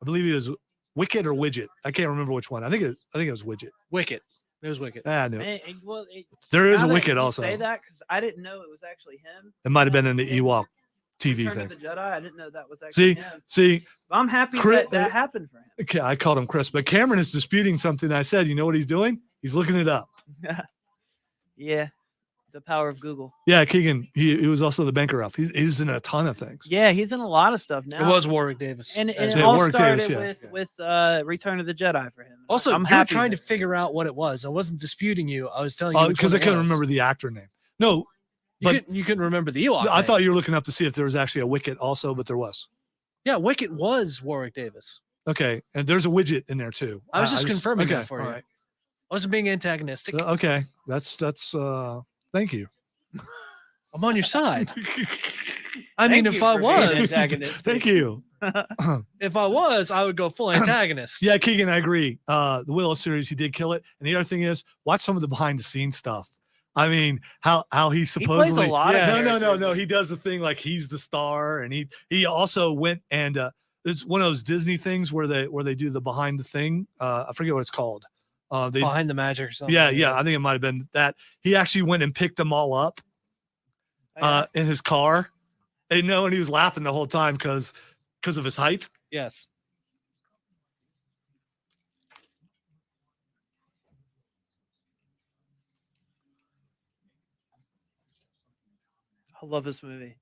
I believe he was Wicket or Widget. I can't remember which one. I think it was Widget. Wicket. It was Wicket. Ah, no. Well, There is a now that Wicket you also. Say that because I didn't know it was actually him. It might have been in the Ewok TV Return thing. of the Jedi. I didn't know that was actually him. See, I'm happy Chris- that happened for him. okay, I called him Chris, but Cameron is disputing something I said. You know what he's doing? He's looking it up. Yeah. the power of Google. Yeah, Keegan. He was also the banker elf. He's in a ton of things. Yeah, he's in a lot of stuff now. It was Warwick Davis. and As it Yeah, all Warwick started Davis, yeah. with Return of the Jedi for him. Also, I'm you were happy trying to that- figure out what it was. I wasn't disputing you. I was telling you. Oh, because I couldn't remember the actor name. No, but You couldn't remember the Ewok. I name. thought you were looking up to see if there was actually a Wicket also, but there was. Yeah, Wicket was Warwick Davis. Okay, and there's a widget in there too. I was just confirming that for all you. right. I wasn't being antagonistic. Okay, that's thank you. I'm on your side. I Thank mean, you if I for being was, antagonistic. Thank you. if I was, I would go full antagonist. Yeah, Keegan, I agree. The Willow series, he did kill it. And the other thing is, watch some of the behind the scenes stuff. I mean, how he's He plays supposedly a lot of no. He does the thing like he's the star, and he also went and it's one of those Disney things where they do the behind the thing. I forget what it's called. They Behind the magic or something. yeah. I think it might have been that. He actually went and picked them all up in his car. And and he was laughing the whole time because of his height. Yes. I love this movie.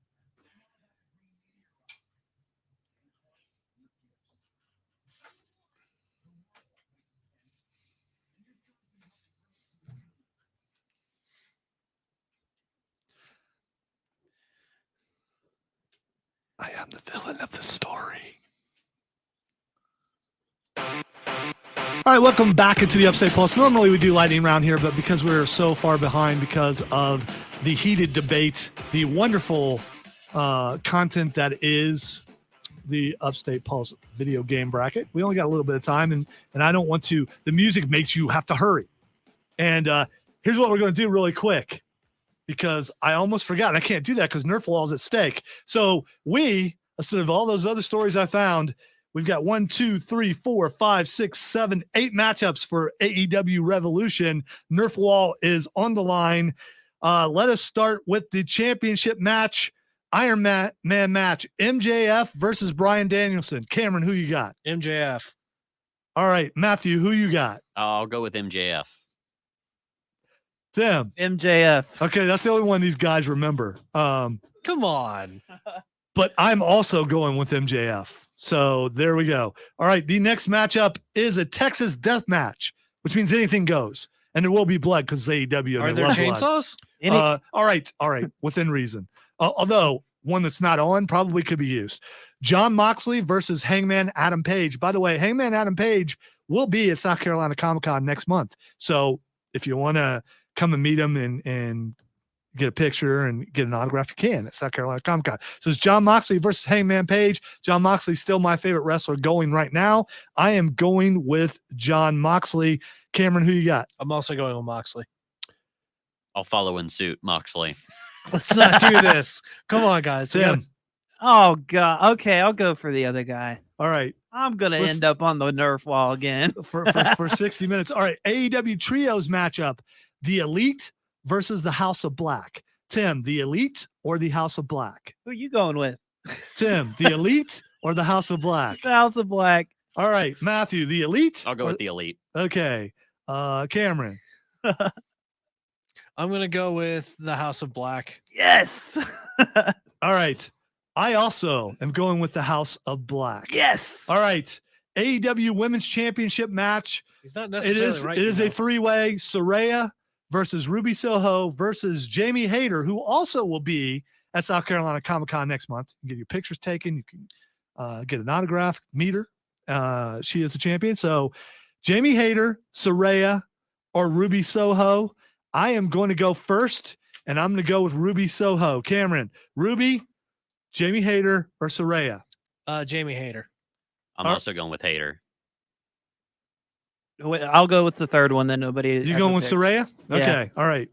I am the villain of the story. All right, welcome back into the Upstate Pulse. Normally we do lightning round here, but because we're so far behind because of the heated debate, the wonderful content that is the Upstate Pulse video game bracket, we only got a little bit of time, and I don't want to. The music makes you have to hurry. And here's what we're going to do really quick, because I almost forgot. I can't do that because Nerf Wall is at stake. So instead of all those other stories I found, we've got 1, 2, 3, 4, 5, 6, 7, 8 matchups for AEW Revolution. Nerf Wall is on the line. Let us start with the championship match, Iron Man match, MJF versus Bryan Danielson. Cameron, who you got? MJF. All right, Matthew, who you got? I'll go with MJF. Tim. MJF. Okay, that's the only one these guys remember. Come on. But I'm also going with MJF. So there we go. All right, the next matchup is a Texas death match, which means anything goes. And there will be blood because it's AEW. Are and there they love blood. chainsaws? All right, within reason. Although one that's not on probably could be used. Jon Moxley versus Hangman Adam Page. By the way, Hangman Adam Page will be at South Carolina Comicon next month. So if you want to come and meet him and get a picture and get an autograph, you can at South Carolina Comicon. So it's Jon Moxley versus Hangman Page. Jon Moxley's still my favorite wrestler going right now. I am going with Jon Moxley. Cameron, who you got? I'm also going with Moxley. I'll follow in suit, Moxley. Let's not do this. Come on, guys. Tim. Oh God. Okay, I'll go for the other guy. All right. I'm gonna Let's- end up on the Nerf wall again. For 60 minutes. All right. AEW Trios matchup. The Elite versus the House of Black. Tim, the Elite or the House of Black? Who are you going with? Tim, the Elite or the House of Black? The House of Black. All right. Matthew, the Elite? I'll go with the Elite. Okay. Cameron. I'm going to go with the House of Black. Yes. All right. I also am going with the House of Black. Yes. All right. AEW Women's Championship match. He's not It necessarily is, right. it is you a know. three-way. Soraya versus Ruby Soho versus Jamie Hayter, who also will be at South Carolina Comic-Con next month. You can get your pictures taken. You can get an autograph, meet her. She is the champion. So Jamie Hayter, Soraya, or Ruby Soho. I am going to go first, and I'm going to go with Ruby Soho. Cameron, Ruby, Jamie Hayter, or Soraya? Jamie Hayter. I'm also going with Hater. Wait, I'll go with the third one. Then nobody. You ever going with picked. Soraya? Yeah. Okay. All right.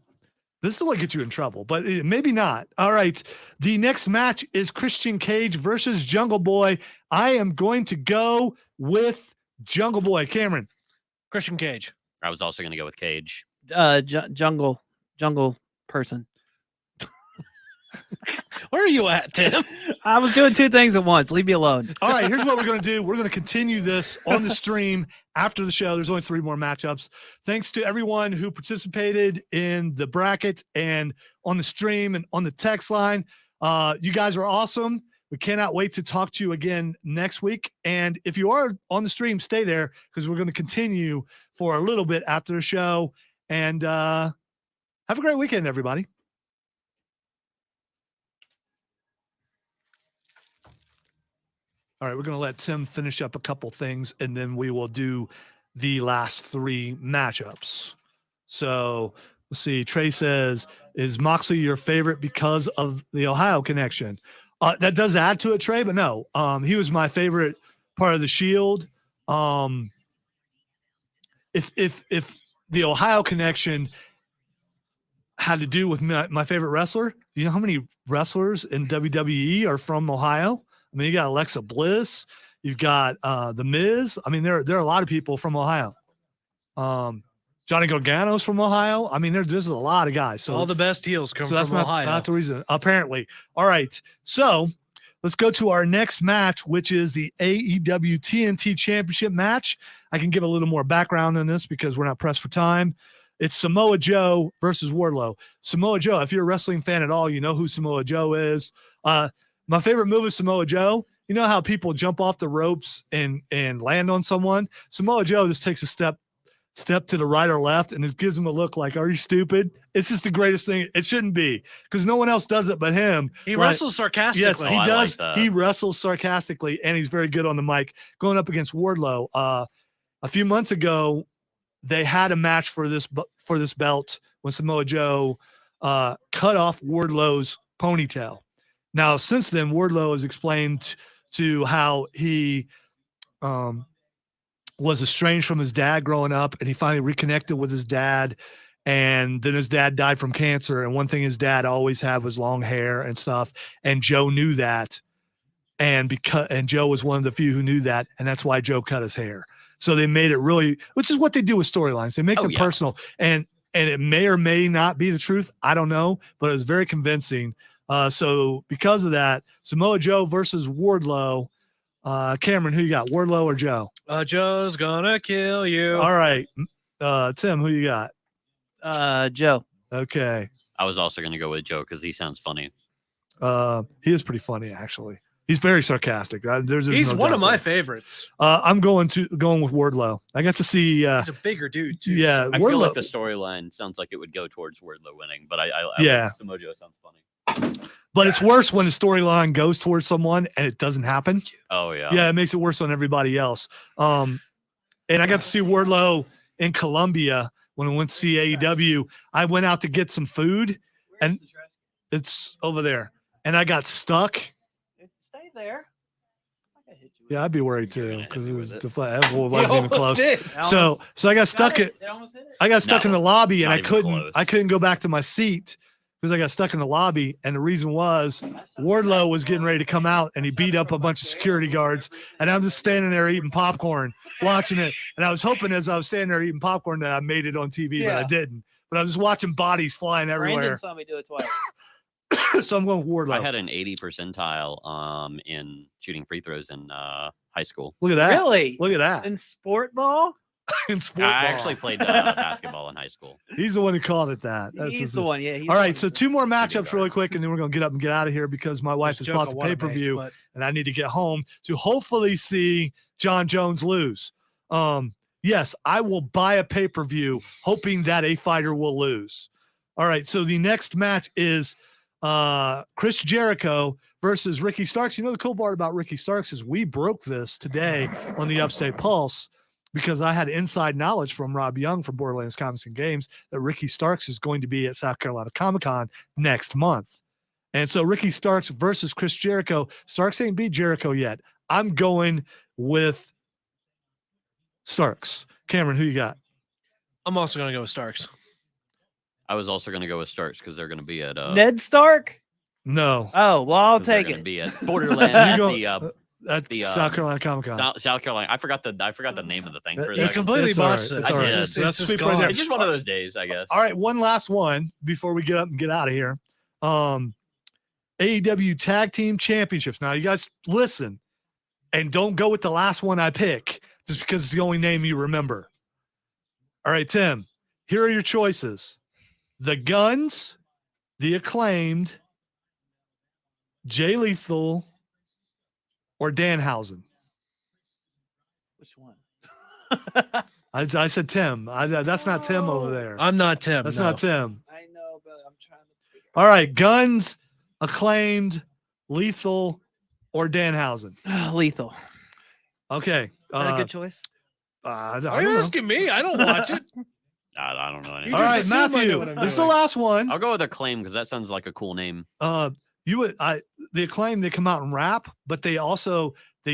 This is what gets you in trouble, but maybe not. All right. The next match is Christian Cage versus Jungle Boy. I am going to go with Jungle Boy. Cameron. Christian Cage. I was also going to go with Cage. Jungle person. Where are you at, Tim? I was doing two things at once. Leave me alone. All right, here's what we're going to do. We're going to continue this on the stream after the show. There's only 3 more matchups. Thanks to everyone who participated in the bracket and on the stream and on the text line. You guys are awesome. We cannot wait to talk to you again next week. And if you are on the stream, stay there because we're going to continue for a little bit after the show. And have a great weekend, everybody. All right, we're going to let Tim finish up a couple things, and then we will do the last 3 matchups. So let's see. Trey says, is Moxley your favorite because of the Ohio connection? That does add to it, Trey, but no. He was my favorite part of the Shield. If the Ohio connection had to do with my favorite wrestler, do you know how many wrestlers in WWE are from Ohio? I mean, you got Alexa Bliss, you've got The Miz. I mean, there are a lot of people from Ohio. Johnny Gargano's from Ohio. I mean, there's a lot of guys. So all the best heels come that's from Ohio. Not the reason, apparently. All right, so let's go to our next match, which is the AEW TNT Championship match. I can give a little more background on this because we're not pressed for time. It's Samoa Joe versus Wardlow. Samoa Joe, if you're a wrestling fan at all, you know who Samoa Joe is. My favorite move is Samoa Joe. You know how people jump off the ropes and land on someone? Samoa Joe just takes a step to the right or left and it gives him a look like, are you stupid? It's just the greatest thing. It shouldn't be because no one else does it but him. He wrestles sarcastically. Yes, he does. Like he wrestles sarcastically and he's very good on the mic. Going up against Wardlow. A few months ago, they had a match for this belt when Samoa Joe cut off Wardlow's ponytail. Now, since then, Wardlow has explained to how he was estranged from his dad growing up, and he finally reconnected with his dad, and then his dad died from cancer, and one thing his dad always had was long hair and stuff, and Joe knew that, and Joe was one of the few who knew that, and that's why Joe cut his hair. So they made it really, which is what they do with storylines. They make them personal, and it may or may not be the truth. I don't know, but it was very convincing. So because of that, Samoa Joe versus Wardlow. Cameron, who you got, Wardlow or Joe? Joe's gonna kill you. All right. Tim, who you got? Joe. Okay. I was also going to go with Joe because he sounds funny. He is pretty funny, actually. He's very sarcastic. He's no one doubt of my there. favorites. I'm going with Wardlow. I got to see. He's a bigger dude too. Yeah, I feel like the storyline sounds like it would go towards Wardlow winning, but I Yeah. like Samoa Joe sounds funny. But it's worse when the storyline goes towards someone and it doesn't happen. Oh yeah. Yeah, it makes it worse on everybody else. And I got to see Wardlow in Colombia when I went to see AEW. I went out to get some food, and it's over there. And I got stuck. Stay there. Yeah, I'd be worried too because it was with it. deflated. Well, it wasn't even close. Did. So I got stuck in the lobby, and Not I even close. couldn't go back to my seat because I got stuck in the lobby. And the reason was Wardlow was getting ready to come out, and he beat up a bunch of security guards. And I'm just standing there eating popcorn, watching it. And I was hoping as I was standing there eating popcorn that I made it on TV, but I didn't. But I was just watching bodies flying everywhere. Brandon saw me do it twice. So I'm going with Wardlow. I had an 80 percentile in shooting free throws in high school. Look at that. Really? Look at that. In sport ball? In sport I ball. actually played basketball in high school. He's the one who called it that. He's the one. Yeah. He's All the right, one so who- 2 more matchups really quick, and then we're going to get up and get out of here because my wife has bought the pay-per-view, but and I need to get home to hopefully see John Jones lose. Yes, I will buy a pay-per-view hoping that a fighter will lose. All right, so the next match is Chris Jericho versus Ricky Starks. You know, the cool part about Ricky Starks is we broke this today on the Upstate Pulse because I had inside knowledge from Rob Young from Borderlands Comics and Games that Ricky Starks is going to be at South Carolina Comicon next month. And so Ricky Starks versus Chris Jericho. Starks ain't beat Jericho yet. I'm going with Starks. Cameron, who you got? I'm also gonna go with Starks. I was also going to go with Starks because they're going to be at Ned Stark? No. Oh, well, I'll 'cause they're take gonna it. be at Borderlands. You at go- the At the, South Carolina Comic-Con. South Carolina. I forgot the name of the thing for a It He second. completely It's all botched right. it. It's all right. It's That's just sweet right gone. there. It's just one of those days, I guess. All right, one last one before we get up and get out of here. AEW Tag Team Championships. Now, you guys listen and don't go with the last one I pick just because it's the only name you remember. All right, Tim, here are your choices. The Guns, The Acclaimed, Jay Lethal, or Danhausen. Which one? I said Tim. That's not Tim over there. I'm not Tim. That's no. not Tim. I know, but I'm trying to figure All right, Guns, Acclaimed, Lethal, or Danhausen. Lethal. Okay. Is that a good choice? I don't Are you know. asking me? I don't watch it. I don't know anything. All just right, assume I know Matthew. what I'm This is the doing. last one. I'll go with Acclaim because that sounds like a cool name. The Acclaim, they come out and rap, but they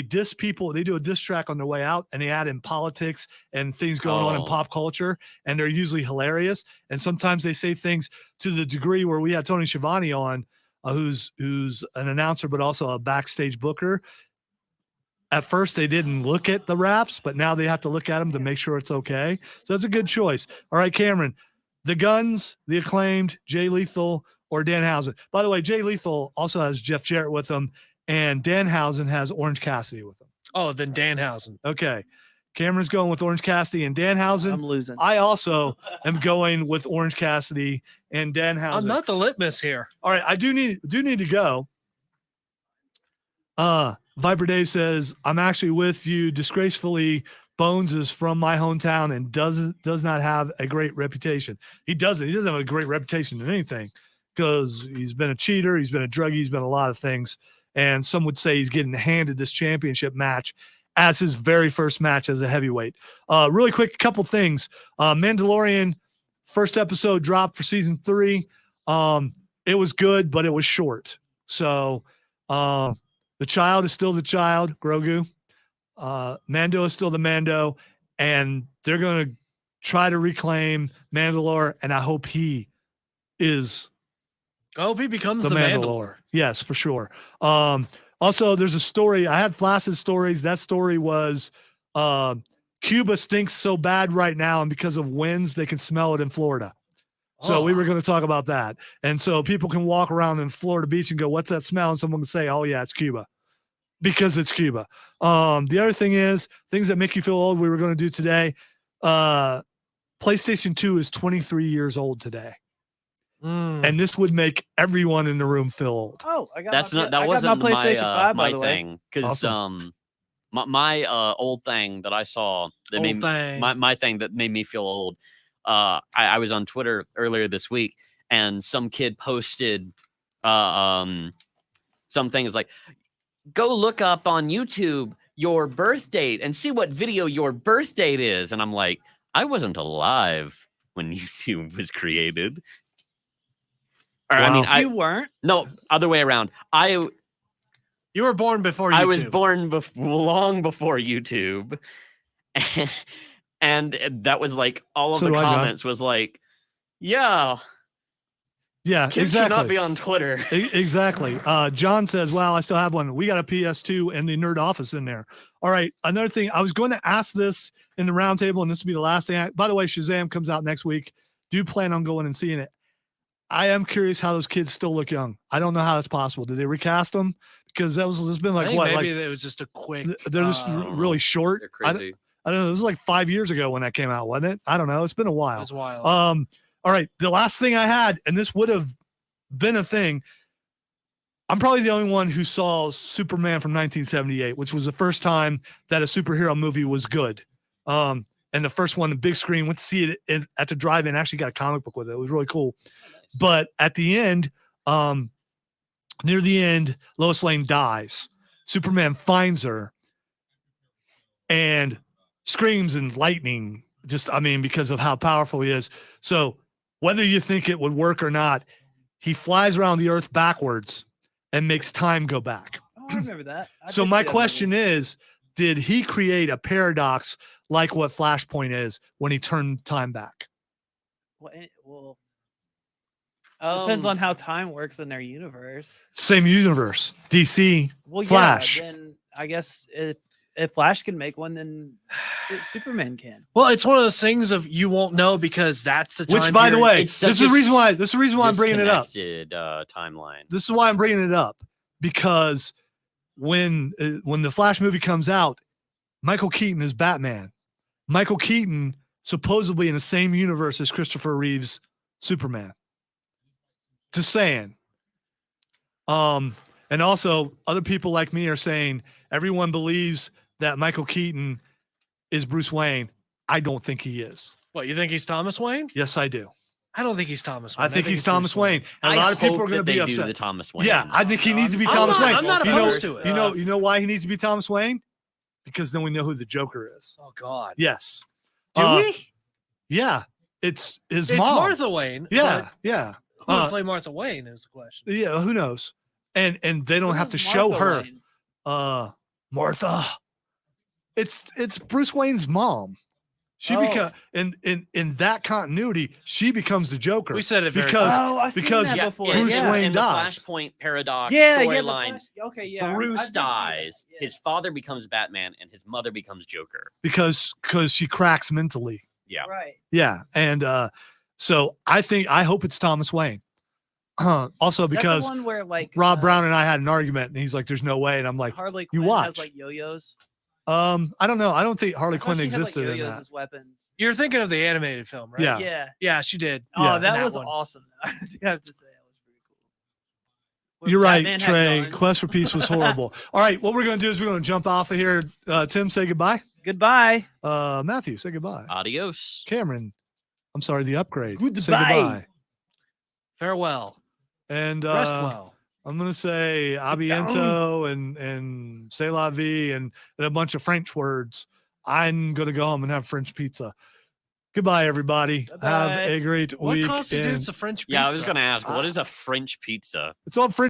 diss people. They do a diss track on their way out, and they add in politics and things going on in Oh. pop culture, and they're usually hilarious. And sometimes they say things to the degree where we had Tony Schiavone on, who's an announcer but also a backstage booker. At first, they didn't look at the raps, but now they have to look at them to make sure it's okay. So that's a good choice. All right, Cameron, the Guns, the Acclaimed, Jay Lethal, or Danhausen. By the way, Jay Lethal also has Jeff Jarrett with him, and Danhausen has Orange Cassidy with him. Oh, then Danhausen. Okay. Cameron's going with Orange Cassidy and Danhausen. I'm losing. I also am going with Orange Cassidy and Danhausen. I'm not the litmus here. All right, I do need to go. Viper Dave says, I'm actually with you. Disgracefully, Bones is from my hometown and does not have a great reputation. He doesn't have a great reputation in anything because he's been a cheater, he's been a druggie, he's been a lot of things. And some would say he's getting handed this championship match as his very first match as a heavyweight. Really quick, couple things. Mandalorian first episode dropped for season 3. It was good, but it was short. So the child is still the child, Grogu. Mando is still the Mando, and they're going to try to reclaim Mandalore, and I hope he is I hope he becomes the the Mandalore. Mandalore. Yes, for sure. Also, there's a story. I had Flaccid stories. That story was Cuba stinks so bad right now, and because of winds, they can smell it in Florida. So we were going to talk about that. And so people can walk around in Florida Beach and go, what's that smell? And someone can say, oh, yeah, it's Cuba. Because it's Cuba. The other thing is, things that make you feel old, we were going to do today. PlayStation 2 is 23 years old today. And this would make everyone in the room feel old. Oh, I got That's my, not that I got wasn't my PlayStation 5, by my the way. thing because Awesome. my old thing that I saw that made my thing that made me feel old. I was on Twitter earlier this week, and some kid posted something. It's like, go look up on YouTube your birth date and see what video your birth date is. And I'm like, I wasn't alive when YouTube was created. Or, I mean, You weren't. no, other way around. You were born before YouTube. I was born long before YouTube. And that was like all of So the do I, John. comments was like, yeah, Yeah, kids should not exactly. be on Twitter. Exactly. John says, wow, I still have one. We got a PS2 and the Nerd Office in there. All right. Another thing, I was going to ask this in the roundtable, and this will be the last thing. By the way, Shazam comes out next week. Do plan on going and seeing it. I am curious how those kids still look young. I don't know how that's possible. Did they recast them? Because it's been I like think what? maybe Like it was just a quick. they're just really short. They're crazy. I don't know. This is like 5 years ago when that came out, wasn't it? I don't know. It's been a It while. was wild. All right. The last thing I had, and this would have been a thing. I'm probably the only one who saw Superman from 1978, which was the first time that a superhero movie was good. And the first one, the big screen, went to see it at the drive-in. Actually got a comic book with it. It was really cool. But at the end, near the end, Lois Lane dies. Superman finds her and screams and lightning. Because of how powerful he is. So whether you think it would work or not, he flies around the earth backwards and makes time go back. Oh, I remember that. So my question is, did he create a paradox like what Flashpoint is when he turned time back? Well, depends on how time works in their universe. Same universe, DC, Well, Flash. yeah. Then I guess if if Flash can make one, then Superman can. Well, it's one of those things of you won't know because that's the time. Which, by the period. way, It's this is such the a reason why. This is the reason why I'm bringing it up. Disconnected, timeline. This is why I'm bringing it up, because when the Flash movie comes out, Michael Keaton is Batman. Michael Keaton supposedly in the same universe as Christopher Reeve's Superman. Just saying. And also other people like me are saying everyone believes that Michael Keaton is Bruce Wayne. I don't think he is. What, you think he's Thomas Wayne? Yes, I do. I don't think he's Thomas Wayne. I think he's it's Thomas Bruce Wayne. And a lot of people are going to be do upset. the Thomas Wayne. Yeah, I think he needs to be I'm Thomas not- Wayne. I'm not You know- opposed to it. You know why he needs to be Thomas Wayne? Because then we know who the Joker is. Oh God. Yes. Do we? Yeah. It's his It's mom. Martha Wayne. Yeah, yeah. But who would Uh, play Martha Wayne is the question. Yeah, who knows? And they don't have to show her Martha. It's Bruce Wayne's mom. She Oh. in that continuity, she becomes the Joker. We said it very because I've seen because that Yeah, before. Bruce yeah. Wayne in the dies. Flashpoint paradox Yeah, the storyline. Flash- Okay, yeah. Bruce I did see that, dies. yeah. His father becomes Batman, and his mother becomes Joker. because she cracks mentally. Yeah. Right. Yeah, and so I hope it's Thomas Wayne. Also Is that the because one where like Rob Brown and I had an argument, and he's like, "There's no way," and I'm like, Harley you Quinn watch. has like yo-yos. I don't know. I don't think Harley I thought Quinn she had, like, existed in yo-yos that. as weapons. You're thinking of the animated film, right? Yeah. Yeah. Yeah, she did. Oh, Yeah, that that was one. awesome. I do have to say that was pretty cool. When You're right, Batman had Trey. guns. Quest for Peace was horrible. All right, what we're going to do is we're going to jump off of here. Tim, say goodbye. Goodbye. Matthew, say goodbye. Adios. Cameron, I'm sorry, the upgrade. Goodbye. Say goodbye. Farewell. And Rest well. I'm going to say abiento and c'est la vie and a bunch of French words. I'm going to go home and have French pizza. Goodbye, everybody. Have Bye-bye. a great What week. constitutes and a French pizza? Yeah, I was going to ask, what is a French pizza? It's all French.